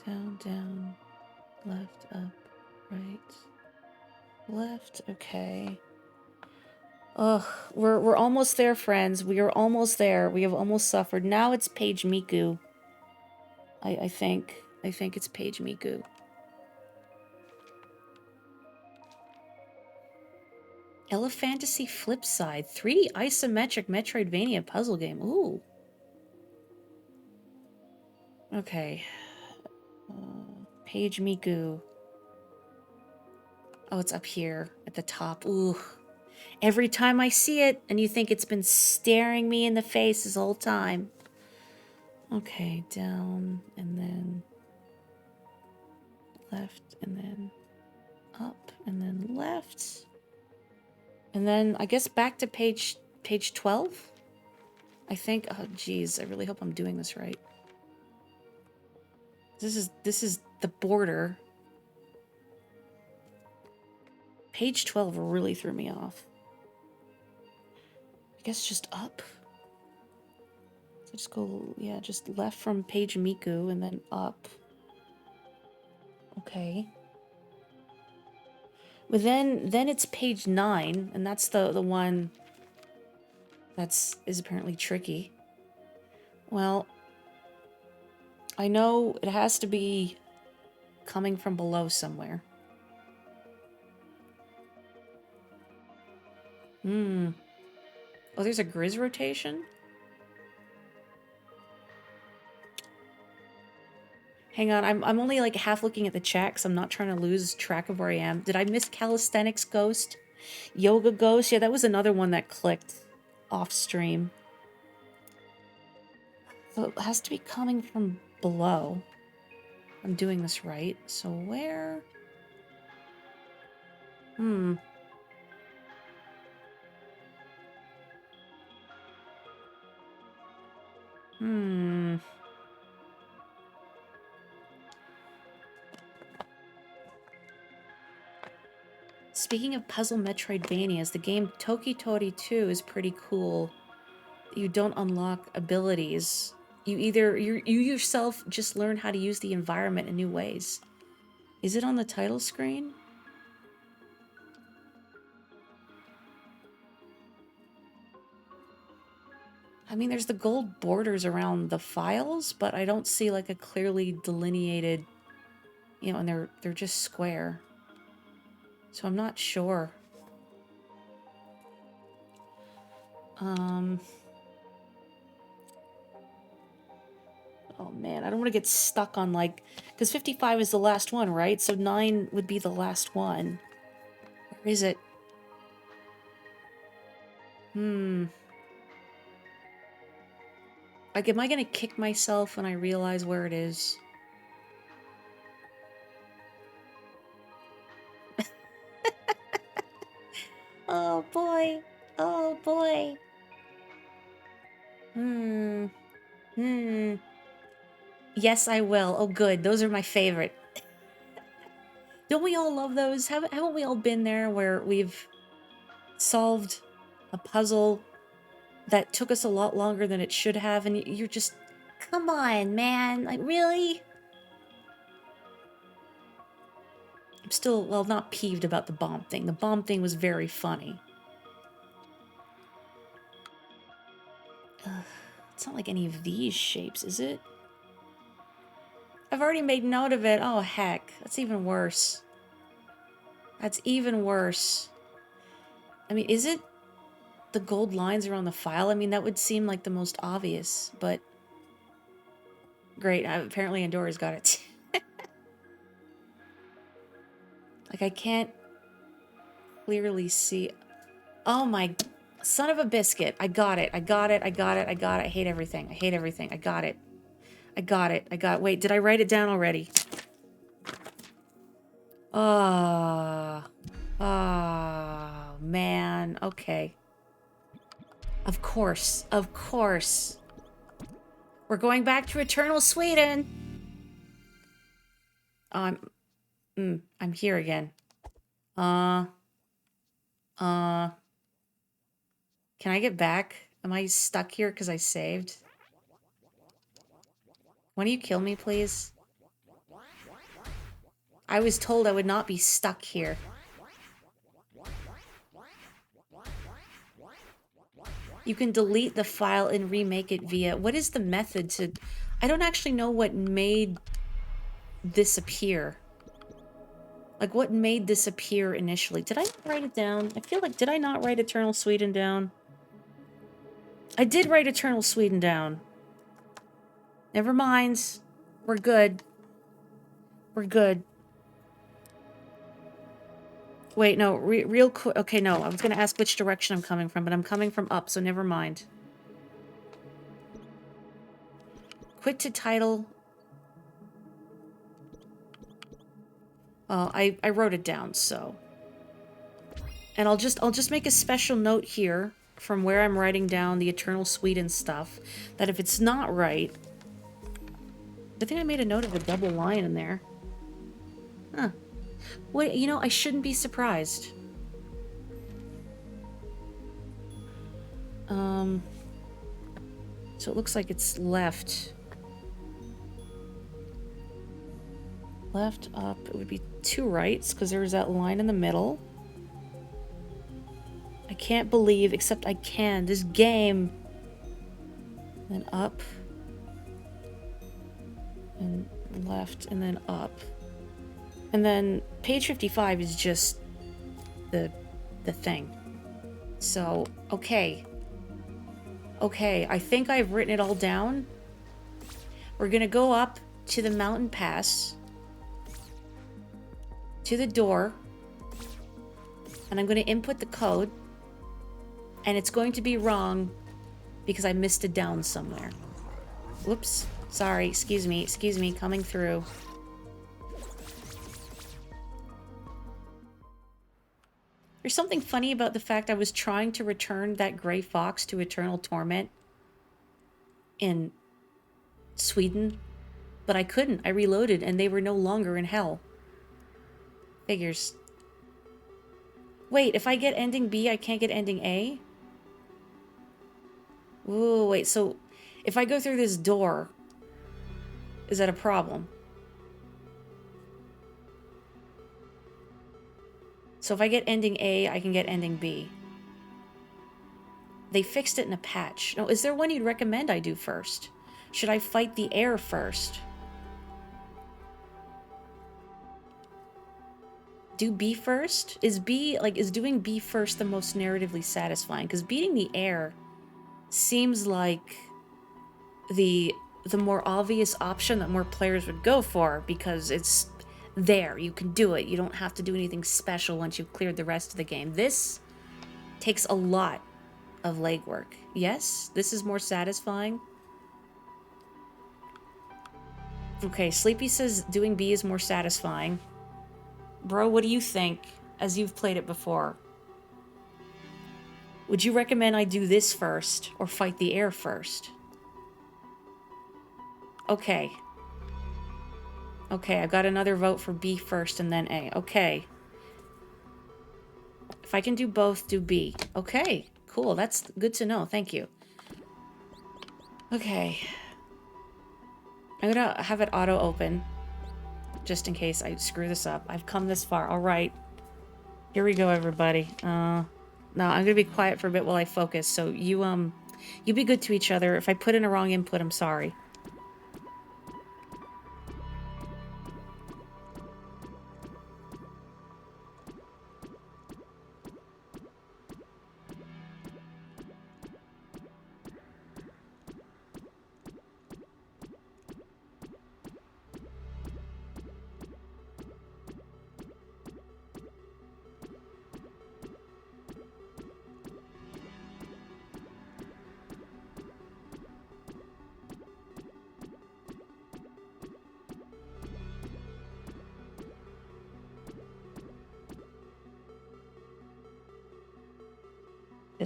Down, down, left, up, right, left, okay. Ugh, we're almost there, friends. We are almost there. We have almost suffered. Now it's Page Miku. I think. I think it's Page Miku. Elephantasy Flipside. 3D isometric Metroidvania puzzle game. Ooh. Okay. Page Miku. Oh, it's up here at the top. Ooh. Every time I see it, and you think it's been staring me in the face this whole time. Okay, down, and then left, and then up, and then left. And then, I guess back to page 12? I think, oh geez, I really hope I'm doing this right. This is the border. Page 12 really threw me off. I guess just up? So just go, yeah, just left from Page Miku and then up. Okay. But then it's page 9, and that's the one is apparently tricky. Well, I know it has to be coming from below somewhere. Oh, there's a Grizz rotation? Hang on, I'm only like half looking at the chat because I'm not trying to lose track of where I am. Did I miss Calisthenics Ghost? Yoga Ghost? Yeah, that was another one that clicked off stream. So it has to be coming from below. I'm doing this right. So where? Speaking of puzzle Metroidvanias, the game Tokitori 2 is pretty cool. You don't unlock abilities. You yourself just learn how to use the environment in new ways. Is it on the title screen? I mean, there's the gold borders around the files, but I don't see like a clearly delineated, you know, and they're just square. So I'm not sure. Oh man, I don't want to get stuck on like, because 55 is the last one, right? So 9 would be the last one. Where is it? Like, am I gonna kick myself when I realize where it is? Oh boy. Oh boy. Yes, I will. Oh good, those are my favorite. Don't we all love those? Haven't we all been there where we've solved a puzzle that took us a lot longer than it should have, and you're just, come on, man, like, really? I'm still, well, not peeved about the bomb thing. The bomb thing was very funny. It's not like any of these shapes, is it? I've already made note of it. Oh, heck. That's even worse. That's even worse. I mean, is it the gold lines are on the file. I mean, that would seem like the most obvious, but... Great, apparently Andora's got it. Like, I can't clearly see... Oh my... Son of a biscuit. I got it. I got it. I got it. I got it. I hate everything. I hate everything. I got it. I got it. I got... Wait, did I write it down already? Oh, man. Okay. Of course. Of course. We're going back to Eternal Sweden. Oh, I'm here again. Can I get back? Am I stuck here because I saved? Why don't you kill me, please? I was told I would not be stuck here. You can delete the file and remake it via... What is the method to... I don't actually know what made this appear. Like, what made this appear initially? Did I write it down? I feel like... Did I not write Eternal Sweden down? I did write Eternal Sweden down. Never mind. We're good. We're good. Wait, no, real quick. Okay, no, I was gonna ask which direction I'm coming from, but I'm coming from up, so never mind. Quit to title. Oh, I wrote it down, so. And I'll just make a special note here from where I'm writing down the Eternal Sweden stuff, that if it's not right... I think I made a note of a double line in there. Huh. Well, you know, I shouldn't be surprised. So it looks like it's left. Left, up. It would be 2 rights, because there's that line in the middle. I can't believe, except I can. This game... Then up. And left, and then up. And then page 55 is just the thing. So, okay. Okay, I think I've written it all down. We're gonna go up to the mountain pass. To the door. And I'm gonna input the code. And it's going to be wrong because I missed it down somewhere. Whoops. Sorry, excuse me, coming through. There's something funny about the fact I was trying to return that gray fox to eternal torment in Sweden, but I couldn't. I reloaded and they were no longer in hell. Figures. Wait, if I get ending B, I can't get ending A? Ooh, wait, so if I go through this door, is that a problem? So if I get ending A, I can get ending B. They fixed it in a patch. No, is there one you'd recommend I do first? Should I fight the air first? Do B first? Is B, like, is doing B first the most narratively satisfying? Because beating the air seems like the more obvious option that more players would go for, because it's there. You can do it. You don't have to do anything special once you've cleared the rest of the game. This takes a lot of legwork. Yes, this is more satisfying. Okay, Sleepy says doing B is more satisfying. Bro, what do you think, as you've played it before? Would you recommend I do this first, or fight the air first? Okay. Okay, I've got another vote for B first and then A. Okay. If I can do both, do B. Okay, cool. That's good to know. Thank you. Okay. I'm gonna have it auto-open, just in case I screw this up. I've come this far. All right. Here we go, everybody. No, I'm gonna be quiet for a bit while I focus. So you be good to each other. If I put in a wrong input, I'm sorry.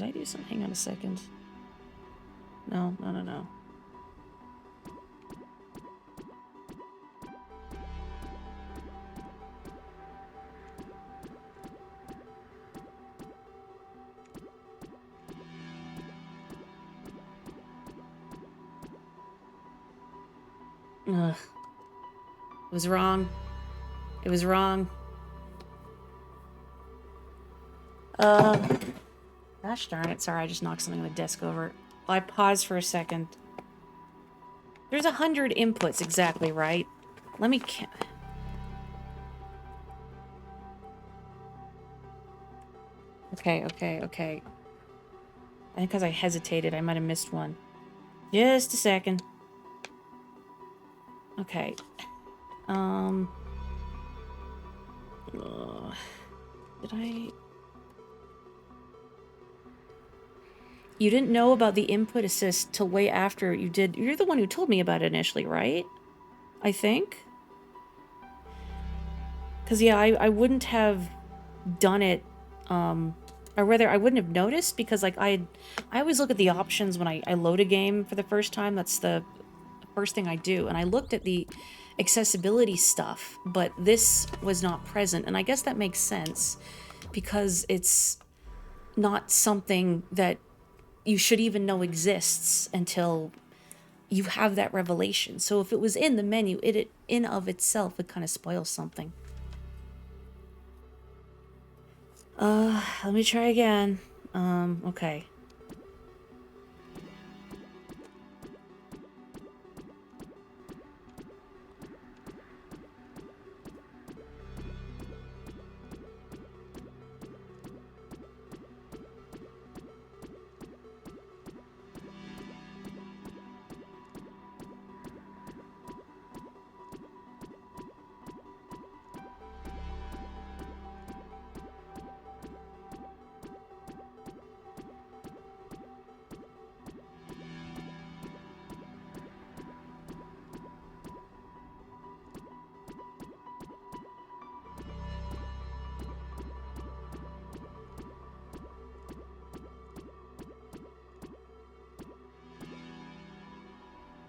Did I do something? Hang on a second. No. Ugh. It was wrong. It was wrong. Gosh darn it. Sorry, I just knocked something on the desk over. Well, I paused for a second. There's 100 inputs exactly, right? Let me Okay. I think because I hesitated, I might have missed one. Just a second. Okay. Did I... You didn't know about the input assist till way after you did... You're the one who told me about it initially, right? I think? Because, yeah, I wouldn't have done it, or rather, I wouldn't have noticed, because, like, I always look at the options when I load a game for the first time. That's the first thing I do. And I looked at the accessibility stuff, but this was not present. And I guess that makes sense, because it's not something that you should even know exists until you have that revelation. So if it was in the menu, it in of itself would kind of spoil something. Let me try again. Okay.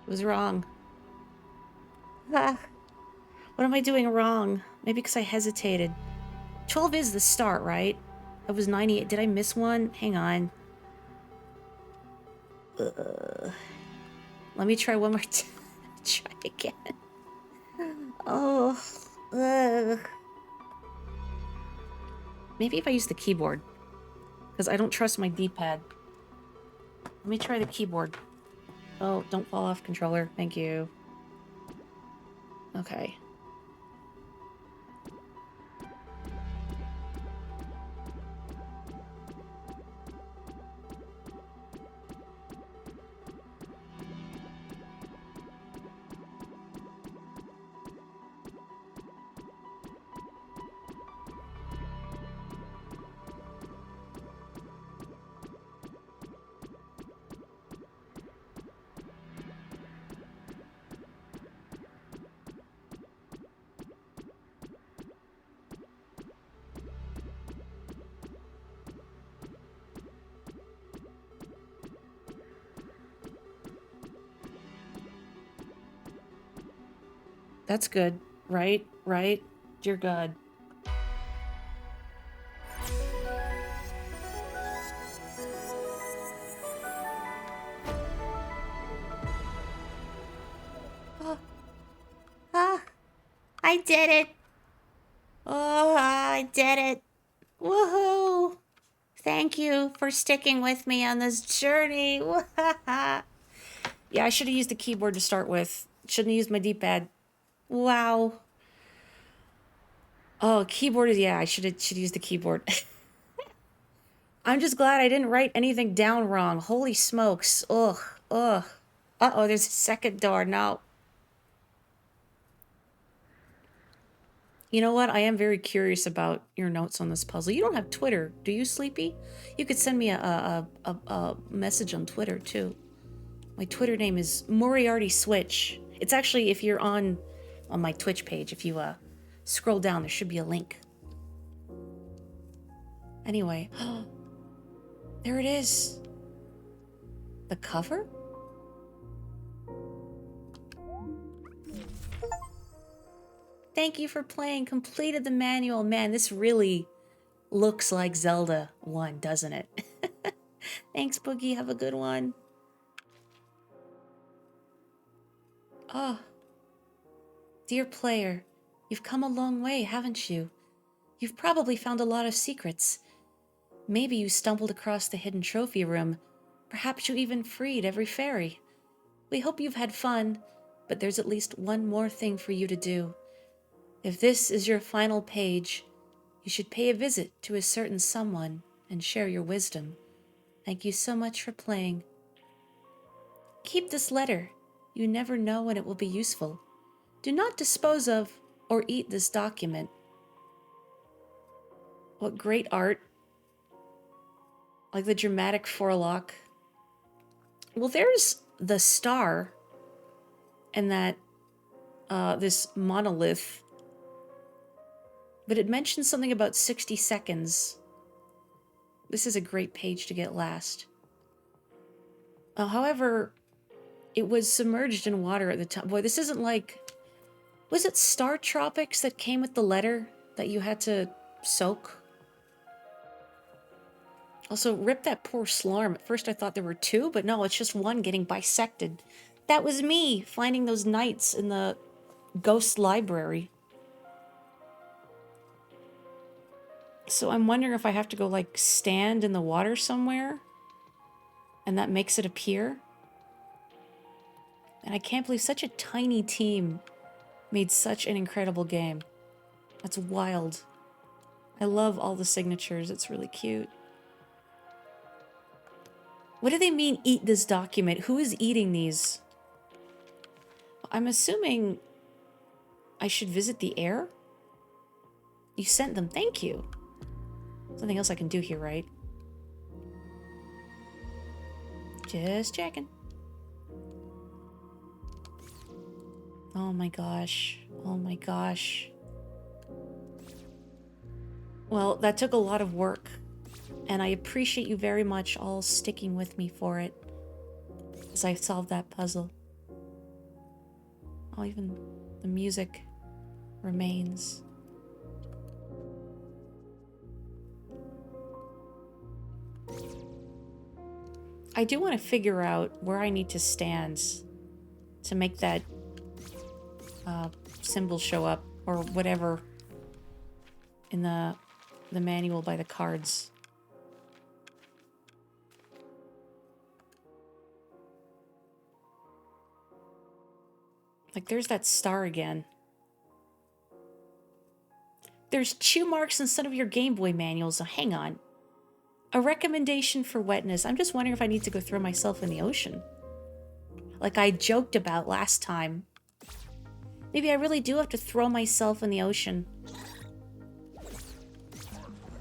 Was wrong. Ah, what am I doing wrong? Maybe because I hesitated. 12 is the start, right? It was 98. Did I miss one? Hang on. Let me try one more time. Try again. Oh. Maybe if I use the keyboard. Because I don't trust my D-pad. Let me try the keyboard. Oh, don't fall off, controller. Thank you. Okay. That's good. Right? Right? Dear God. I did it. Oh, I did it. Woohoo. Thank you for sticking with me on this journey. Yeah, I should have used the keyboard to start with. Shouldn't have used my D-pad. Wow. Oh, keyboard is... Yeah, I should use the keyboard. I'm just glad I didn't write anything down wrong. Holy smokes. Ugh. Uh-oh, there's a second door. No. You know what? I am very curious about your notes on this puzzle. You don't have Twitter, do you, Sleepy? You could send me a message on Twitter, too. My Twitter name is Moriarty Switch. It's actually, if you're on my Twitch page, if you scroll down, there should be a link. Anyway. There it is. The cover? Thank you for playing. Completed the manual. Man, this really looks like Zelda 1, doesn't it? Thanks, Boogie. Have a good one. Oh, dear player, you've come a long way, haven't you? You've probably found a lot of secrets. Maybe you stumbled across the hidden trophy room. Perhaps you even freed every fairy. We hope you've had fun, but there's at least one more thing for you to do. If this is your final page, you should pay a visit to a certain someone and share your wisdom. Thank you so much for playing. Keep this letter. You never know when it will be useful. Do not dispose of or eat this document. What great art. Like the dramatic forelock. Well, there's the star and that, this monolith. But it mentions something about 60 seconds. This is a great page to get last. However, it was submerged in water at the time. Boy, this isn't like... Was it Star Tropics that came with the letter that you had to soak? Also, rip that poor Slarm. At first I thought there were two, but no, it's just one getting bisected. That was me finding those knights in the ghost library. So I'm wondering if I have to go, like, stand in the water somewhere, and that makes it appear. And I can't believe such a tiny team made such an incredible game. That's wild. I love all the signatures. It's really cute. What do they mean, eat this document? Who is eating these? I'm assuming I should visit the heir? You sent them. Thank you. Something else I can do here, right? Just checking. Oh my gosh. Oh my gosh. Well, that took a lot of work, and I appreciate you very much all sticking with me for it as I solved that puzzle. Oh, even the music remains. I do want to figure out where I need to stand to make that symbol show up, or whatever, in the manual by the cards. Like, there's that star again. There's chew marks in some of your Game Boy manuals, so hang on. A recommendation for wetness. I'm just wondering if I need to go throw myself in the ocean, like I joked about last time. Maybe I really do have to throw myself in the ocean.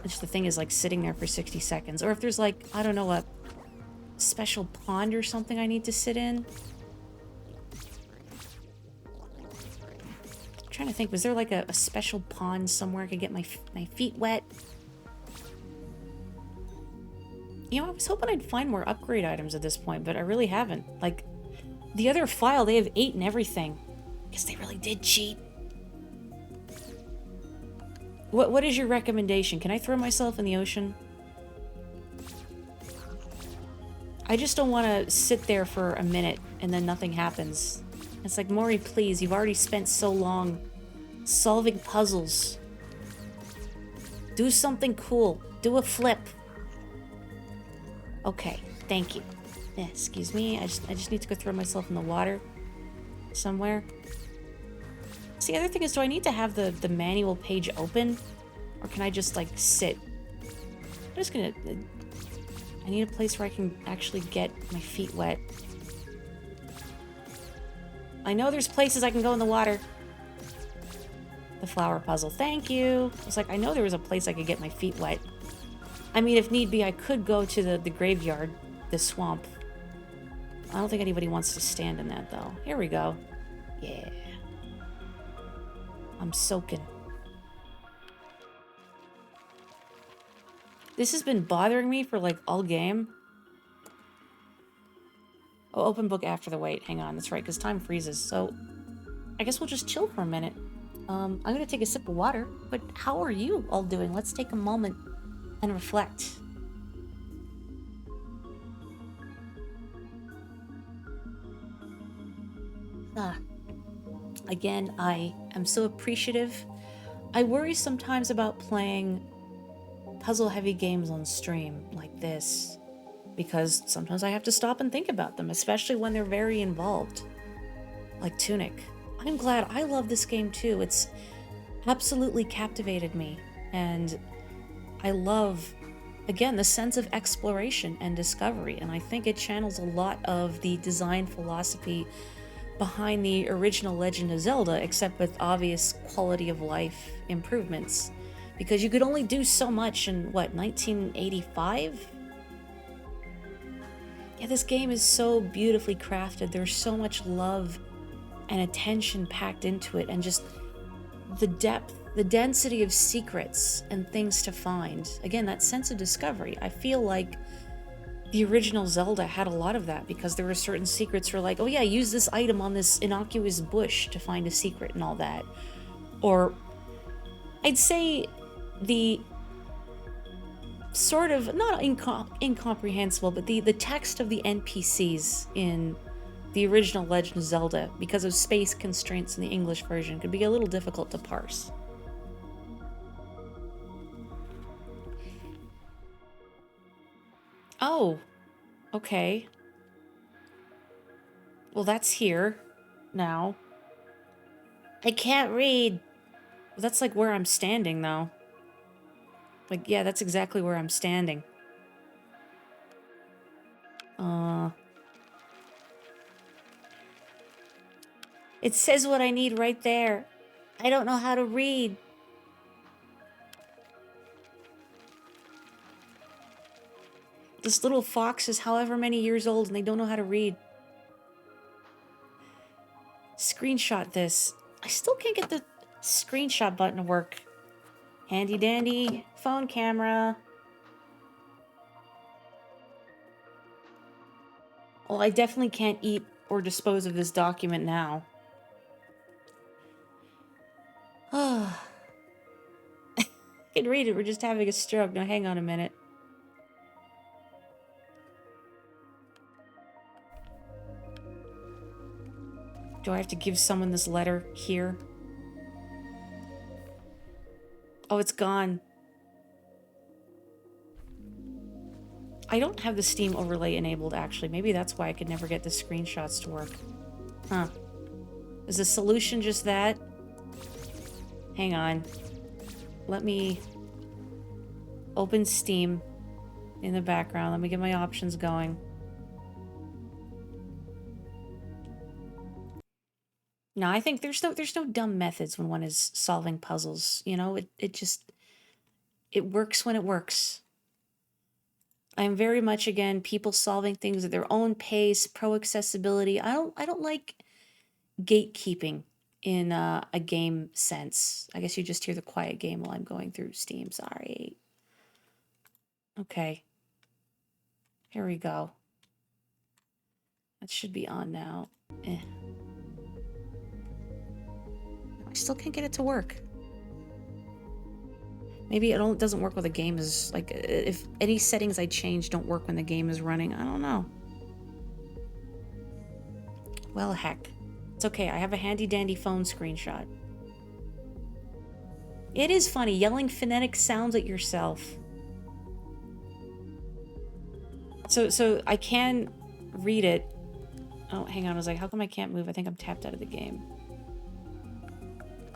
Just the thing is, like, sitting there for 60 seconds. Or if there's, like, I don't know, a special pond or something I need to sit in. I'm trying to think, was there, like, a special pond somewhere I could get my feet wet? You know, I was hoping I'd find more upgrade items at this point, but I really haven't. Like, the other file, they have 8 and everything. Guess they really did cheat. What is your recommendation? Can I throw myself in the ocean? I just don't want to sit there for a minute and then nothing happens. It's like, Maury, please, you've already spent so long solving puzzles. Do something cool. Do a flip. Okay, thank you. Yeah, excuse me, I just need to go throw myself in the water somewhere. See, the other thing is, do I need to have the manual page open? Or can I just, like, sit? I'm just gonna... I need a place where I can actually get my feet wet. I know there's places I can go in the water. The flower puzzle, thank you. It's like, I know there was a place I could get my feet wet. I mean, if need be, I could go to the graveyard, the swamp. I don't think anybody wants to stand in that, though. Here we go. Yeah. I'm soaking. This has been bothering me for, like, all game. Oh, open book after the wait. Hang on, that's right, because time freezes. So, I guess we'll just chill for a minute. I'm gonna take a sip of water, but how are you all doing? Let's take a moment and reflect. Again, I am so appreciative. I worry sometimes about playing puzzle-heavy games on stream like this, because sometimes I have to stop and think about them, especially when they're very involved, like Tunic. I'm glad. I love this game too. It's absolutely captivated me, and I love, again, the sense of exploration and discovery, and I think it channels a lot of the design philosophy behind the original Legend of Zelda, except with obvious quality of life improvements. Because you could only do so much in, what, 1985? Yeah, this game is so beautifully crafted. There's so much love and attention packed into it, and just the depth, the density of secrets and things to find. Again, that sense of discovery. I feel like the original Zelda had a lot of that, because there were certain secrets where, like, oh yeah, use this item on this innocuous bush to find a secret and all that. Or I'd say the sort of, not incomprehensible, but the text of the NPCs in the original Legend of Zelda, because of space constraints in the English version, could be a little difficult to parse. Oh, okay. Well, that's here now. I can't read. Well, that's like where I'm standing, though. Like, yeah, that's exactly where I'm standing. It says what I need right there. I don't know how to read. This little fox is however many years old and they don't know how to read. Screenshot this. I still can't get the screenshot button to work. Handy dandy phone camera. Well, I definitely can't eat or dispose of this document now. I can read it, we're just having a stroke. Now hang on a minute. Do I have to give someone this letter here? Oh, it's gone. I don't have the Steam overlay enabled, actually. Maybe that's why I could never get the screenshots to work. Huh. Is the solution just that? Hang on. Let me open Steam in the background. Let me get my options going. No, I think there's no dumb methods when one is solving puzzles. You know, it works when it works. I'm very much, again, people solving things at their own pace, pro accessibility. I don't like gatekeeping in a game sense. I guess you just hear the quiet game while I'm going through Steam. Sorry. Okay. Here we go. That should be on now. I still can't get it to work. Maybe it doesn't work when the game is, like, if any settings I change don't work when the game is running. I don't know. Well, heck. It's okay, I have a handy-dandy phone screenshot. It is funny, yelling phonetic sounds at yourself. So I can read it. Oh, hang on, I was like, how come I can't move? I think I'm tapped out of the game.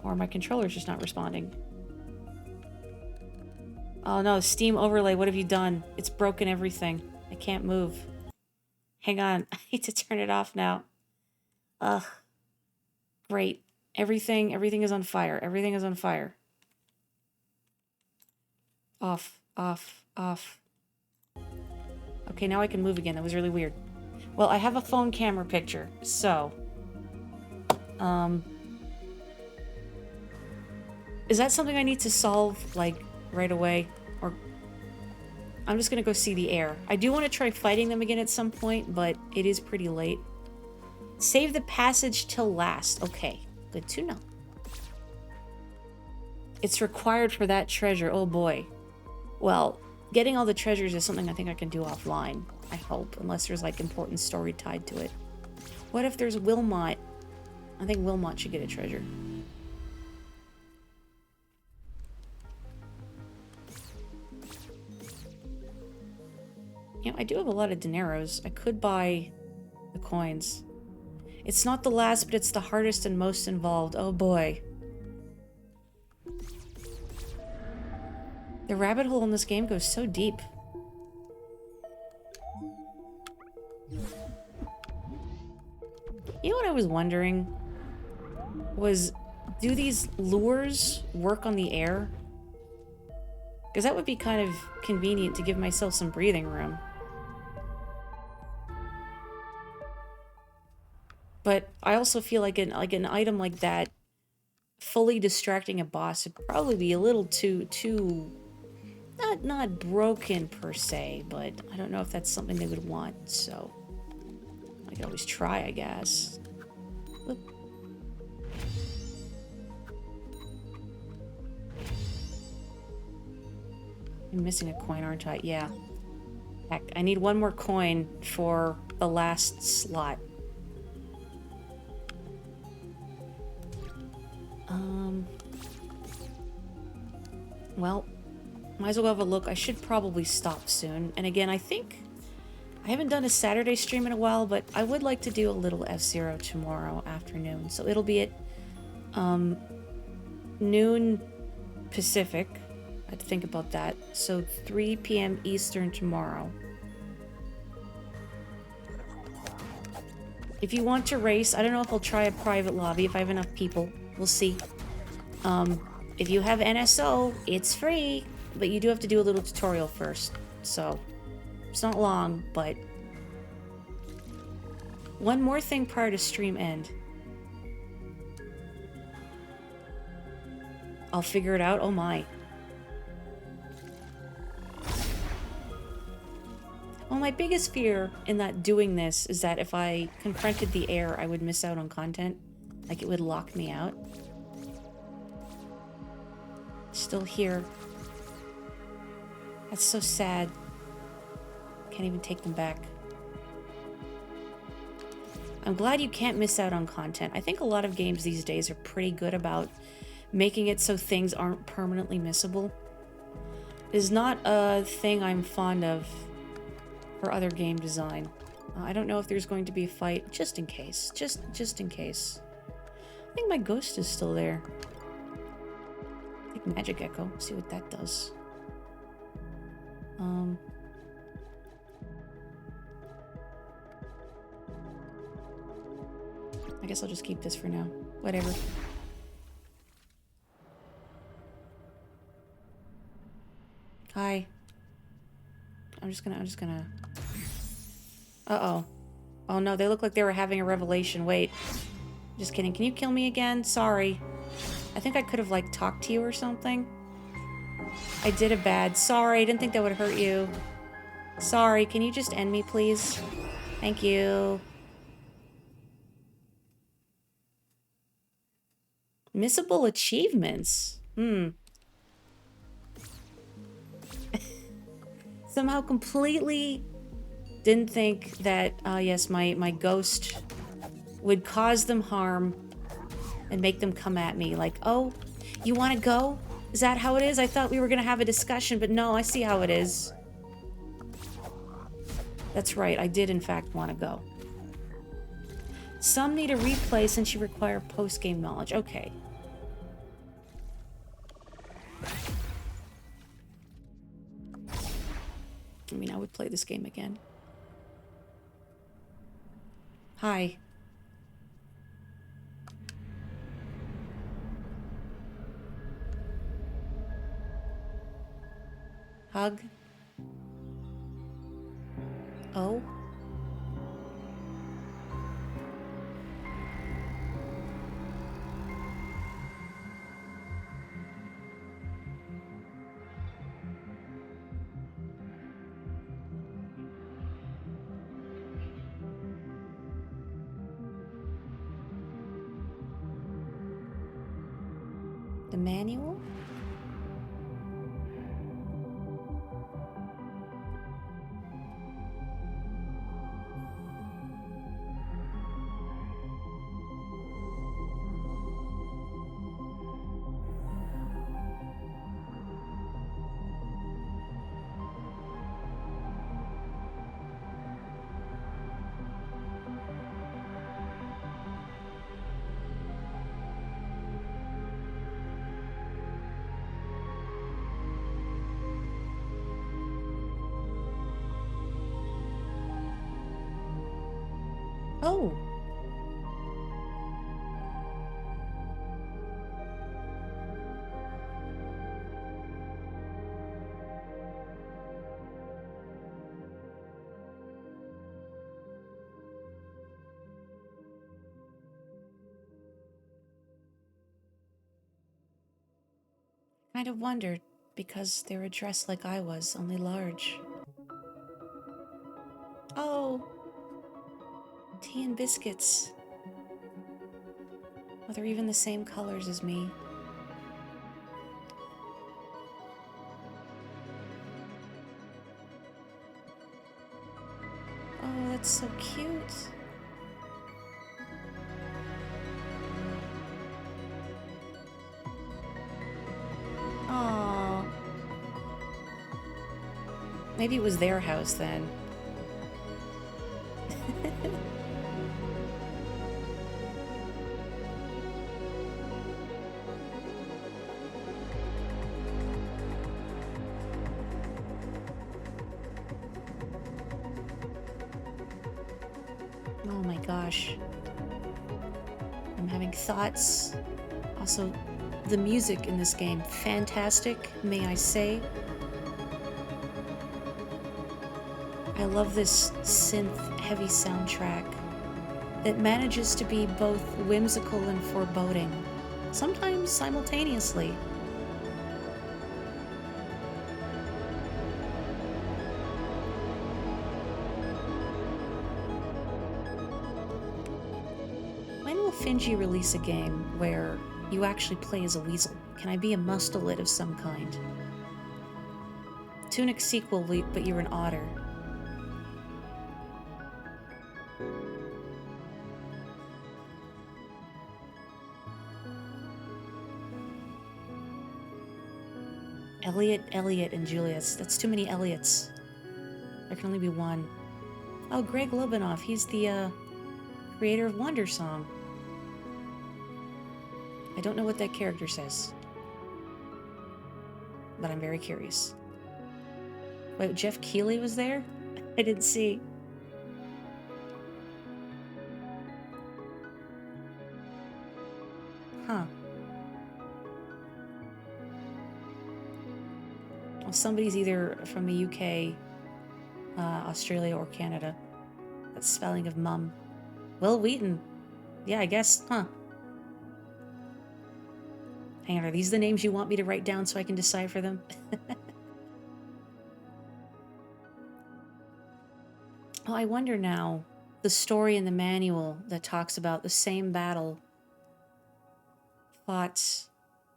Or my controller's just not responding. Oh no, Steam overlay, what have you done? It's broken everything. I can't move. Hang on, I need to turn it off now. Ugh. Great. Everything is on fire. Everything is on fire. Off, off, off. Okay, now I can move again. That was really weird. Well, I have a phone camera picture, so... Is that something I need to solve, like, right away? Or... I'm just gonna go see the air. I do want to try fighting them again at some point, but it is pretty late. Save the passage till last. Okay, good to know. It's required for that treasure. Oh boy. Well, getting all the treasures is something I think I can do offline. I hope, unless there's like important story tied to it. What if there's Wilmot? I think Wilmot should get a treasure. Yeah, I do have a lot of dineros. I could buy the coins. It's not the last, but it's the hardest and most involved. Oh boy. The rabbit hole in this game goes so deep. You know what I was wondering? Was, do these lures work on the air? Because that would be kind of convenient to give myself some breathing room. But I also feel like an item like that, fully distracting a boss, would probably be a little too not broken per se, but I don't know if that's something they would want, so I could always try, I guess. Whoop. I'm missing a coin, aren't I? Yeah. Heck, I need one more coin for the last slot. Well, might as well have a look. I should probably stop soon. And again, I think I haven't done a Saturday stream in a while, but I would like to do a little F-Zero tomorrow afternoon. So it'll be at noon Pacific. I had to think about that. So 3 p.m. Eastern tomorrow. If you want to race, I don't know if I'll try a private lobby if I have enough people. We'll see. If you have NSO, it's free, but you do have to do a little tutorial first. So, it's not long, but... One more thing prior to stream end. I'll figure it out. Oh my. Well, my biggest fear in that doing this is that if I confronted the air, I would miss out on content. Like, it would lock me out. Still here. That's so sad. Can't even take them back. I'm glad you can't miss out on content. I think a lot of games these days are pretty good about making it so things aren't permanently missable. It is not a thing I'm fond of for other game design. I don't know if there's going to be a fight, just in case. Just in case. I think my ghost is still there. Take Magic Echo, see what that does. I guess I'll just keep this for now. Whatever. Hi. I'm just gonna... Uh-oh. Oh no, they look like they were having a revelation. Wait. Just kidding. Can you kill me again? Sorry. I think I could have, like, talked to you or something. I did a bad. Sorry, I didn't think that would hurt you. Sorry, can you just end me, please? Thank you. Missable achievements. Somehow completely didn't think that, yes, my ghost would cause them harm and make them come at me. Like, oh, you want to go? Is that how it is? I thought we were going to have a discussion, but no, I see how it is. That's right, I did in fact want to go. Some need a replay since you require post-game knowledge. Okay. I mean, I would play this game again. Hi. Hug. Oh. manual? Oh. Kind of wondered, because they were dressed like I was, only large. Oh. Tea and biscuits. Oh, they're even the same colors as me. Oh, that's so cute. Aww. Maybe it was their house then. Oh my gosh. I'm having thoughts. Also, the music in this game, fantastic, may I say. I love this synth-heavy soundtrack that manages to be both whimsical and foreboding, sometimes simultaneously. When will Finji release a game where you actually play as a weasel? Can I be a mustelid of some kind? Tunic sequel, but you're an otter. Elliot, and Julius. That's too many Elliots. There can only be one. Oh, Greg Lobanoff. He's the creator of Wonder Song. I don't know what that character says, but I'm very curious. Wait, Jeff Keighley was there? I didn't see. Huh. Well, somebody's either from the UK, Australia, or Canada. That's spelling of mum. Will Wheaton. Yeah, I guess. Huh. Hang on, are these the names you want me to write down so I can decipher them? Oh, I wonder now, the story in the manual that talks about the same battle fought,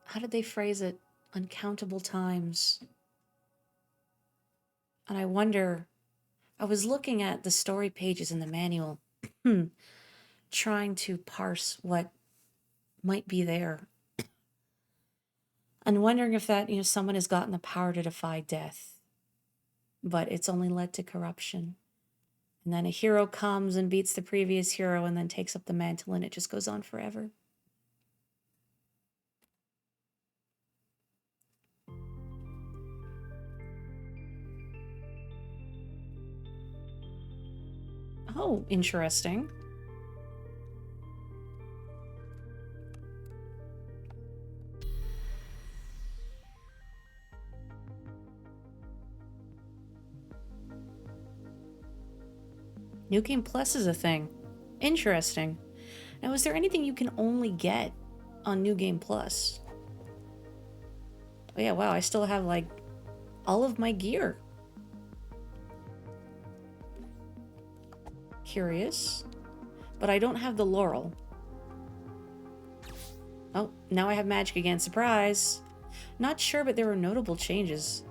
how did they phrase it? Uncountable times. And I wonder, I was looking at the story pages in the manual, trying to parse what might be there. And wondering if that, someone has gotten the power to defy death, but it's only led to corruption. And then a hero comes and beats the previous hero and then takes up the mantle, and it just goes on forever. Oh, interesting. New Game Plus is a thing. Interesting. Now, is there anything you can only get on New Game Plus? Oh yeah, wow, I still have, like, all of my gear. Curious. But I don't have the laurel. Oh, now I have magic again. Surprise! Not sure, but there were notable changes.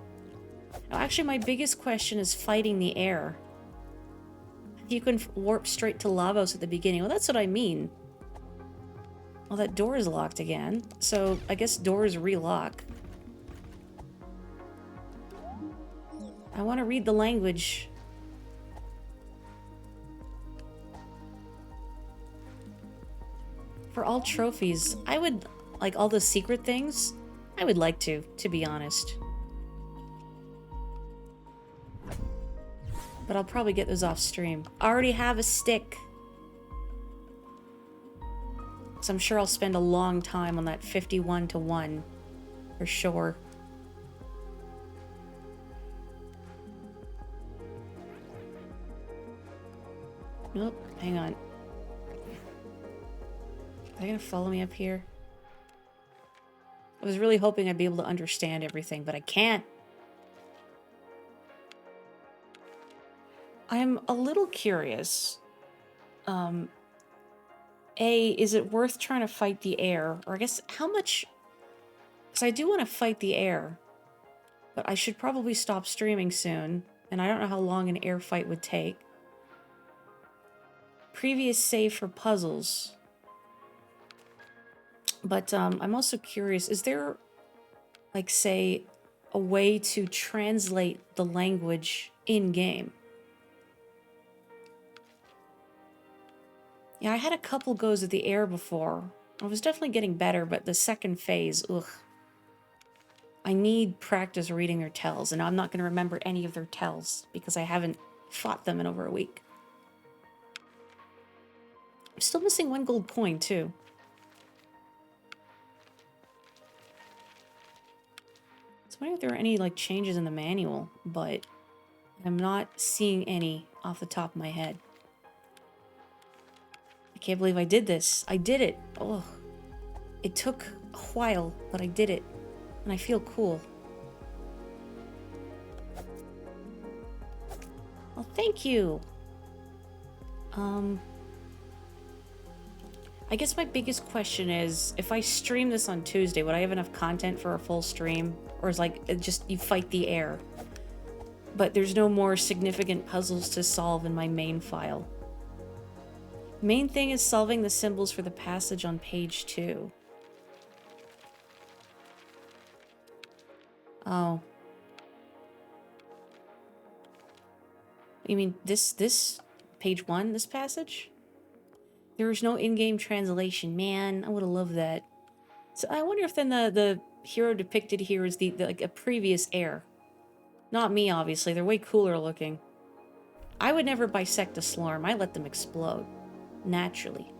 Oh, actually, my biggest question is fighting the air. You can warp straight to Lavos at the beginning. Well, that's what I mean. Well, that door is locked again. So, I guess doors relock. I want to read the language. For all trophies, I would, like all the secret things, I would like to be honest. But I'll probably get those off stream. I already have a stick. So I'm sure I'll spend a long time on that 51 to 1. For sure. Nope, hang on. Are they gonna follow me up here? I was really hoping I'd be able to understand everything, but I can't. I am a little curious. Is it worth trying to fight the air? Or I guess, how much... Because I do want to fight the air. But I should probably stop streaming soon. And I don't know how long an air fight would take. Previous save for puzzles. But I'm also curious, is there, like, say, a way to translate the language in-game? Yeah, I had a couple goes at the air before. I was definitely getting better, but the second phase, ugh. I need practice reading their tells, and I'm not going to remember any of their tells because I haven't fought them in over a week. I'm still missing 1 gold coin, too. So I wonder if there are any, like, changes in the manual, but I'm not seeing any off the top of my head. I can't believe I did this. I did it. Oh, it took a while, but I did it. And I feel cool. Well, thank you. I guess my biggest question is, if I stream this on Tuesday, would I have enough content for a full stream? Or is like, it just, you fight the air? But there's no more significant puzzles to solve in my main file. Main thing is solving the symbols for the passage on page 2. Oh. You mean this page 1, this passage? There was no in-game translation. Man, I would have loved that. So I wonder if then the hero depicted here is like a previous heir. Not me, obviously. They're way cooler looking. I would never bisect a slurm. I let them explode. Naturally.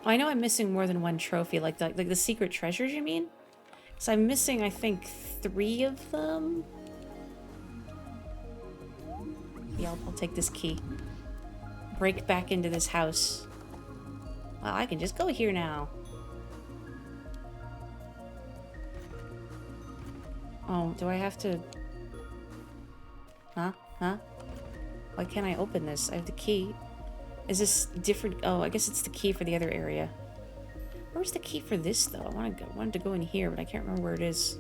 I know I'm missing more than 1 trophy, like the secret treasures, you mean? So I'm missing, I think, 3 of them? Yeah, I'll take this key. Break back into this house. Wow, I can just go here now. Oh, do I have to... Huh? Why can't I open this? I have the key. Is this different? Oh, I guess it's the key for the other area. Where's the key for this, though? I wanted to go in here, but I can't remember where it is.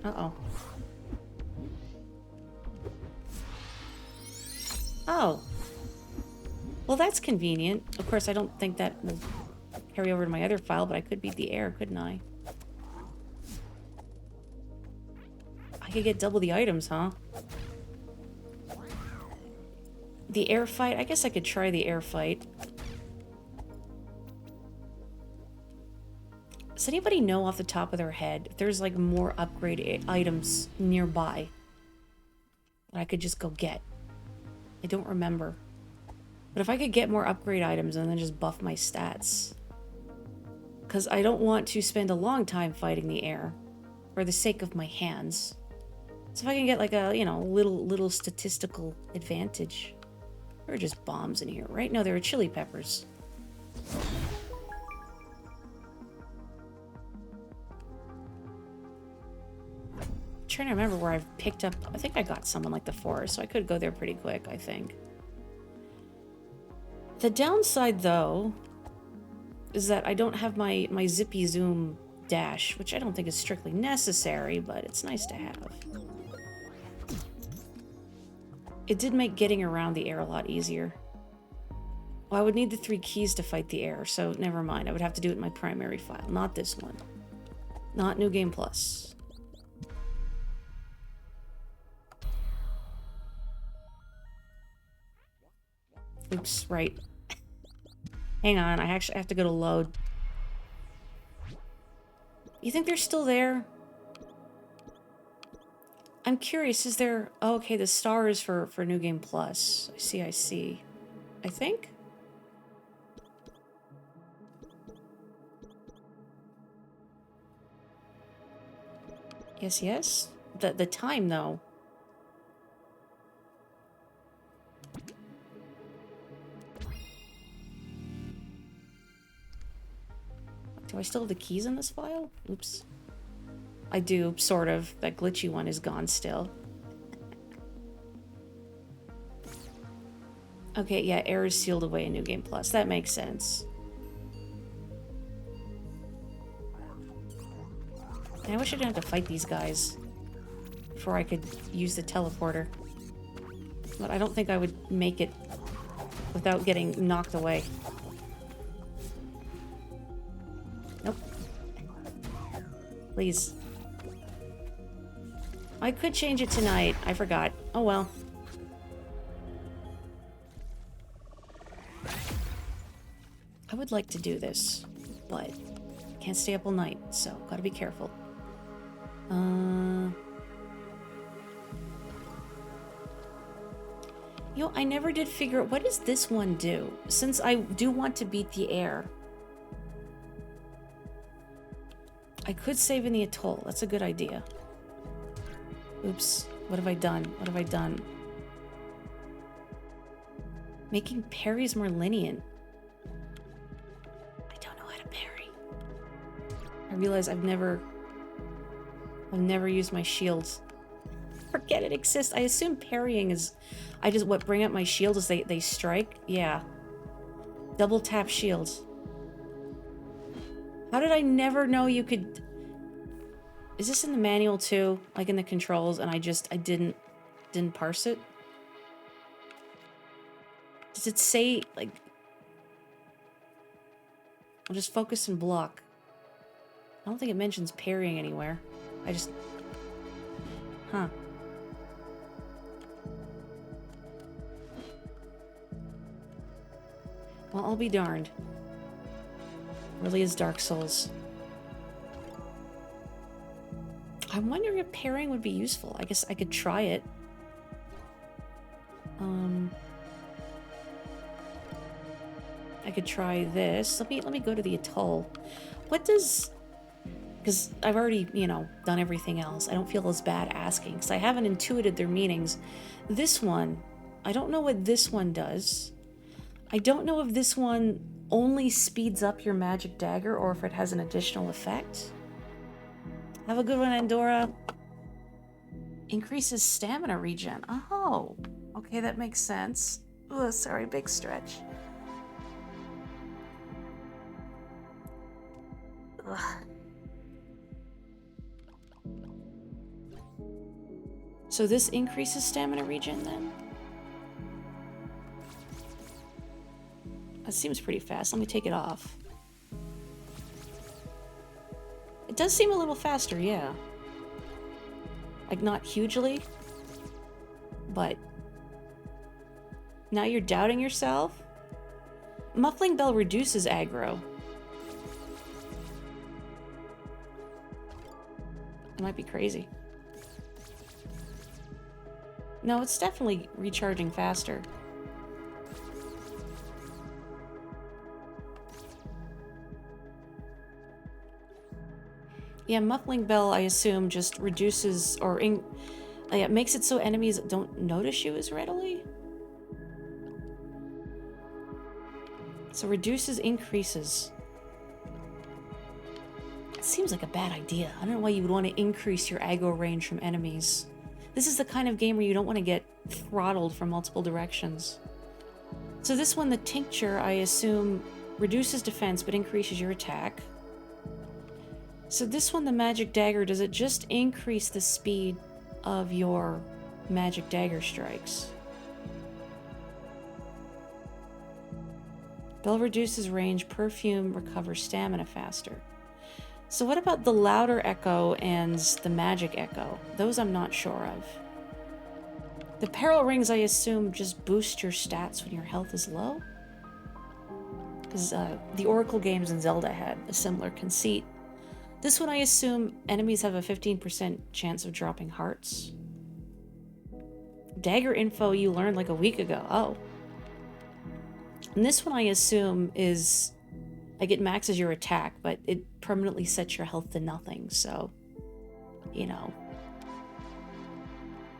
Uh-oh. Oh. Well, that's convenient. Of course, I don't think that will carry over to my other file, but I could beat the air, couldn't I? I could get double the items, huh? The air fight? I guess I could try the air fight. Does anybody know off the top of their head if there's, like, more upgrade items nearby that I could just go get? I don't remember. But if I could get more upgrade items and then just buff my stats. Because I don't want to spend a long time fighting the air for the sake of my hands. So if I can get, like, a, you know, little statistical advantage. There are just bombs in here, right? No, there are chili peppers. trying to remember where I've picked up... I think I got someone like the forest, so I could go there pretty quick, I think. The downside, though, is that I don't have my zippy zoom dash, which I don't think is strictly necessary, but it's nice to have. It did make getting around the air a lot easier. Well, I would need the 3 keys to fight the air, so never mind. I would have to do it in my primary file, not this one. Not New Game Plus. Oops, right. Hang on, I actually have to go to load. You think they're still there? I'm curious, is there... Oh, okay, the star is for New Game Plus. I see, I see. I think? Yes, yes. The time, though. Do I still have the keys in this file? Oops. I do, sort of. That glitchy one is gone still. Okay, yeah, air is sealed away in New Game Plus. That makes sense. I wish I didn't have to fight these guys before I could use the teleporter. But I don't think I would make it without getting knocked away. Nope. Please. I could change it tonight. I forgot. Oh well. I would like to do this, but can't stay up all night, so gotta be careful. You know, I never did figure out, what does this one do? Since I do want to beat the air. I could save in the atoll. That's a good idea. Oops. What have I done? What have I done? Making parries more lenient. I don't know how to parry. I realize I've never used my shields. Forget it exists. I assume parrying is... I just... What, bring up my shield as they strike? Yeah. Double tap shields. How did I never know you could... Is this in the manual too? Like in the controls, and I didn't parse it? Does it say, like... I'll just focus and block. I don't think it mentions parrying anywhere. I just... Huh. Well, I'll be darned. Really is Dark Souls. I'm wondering if pairing would be useful. I guess I could try it. I could try this. Let me go to the atoll. What does... Because I've already, you know, done everything else. I don't feel as bad asking, because I haven't intuited their meanings. This one, I don't know what this one does. I don't know if this one only speeds up your magic dagger or if it has an additional effect. Have a good one, Andorra. Increases stamina regen. Oh, okay, that makes sense. Oh, sorry, big stretch. Ugh. So this increases stamina regen then? That seems pretty fast. Let me take it off. It does seem a little faster, yeah. Like, not hugely, but... Now you're doubting yourself? Muffling Bell reduces aggro. It might be crazy. No, it's definitely recharging faster. Yeah, Muffling Bell, I assume, just reduces or makes it so enemies don't notice you as readily. So reduces, increases. seems like a bad idea. I don't know why you would want to increase your aggro range from enemies. This is the kind of game where you don't want to get throttled from multiple directions. So this one, the Tincture, I assume, reduces defense but increases your attack. So this one, the Magic Dagger, does it just increase the speed of your Magic Dagger strikes? Bell reduces range, Perfume recovers stamina faster. So what about the Louder Echo and the Magic Echo? Those I'm not sure of. The Peril Rings, I assume, just boost your stats when your health is low? Because the Oracle games and Zelda had a similar conceit. This one, I assume, enemies have a 15% chance of dropping hearts. Dagger info you learned like a week ago. Oh. And this one, I assume, is... like, it maxes your attack, but it permanently sets your health to nothing, so... you know.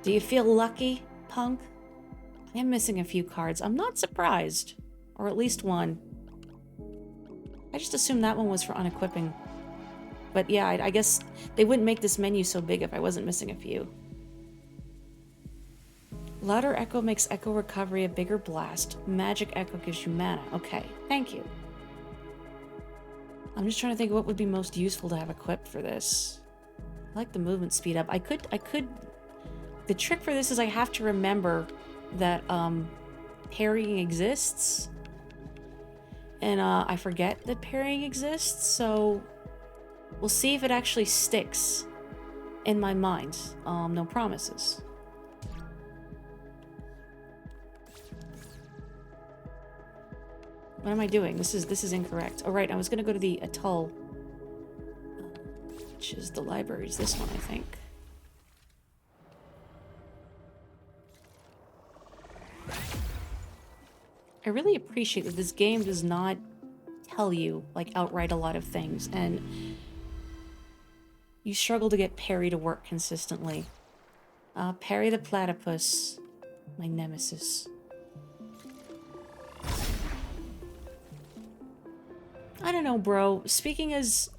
Do you feel lucky, punk? I am missing a few cards. I'm not surprised. Or at least one. I just assumed that one was for unequipping. But yeah, I guess they wouldn't make this menu so big if I wasn't missing a few. Louder Echo makes Echo Recovery a bigger blast. Magic Echo gives you mana. Okay, thank you. I'm just trying to think what would be most useful to have equipped for this. I like the movement speed up. I could... The trick for this is I have to remember that parrying exists. And I forget that parrying exists, so we'll see if it actually sticks in my mind. No promises. What am I doing? This is incorrect. Oh, right, I was gonna go to the Atoll, which is the libraries. This one, I think. I really appreciate that this game does not tell you, like, outright a lot of things, and you struggle to get parry to work consistently. Parry the platypus, my nemesis. I don't know, bro. Speaking as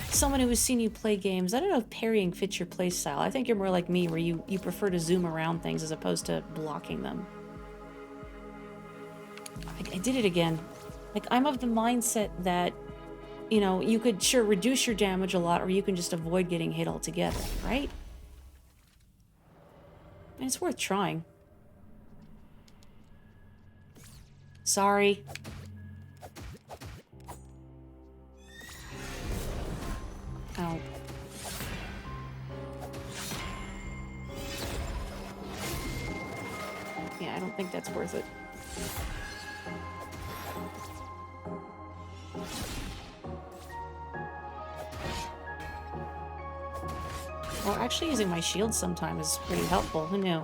someone who has seen you play games, I don't know if parrying fits your playstyle. I think you're more like me, where you prefer to zoom around things as opposed to blocking them. I did it again. Like, I'm of the mindset that, you know, you could sure reduce your damage a lot, or you can just avoid getting hit altogether, right? And it's worth trying. Sorry. Ow. Yeah, I don't think that's worth it. Well, actually using my shield sometime is pretty helpful. Who knew?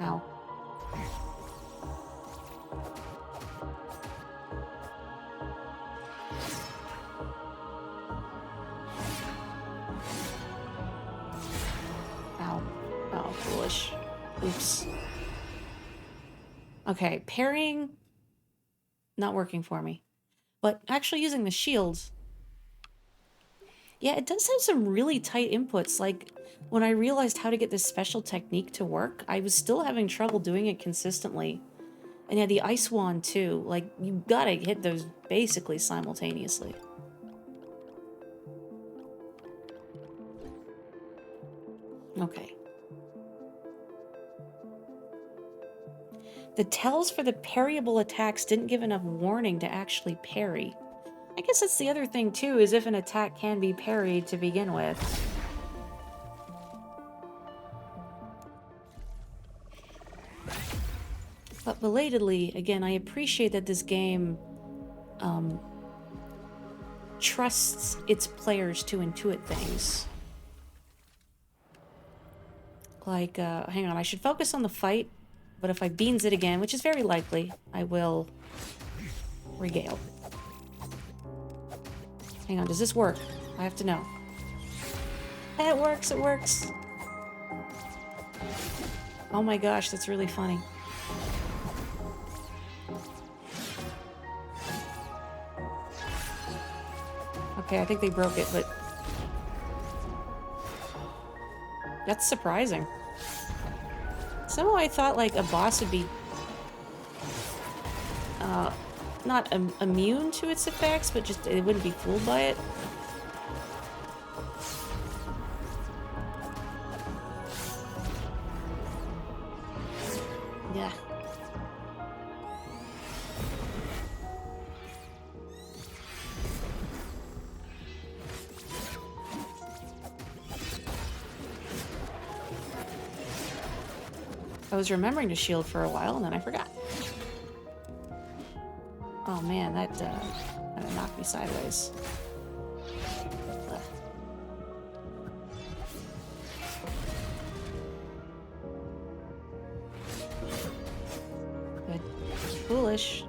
Ow. Ow. Oh, foolish. Oops. Okay, parrying... not working for me. But actually using the shields... yeah, it does have some really tight inputs. Like, when I realized how to get this special technique to work, I was still having trouble doing it consistently. And yeah, the Ice Wand too. Like, you gotta hit those basically simultaneously. Okay. The tells for the parryable attacks didn't give enough warning to actually parry. I guess that's the other thing too, is if an attack can be parried to begin with. But belatedly, again, I appreciate that this game trusts its players to intuit things. Like, hang on, I should focus on the fight. But if I beans it again, which is very likely, I will regale. Hang on, does this work? I have to know. It works, it works. Oh my gosh, that's really funny. Okay, I think they broke it, but... That's surprising. Somehow I thought, like, a boss would be... not immune to its effects, but just it wouldn't be fooled by it. Yeah. I was remembering to shield for a while, and then I forgot. Oh man, that kind of knocked me sideways. Ugh. Good. Foolish.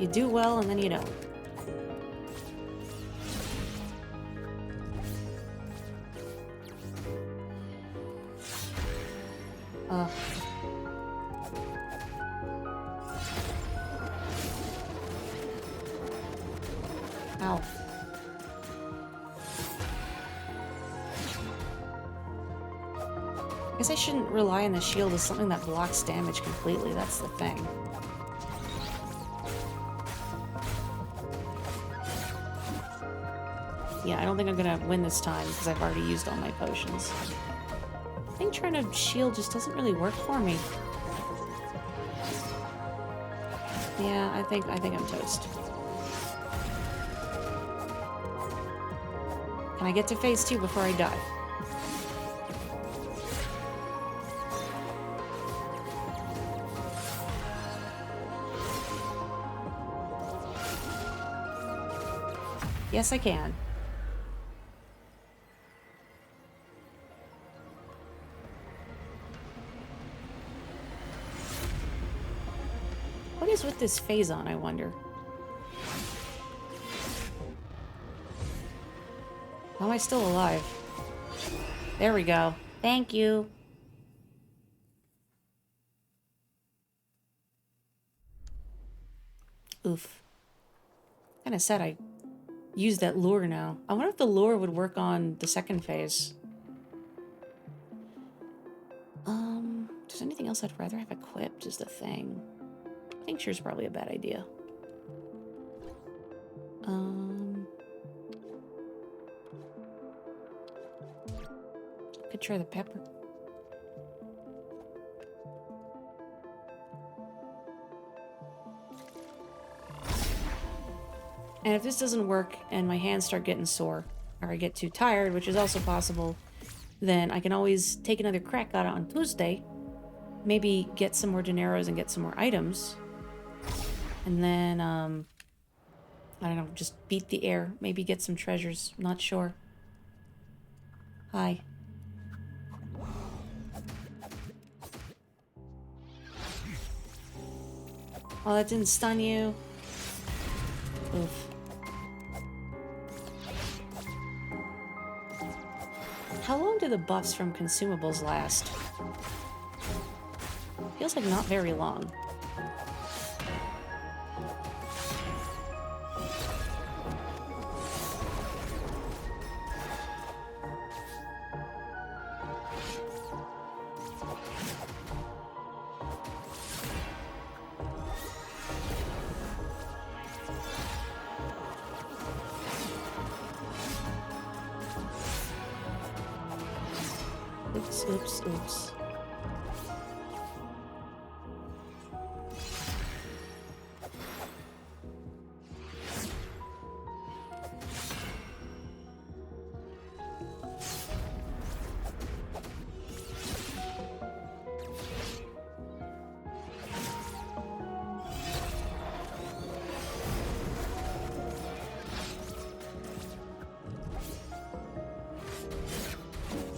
You do well, and then you don't. Ugh. Ow. I guess I shouldn't rely on the shield as something that blocks damage completely, that's the thing. Yeah, I don't think I'm gonna win this time because I've already used all my potions. I think trying to shield just doesn't really work for me. Yeah, I think I'm toast. Can I get to phase 2 before I die? Yes, I can. What is with this phase-on, I wonder? How am I still alive? There we go. Thank you. Oof. Kinda sad I used that lure now. I wonder if the lure would work on the second phase. There's anything else I'd rather have equipped is the thing. Tincture's probably a bad idea. Could try the pepper. And if this doesn't work and my hands start getting sore, or I get too tired, which is also possible, then I can always take another crack at it on Tuesday, maybe get some more dineros and get some more items, and then, I don't know, just beat the air, maybe get some treasures, not sure. Hi. Oh, that didn't stun you. Oof. How long do the buffs from consumables last? Feels like not very long. Oops, oops, oops.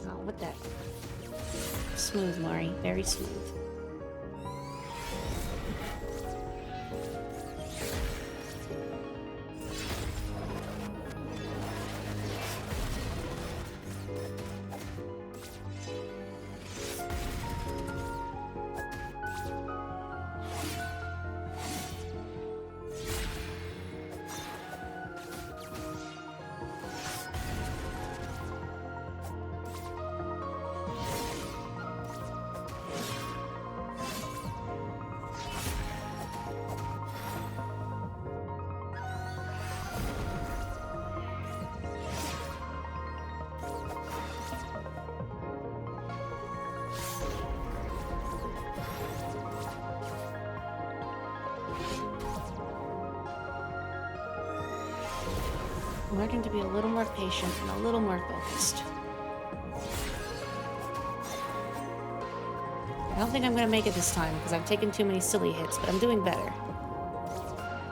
Oh, what the? Smooth, Mari. Very smooth. learning to be a little more patient and a little more focused. I don't think I'm gonna make it this time because I've taken too many silly hits, but I'm doing better.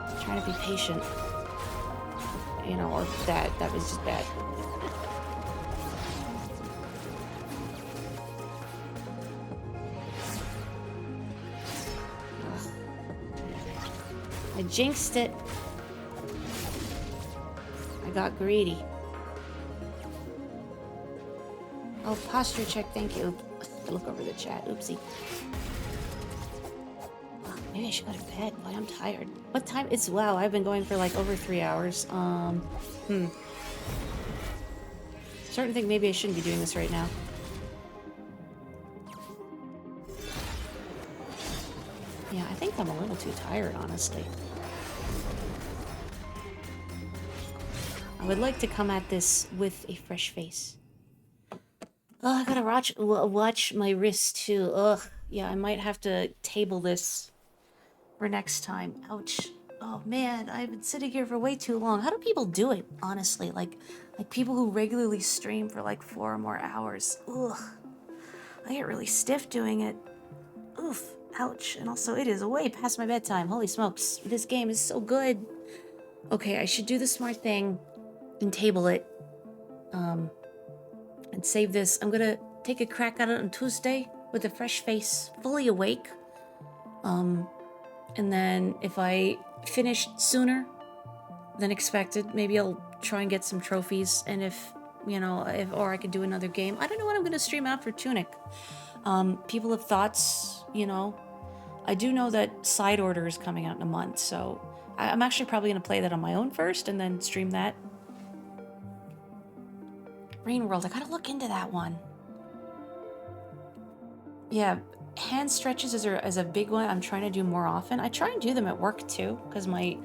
I'm trying to be patient. You know, or that was just bad. Ugh. I jinxed it. I got greedy. Oh, posture check, thank you. Look over the chat, oopsie. Oh, maybe I should go to bed. Boy, I'm tired. What time? It's, wow, I've been going for like over 3 hours. Starting to think maybe I shouldn't be doing this right now. Yeah, I think I'm a little too tired, honestly. I would like to come at this with a fresh face. Oh, I gotta watch my wrist too. Ugh. Yeah, I might have to table this for next time. Ouch. Oh man, I've been sitting here for way too long. How do people do it, honestly? Like people who regularly stream for like 4 or more hours. Ugh. I get really stiff doing it. Oof. Ouch. And also, it is way past my bedtime. Holy smokes. This game is so good. Okay, I should do the smart thing and table it. And save this. I'm gonna take a crack at it on Tuesday with a fresh face, fully awake. And then if I finish sooner than expected, maybe I'll try and get some trophies. And if, you know, or I could do another game. I don't know what I'm gonna stream after Tunic. People have thoughts, you know. I do know that Side Order is coming out in a month, so I'm actually probably gonna play that on my own first and then stream that. Rain World, I gotta look into that one. Yeah, hand stretches is a big one I'm trying to do more often. I try and do them at work too, because my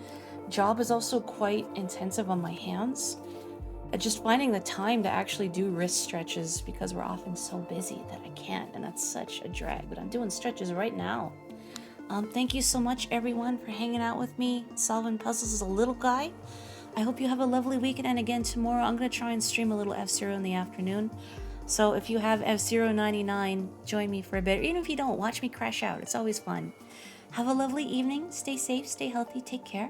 job is also quite intensive on my hands. Just finding the time to actually do wrist stretches because we're often so busy that I can't, and that's such a drag. But I'm doing stretches right now. Thank you so much, everyone, for hanging out with me, solving puzzles as a little guy. I hope you have a lovely weekend, and again tomorrow I'm going to try and stream a little F-Zero in the afternoon. So if you have F-Zero 99, join me for a bit. Even if you don't, watch me crash out. It's always fun. Have a lovely evening. Stay safe, stay healthy, take care.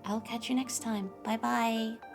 I'll catch you next time. Bye-bye.